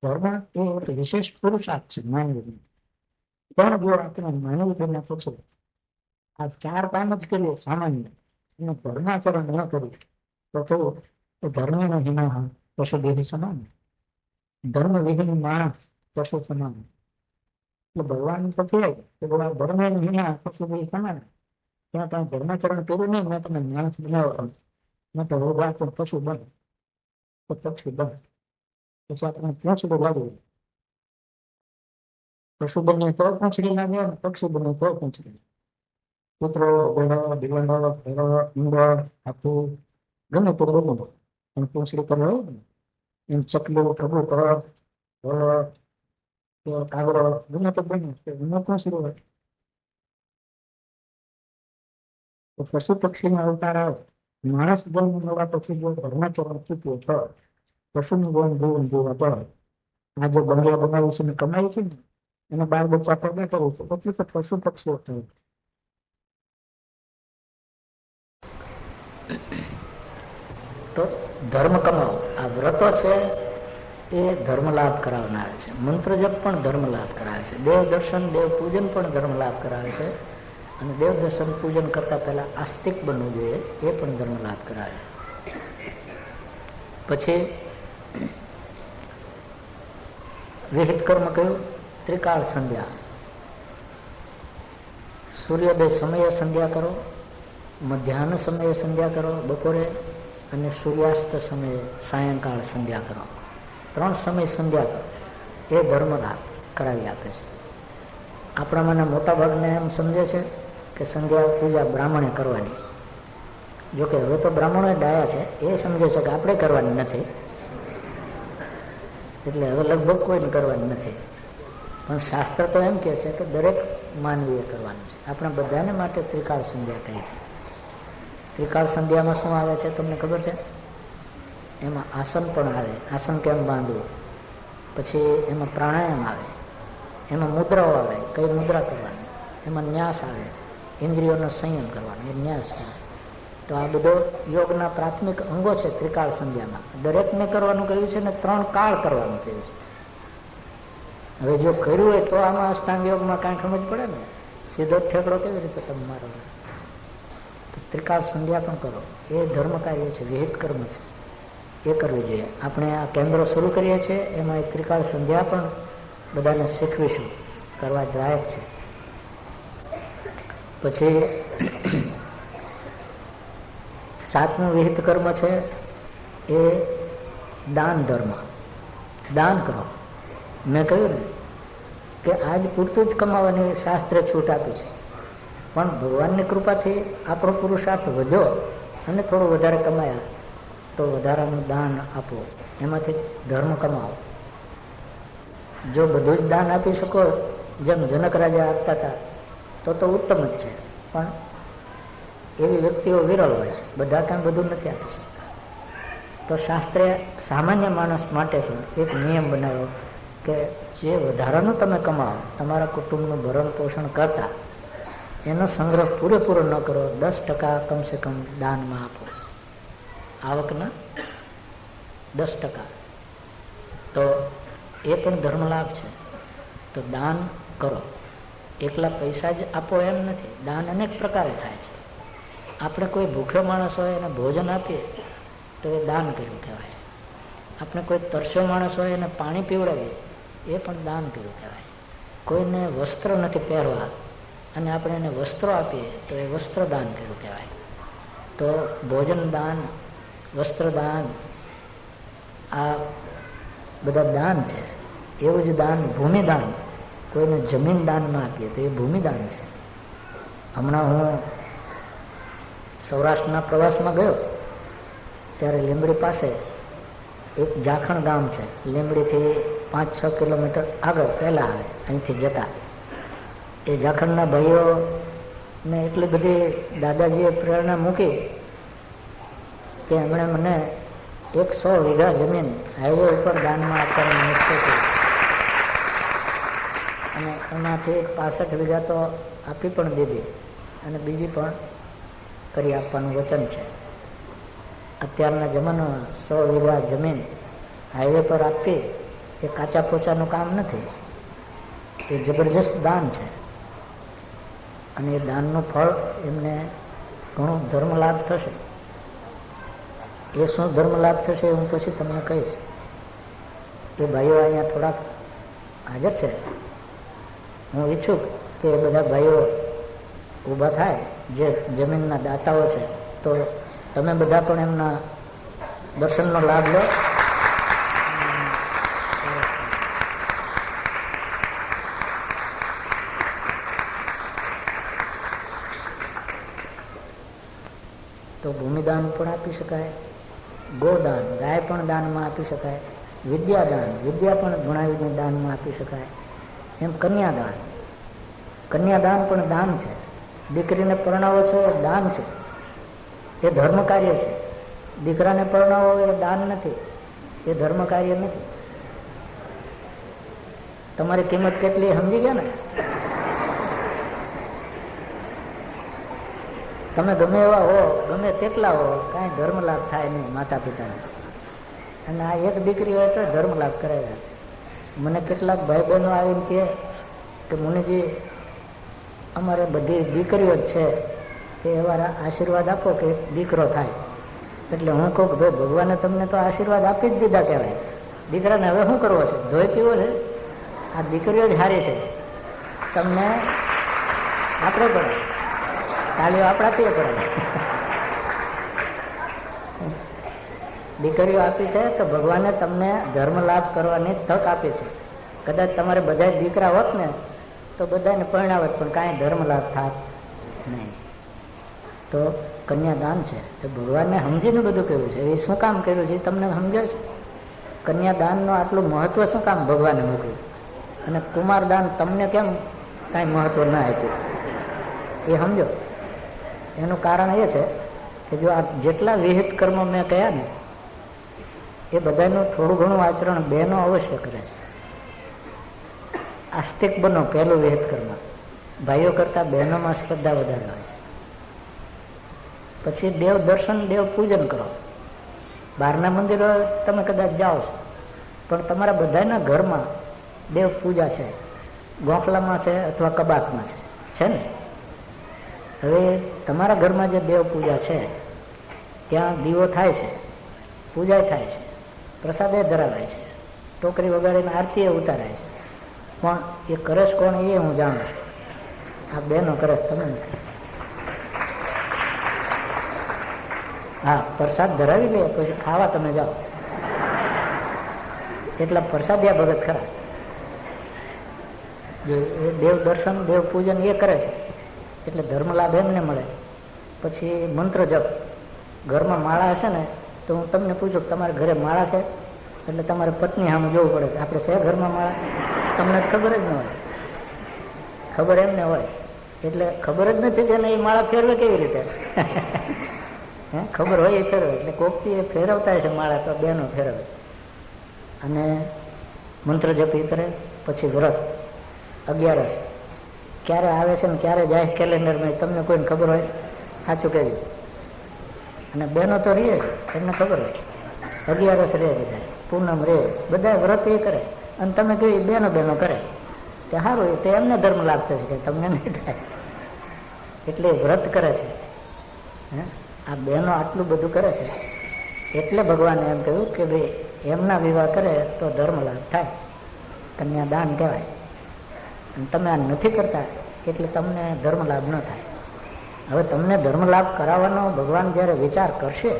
ધર્મ એ એક વિશેષ પુરુષાર્થ છે માનવી પણ જો આપણે માનવી તેના પછી આ ચાર કામ જ કરીએ સામાન્ય અને ધર્માચરણ ન કરીએ તો કહું તો ધર્મનો હિના પશુ દેહી સમાન ધર્મ વિહીન માણસ પશુ સમાન એટલે ભગવાન તો કહેવાય કે ધર્મ હિના પશુ દેહી સમાન ત્યાં ત્યાં ધર્માચરણ કર્યું નહીં મેં તમે માણસ બનાવવાનું મેં તો રોગા તો પશુ બને તો પક્ષી બને પછી આપણે પહોંચડું લાગવું પશુ બને તો પૂંછડી લાગે અને પક્ષી બને તો પૂંછડી કૂતરો ઘોડો દીવાનો ભેડો ઈંડો હાથું ગમે તે બને પણ પૂંછડી પર હોય ને એમ ચકલું કબૂતર કાગડો ગમે તે બને એમાં પૂંછડી હોય તો પશુ પક્ષીના અવતાર આવે માણસ જન્મ મળવા પછી જો ધર્માચરણ ચૂક્યો છો પશુનું ગુણ જીવન જીવવા પડે આ જો બંગલા બનાવું છે ને કમાય છે ને એને બાર બચ્ચા પેદા કરવું છે એટલે તો પશુ પક્ષીઓ થાય તો ધર્મ કમાવો આ વ્રતો છે એ ધર્મ લાભ કરાવનાર છે. મંત્ર જપ પણ ધર્મ લાભ કરાવે છે. દેવ દર્શન દેવ પૂજન પણ ધર્મ લાભ કરાવે છે. અને દેવ દર્શન પૂજન કરતા પહેલા આસ્તિક બનવું જોઈએ, એ પણ ધર્મ લાભ કરાવે છે. પછી વિહિત કર્મ કયું? ત્રિકાળ સંધ્યા. સૂર્યોદય સમયે સંધ્યા કરો, મધ્યાહન સમયે સંધ્યા કરો બપોરે, અને સૂર્યાસ્ત સમયે સાયંકાળ સંધ્યા કરો. 3 સમય સંધ્યા કરો. એ ધર્મ લાભ કરાવી આપે છે. આપણામાંના મોટા ભાગને એમ સમજે છે કે સંધ્યા પૂજા બ્રાહ્મણે કરવાની. જોકે હવે તો બ્રાહ્મણો ડાયા છે, એ સમજે છે કે આપણે કરવાની નથી, એટલે હવે લગભગ કોઈને કરવાની નથી. પણ શાસ્ત્ર તો એમ કહે છે કે દરેક માનવીએ કરવાની છે. આપણે બધાને માટે ત્રિકાળ સંધ્યા કહી છે. ત્રિકાળ સંધ્યામાં શું આવે છે તમને ખબર છે? એમાં આસન પણ આવે, આસન કેમ બાંધવું, પછી એમાં પ્રાણાયામ આવે, એમાં મુદ્રાઓ આવે, કઈ મુદ્રા કરવાની, એમાં ન્યાસ આવે, ઇન્દ્રિયોનો સંયમ કરવાનો, એ ન્યાસ આવે. તો આ બધો યોગના પ્રાથમિક અંગો છે ત્રિકાળ સંધ્યામાં. દરેકને કરવાનું કહ્યું છે ને 3 કાળ કરવાનું કહ્યું છે. હવે જો કર્યું હોય તો આમાં અષ્ટાંગ યોગમાં કાંઈ સમજ પડે ને, સીધો ઠેકડો કેવી રીતે તમે મારો? તો ત્રિકાળ સંધ્યા પણ કરો, એ ધર્મ કાર્ય છે, વિહિત કર્મ છે, એ કરવી જોઈએ. આપણે આ કેન્દ્રો શરૂ કરીએ છીએ એમાં એક ત્રિકાળ સંધ્યા પણ બધાને શીખવીશું, કરવા લાયક છે. પછી 7મું વિહિત કર્મ છે એ દાન ધર્મ. દાન કરો. મેં કહ્યું ને કે આજ પૂરતું જ કમાવાની શાસ્ત્રે છૂટ આપી છે, પણ ભગવાનની કૃપાથી આપણો પુરુષાર્થ વધ્યો અને થોડું વધારે કમાયા તો વધારાનું દાન આપો, એમાંથી ધર્મ કમાવો. જો બધું જ દાન આપી શકો જેમ જનક રાજા આપતા હતા તો ઉત્તમ જ છે, પણ એવી વ્યક્તિઓ વિરળ હોય છે, બધા કાંઈ બધું નથી આપી શકતા. તો શાસ્ત્રે સામાન્ય માણસ માટે પણ એક નિયમ બનાવ્યો કે જે વધારાનું તમે કમાવો તમારા કુટુંબનું ભરણ પોષણ કરતા, એનો સંગ્રહ પૂરેપૂરો ન કરો, 10% કમસે કમ દાનમાં આપો, આવકના 10%. તો એ પણ ધર્મલાભ છે. તો દાન કરો. એકલા પૈસા જ આપો એમ નથી, દાન અનેક પ્રકારે થાય છે. આપણે કોઈ ભૂખ્યો માણસ હોય એને ભોજન આપીએ તો એ દાન કર્યું કહેવાય. આપણે કોઈ તરસ્યો માણસ હોય એને પાણી પીવડાવીએ એ પણ દાન કર્યું કહેવાય. કોઈને વસ્ત્ર નથી પહેરવા અને આપણે એને વસ્ત્રો આપીએ તો એ વસ્ત્ર દાન કર્યું કહેવાય. તો ભોજન દાન, વસ્ત્ર દાન, આ બધા દાન છે. એવું જ દાન ભૂમિદાન, કોઈને જમીન દાનમાં આપીએ તો એ ભૂમિદાન છે. હમણાં હું સૌરાષ્ટ્રના પ્રવાસમાં ગયો ત્યારે લીંબડી પાસે એક જાખણ ગામ છે, લીંબડીથી 5-6 કિલોમીટર આગળ પહેલાં આવે અહીંથી જતા. એ જાખણના ભાઈઓને એટલી બધી દાદાજીએ પ્રેરણા મૂકી કે એમણે મને 100 વીઘા જમીન હાઈવે ઉપર દાનમાં આપવાનું નિશ્ચય કર્યો અને એમાંથી 65 વીઘા તો આપી પણ દીધી અને બીજી પણ કરી આપવાનું વચન છે. અત્યારના જમાનામાં 100 વીઘા જમીન હાઈવે પર આપવી એ કાચા પોચાનું કામ નથી, એ જબરજસ્ત દાન છે. અને એ દાનનું ફળ એમને ઘણો ધર્મ લાભ થશે. એ શું ધર્મ લાભ થશે હું પછી તમને કહીશ. એ ભાઈઓ અહીંયા થોડાક હાજર છે, હું ઈચ્છું કે એ બધા ભાઈઓ ઊભા થાય જે જમીનના દાતાઓ છે, તો તમે બધા પણ એમના દર્શનનો લાભ લો. તો ભૂમિદાન પણ આપી શકાય, ગોદાન, ગાય પણ દાનમાં આપી શકાય, વિદ્યાદાન, વિદ્યા પણ ભણાવીને દાનમાં આપી શકાય. એમ કન્યાદાન, કન્યાદાન પણ દાન છે. દીકરીને પરણાવો છો એ દાન છે, એ ધર્મ કાર્ય છે. દીકરાને પરણાવો એ દાન નથી, એ ધર્મ કાર્ય નથી. તમારી કિંમત કેટલી સમજી ગયા ને? તમે ગમે એવા હો, ગમે તેટલા હો, કાંઈ ધર્મ લાભ થાય નહીં માતા પિતાને. અને આ એક દીકરી હોય તો ધર્મ લાભ કરાવ્યા. મને કેટલાક ભાઈ બહેનો આવીને કહે કે મુનિજી અમારે બધી દીકરીઓ જ છે, કે એવા આશીર્વાદ આપો કે એક દીકરો થાય. એટલે હું કહું કે ભાઈ ભગવાને તમને તો આશીર્વાદ આપી જ દીધા કહેવાય, દીકરાને હવે શું કરવો છે? ધોઈ પીવો છે? આ દીકરીઓ જ હારી છે. તમને આપણે પડે તાળીઓ આપણાથી પડે. દીકરીઓ આપી છે તો ભગવાને તમને ધર્મ લાભ કરવાની તક આપી છે. કદાચ તમારે બધા દીકરા હોત ને તો બધાને પરણાવત, પણ કાંઈ ધર્મ લાભ થાત નહીં. તો કન્યાદાન છે તો ભગવાનને સમજીને બધું કર્યું છે. એ શું કામ કર્યું છે તમને સમજાય છે? કન્યાદાનનું આટલું મહત્વ શું કામ ભગવાને મૂક્યું? અને કુમારદાન તમને કેમ કાંઈ મહત્વ ના આપ્યું એ સમજો. એનું કારણ એ છે કે જો આ જેટલા વિહિત કર્મ મેં કહ્યા ને એ બધાનું થોડું ઘણું આચરણ બહેનો અવશ્ય કરે છે. આસ્તિક બનો પહેલું વિહિત કર્મ. ભાઈઓ કરતાં બહેનોમાં શ્રદ્ધા વધારે હોય છે. પછી દેવ દર્શન, દેવ પૂજન કરો. બહારના મંદિરો તમે કદાચ જાઓ છો, પણ તમારા બધાના ઘરમાં દેવ પૂજા છે. ગોખલામાં છે અથવા કબાટમાં છે ને? હવે તમારા ઘરમાં જે દેવ પૂજા છે ત્યાં દીવો થાય છે, પૂજા થાય છે, પ્રસાદે ધરાવાય છે, ટોકરી વગાડીને આરતી એ ઉતારાય છે. પણ એ કરે છે કોણ એ હું જાણું છું. આ બહેનો કરે છે, તમે નથી. હા, પ્રસાદ ધરાવી લે પછી ખાવા તમે જાઓ એટલા પ્રસાદિયા ભગત ખરા. જો એ દેવ દર્શન, દેવ પૂજન એ કરે છે એટલે ધર્મ લાભ એમને મળે. પછી મંત્ર જપ. ઘરમાં માળા હશે ને તો હું તમને પૂછું તમારા ઘરે માળા છે? એટલે તમારે પત્ની સામે જોવું પડે કે આપણે છે ઘરમાં માળા? તમને જ ખબર જ ન હોય. ખબર એમને હોય એટલે ખબર જ નથી છે ને એ માળા ફેરવે કેવી રીતે? હે, ખબર હોય એ ફેરવે. એટલે કોકથી એ ફેરવતા છે માળા તો બેનો ફેરવે. અને મંત્ર જપી કરે. પછી વ્રત, 11 ક્યારે આવે છે ને ક્યારે જાય કેલેન્ડરમાં તમને કોઈને ખબર હોય? સાચું કહેજો. અને બહેનો તો રહે એમને ખબર હોય. 11 રહે, બધા પૂનમ રહે, બધા વ્રત એ કરે. અને તમે કહ્યું બેનો બેનો કરે તે સારું, તે એમને ધર્મ લાભ થશે કે તમને નહીં થાય. એટલે વ્રત કરે છે. હે, આ બહેનો આટલું બધું કરે છે એટલે ભગવાને એમ કહ્યું કે ભાઈ એમના વિવાહ કરે તો ધર્મ લાભ થાય, કન્યાદાન કહેવાય. અને તમે આ નથી કરતા એટલે તમને ધર્મ લાભ ન થાય. હવે તમને ધર્મ લાભ કરાવવાનો ભગવાન જ્યારે વિચાર કરશે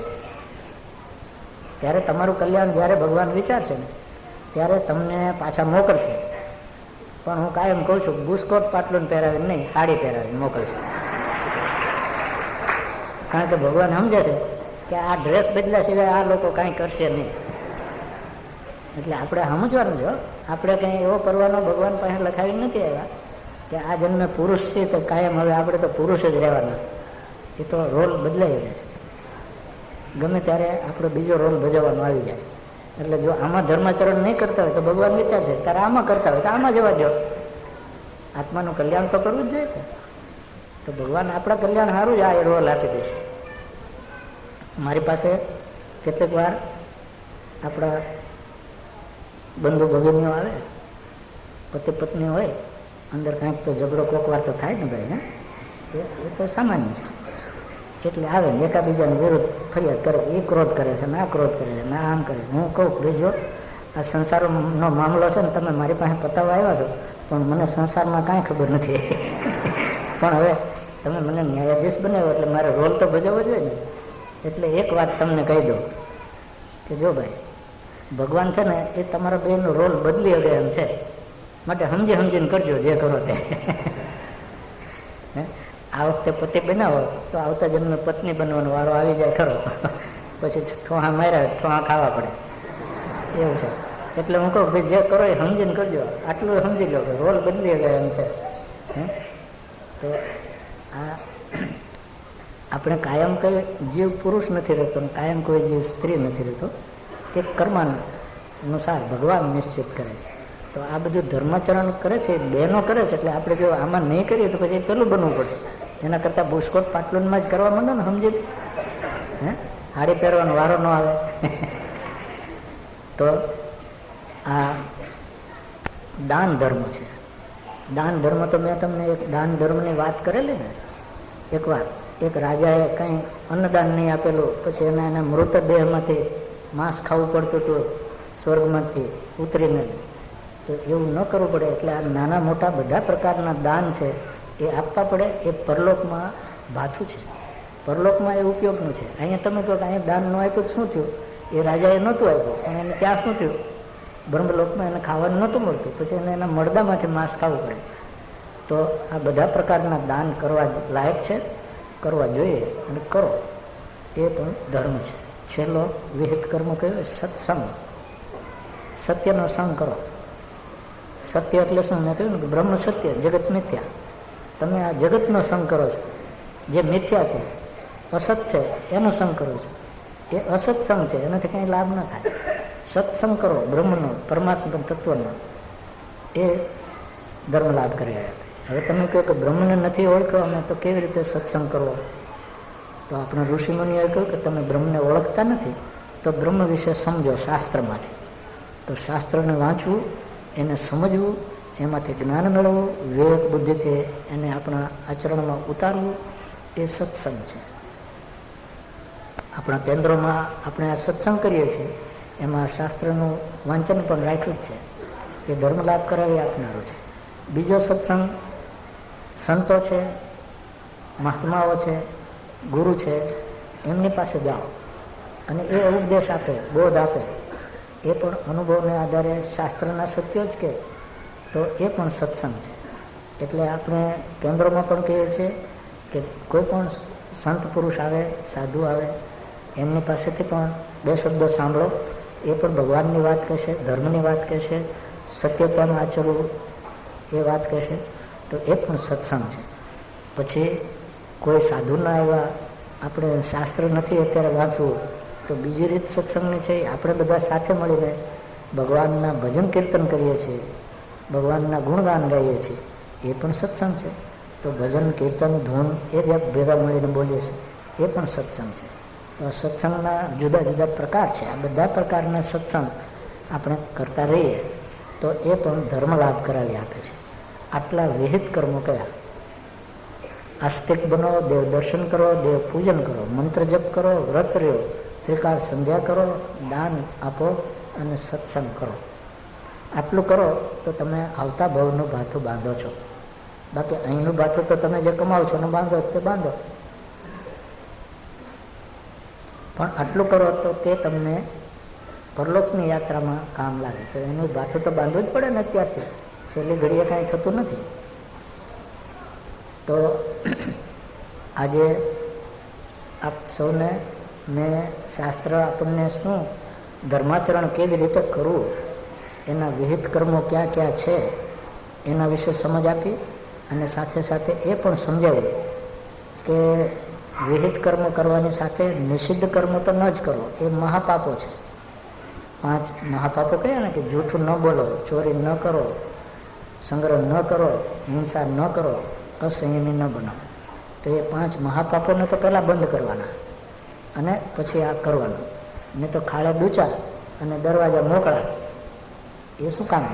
ત્યારે તમારું કલ્યાણ જ્યારે ભગવાન વિચારશે ને ત્યારે તમને પાછા મોકલશે. પણ હું કાયમ કહું છું બુસ્કોટ પાટલું પહેરાવીને નહીં, સાડી પહેરાવીને મોકલશે. કારણ કે ભગવાન સમજે છે કે આ ડ્રેસ બદલ્યા સિવાય આ લોકો કાંઈ કરશે નહીં. એટલે આપણે સમજવાનું છો, આપણે કંઈ એવો કરવાનો ભગવાન પાસે લખાવી નથી આવ્યા કે આ જન્મે પુરુષ છે તો કાયમ હવે આપણે તો પુરુષ જ રહેવાના. એ તો રોલ બદલાઈ જાય છે. ગમે ત્યારે આપણે બીજો રોલ ભજવવાનો આવી જાય. એટલે જો આમાં ધર્માચરણ નહીં કરતા હોય તો ભગવાન વિચારશે ત્યારે આમાં કરતા હોય તો આમાં જવા દો. આત્માનું કલ્યાણ તો કરવું જ જોઈએ કે. તો ભગવાન આપણા કલ્યાણ સારું જ આ રોલ આપી દેશે. મારી પાસે કેટલીક વાર આપણા બંધુ ભગીનીઓ આવે, પતિ પત્ની હોય, અંદર કાંઈક તો ઝઘડો કોક વાર તો થાય ને ભાઈ. એ તો સામાન્ય છે. એટલે આવે ને એકાબીજાની વિરુદ્ધ ફરિયાદ કરે, એ ક્રોધ કરે છે ને આ ક્રોધ કરે છે ને આમ કરે. હું કહું ભાઈ જો આ સંસારનો મામલો છે ને તમે મારી પાસે પતાવવા આવ્યા છો, પણ મને સંસારમાં કાંઈ ખબર નથી. પણ હવે તમે મને ન્યાયાધીશ બનાવ્યો એટલે મારે રોલ તો ભજવવો જોઈએ ને. એટલે એક વાત તમને કહી દઉં કે જો ભાઈ ભગવાન છે ને એ તમારા બેનો રોલ બદલી શકે એમ છે, માટે સમજી સમજીને કરજો જે કરો તે. આ વખતે પતિ બનાવો તો આવતા જન્મે પત્ની બનવાનો વારો આવી જાય ખરો, પછી ઠોહા માર્યા ઠોહા ખાવા પડે એવું છે. એટલે હું કહું ભાઈ જે કરો એ સમજીને કરજો. આટલું સમજી લો કે રોલ બદલી ગયા એમ છે. તો આ આપણે કાયમ કોઈ જીવ પુરુષ નથી રહેતો, કાયમ કોઈ જીવ સ્ત્રી નથી રહેતો. એક કર્માનુસાર ભગવાન નિશ્ચિત કરે છે. તો આ બધું ધર્માચરણ કરે છે, બહેનો કરે છે. એટલે આપણે જો આમાં નહીં કરીએ તો પછી પેલું બનવું પડશે. એના કરતાં બુસ્કોટ પાટલુનમાં જ કરવા માંડો ને સમજી. હે, સાડી પહેરવાનો વારો ન આવે. તો આ દાન ધર્મ છે. દાન ધર્મ તો મેં તમને એક દાન ધર્મની વાત કરેલી ને એકવાર. એક રાજાએ કંઈ અન્નદાન નહીં આપેલું, પછી એના મૃતદેહમાંથી માંસ ખાવું પડતું હતું સ્વર્ગમાંથી ઉતરીને. તો એવું ન કરવું પડે. એટલે આ નાના મોટા બધા પ્રકારના દાન છે એ આપવા પડે. એ પરલોકમાં ભાથું છે, પરલોકમાં એ ઉપયોગનું છે. અહીંયા તમે કહો કે અહીંયા દાન ન આપ્યું તો શું થયું? એ રાજાએ નહોતું આપ્યું, પણ એને ત્યાં શું થયું? બ્રહ્મલોકમાં એને ખાવાનું નહોતું મળતું, પછી એને એના મળદામાંથી માંસ ખાવું પડે. તો આ બધા પ્રકારના દાન કરવા લાયક છે, કરવા જોઈએ અને કરો. એ પણ ધર્મ છે. છેલ્લો વિહિત કર્મ કયો? સત્સંગ. સત્યનો સંગ કરો. સત્ય એટલે શું? મેં કહ્યું ને કે બ્રહ્મ સત્ય, જગત મિથ્યા. તમે આ જગતનો સંગ કરો છો, જે મિથ્યા છે, અસત છે, એનો સંગ કરો છો. એ અસત્સંગ છે, એનાથી કંઈ લાભ ન થાય. સત્સંગ કરો બ્રહ્મનો, પરમાત્મા તત્વનો, એ ધર્મ લાભ કરી રહ્યા. હવે તમે કહો કે બ્રહ્મને નથી ઓળખ્યો અમે, તો કેવી રીતે સત્સંગ કરવો? તો આપણા ઋષિમુનિએ કહ્યું કે તમે બ્રહ્મને ઓળખતા નથી તો બ્રહ્મ વિશે સમજો શાસ્ત્રમાંથી. તો શાસ્ત્રને વાંચવું, એને સમજવું, એમાંથી જ્ઞાન મેળવવું, વિવેક બુદ્ધિથી એને આપણા આચરણમાં ઉતારવું, એ સત્સંગ છે. આપણા કેન્દ્રોમાં આપણે આ સત્સંગ કરીએ છીએ, એમાં શાસ્ત્રનું વાંચન પણ રાખ્યું જ છે કે ધર્મ લાભ કરાવી આપનારો છે. બીજો સત્સંગ સંતો છે, મહાત્માઓ છે, ગુરુ છે, એમની પાસે જાઓ અને એ ઉપદેશ આપે, બોધ આપે. એ પણ અનુભવને આધારે શાસ્ત્રના સત્યો જ કે, તો એ પણ સત્સંગ છે. એટલે આપણે કેન્દ્રોમાં પણ કહીએ છીએ કે કોઈ પણ સંત પુરુષ આવે, સાધુ આવે, એમની પાસેથી પણ બે શબ્દો સાંભળો. એ પણ ભગવાનની વાત કહેશે, ધર્મની વાત કહેશે, સત્યતાનું આચરવું એ વાત કહેશે. તો એ પણ સત્સંગ છે. પછી કોઈ સાધુના એવા આપણે શાસ્ત્ર નથી અત્યારે વાંચવું, તો બીજી રીત સત્સંગની છે. આપણે બધા સાથે મળીને ભગવાનના ભજન કીર્તન કરીએ છીએ, ભગવાનના ગુણગાન ગાઈએ છીએ, એ પણ સત્સંગ છે. તો ભજન કીર્તન ધૂન એ ભેગા મળીને બોલીએ છીએ, એ પણ સત્સંગ છે. તો સત્સંગના જુદા જુદા પ્રકાર છે. આ બધા પ્રકારના સત્સંગ આપણે કરતા રહીએ તો એ પણ ધર્મ લાભ કરાવી આપે છે. આટલા વિહિત કર્મો કયા? આસ્તિક બનો, દેવ દર્શન કરો, દેવ પૂજન કરો, મંત્ર જપ કરો, વ્રત રહ્યો, ત્રિકાળ સંધ્યા કરો, દાન આપો અને સત્સંગ કરો. આટલું કરો તો તમે આવતા ભવનું ભાથું બાંધો છો. બાકી અહીંનું ભાથું તો તમે જે કમાવો છો ને બાંધો તે બાંધો, પણ આટલું કરો તો તે તમને પરલોકની યાત્રામાં કામ લાગે. તો એનું ભાથું તો બાંધવું જ પડે ને અત્યારથી, છેલ્લી ઘડીએ કાંઈ થતું નથી. તો આજે આપ સૌને મેં શાસ્ત્ર આપણને શું ધર્માચરણ કેવી રીતે કરવું, એના વિહિત કર્મો ક્યાં ક્યાં છે એના વિશે સમજ આપી, અને સાથે સાથે એ પણ સમજાવ્યું કે વિહિત કર્મ કરવાની સાથે નિષિદ્ધ કર્મ તો ન જ કરો, એ મહાપાપો છે. 5 મહાપાપો કયા ને કે જૂઠું ન બોલો, ચોરી ન કરો, સંગ્રહ ન કરો, હિંસા ન કરો, અસંયમી ન બનો. તો એ 5 મહાપાપોને તો પહેલાં બંધ કરવાના અને પછી આ કરવાનું. ને તો ખાડે ડૂચા અને દરવાજા મોકળા, એ શું કામ?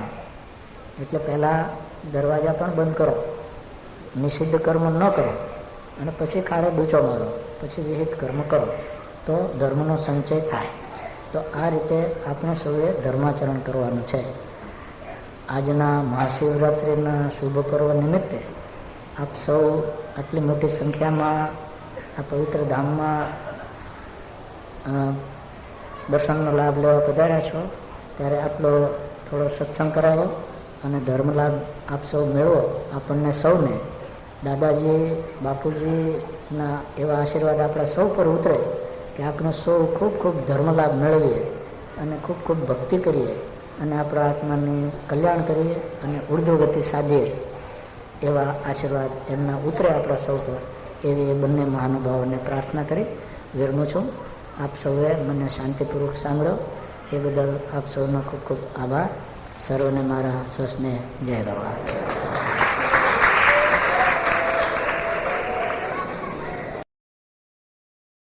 એટલે પહેલાં દરવાજા પણ બંધ કરો, નિષિદ્ધ કર્મ ન કરો, અને પછી ખાડે ડૂચો મારો, પછી વિહિત કર્મ કરો, તો ધર્મનો સંચય થાય. તો આ રીતે આપણે સૌએ ધર્માચરણ કરવાનું છે. આજના મહાશિવરાત્રિના શુભ પર્વ નિમિત્તે આપ સૌ આટલી મોટી સંખ્યામાં આ પવિત્ર ધામમાં દર્શનનો લાભ લેવા પધાર્યા છો, ત્યારે આપણો થોડો સત્સંગ કરાવો અને ધર્મ લાભ આપ સૌ મેળવો. આપણને સૌને દાદાજી બાપુજીના એવા આશીર્વાદ આપણા સૌ પર ઉતરે કે આપણે સૌ ખૂબ ખૂબ ધર્મ લાભ મેળવીએ અને ખૂબ ખૂબ ભક્તિ કરીએ અને આપણા આત્માનું કલ્યાણ કરીએ અને ઉર્ધ્વગતિ સાધીએ, એવા આશીર્વાદ એમના ઉતરે આપણા સૌ પર, એવી એ બંને મહાનુભાવોને પ્રાર્થના કરી વિરમું છું. આપ સૌએ મને શાંતિપૂર્વક સાંભળ્યો એ બદલ આપ સૌનો ખૂબ ખૂબ આભાર. સર્વને મારા સસ્ને જય બાબા.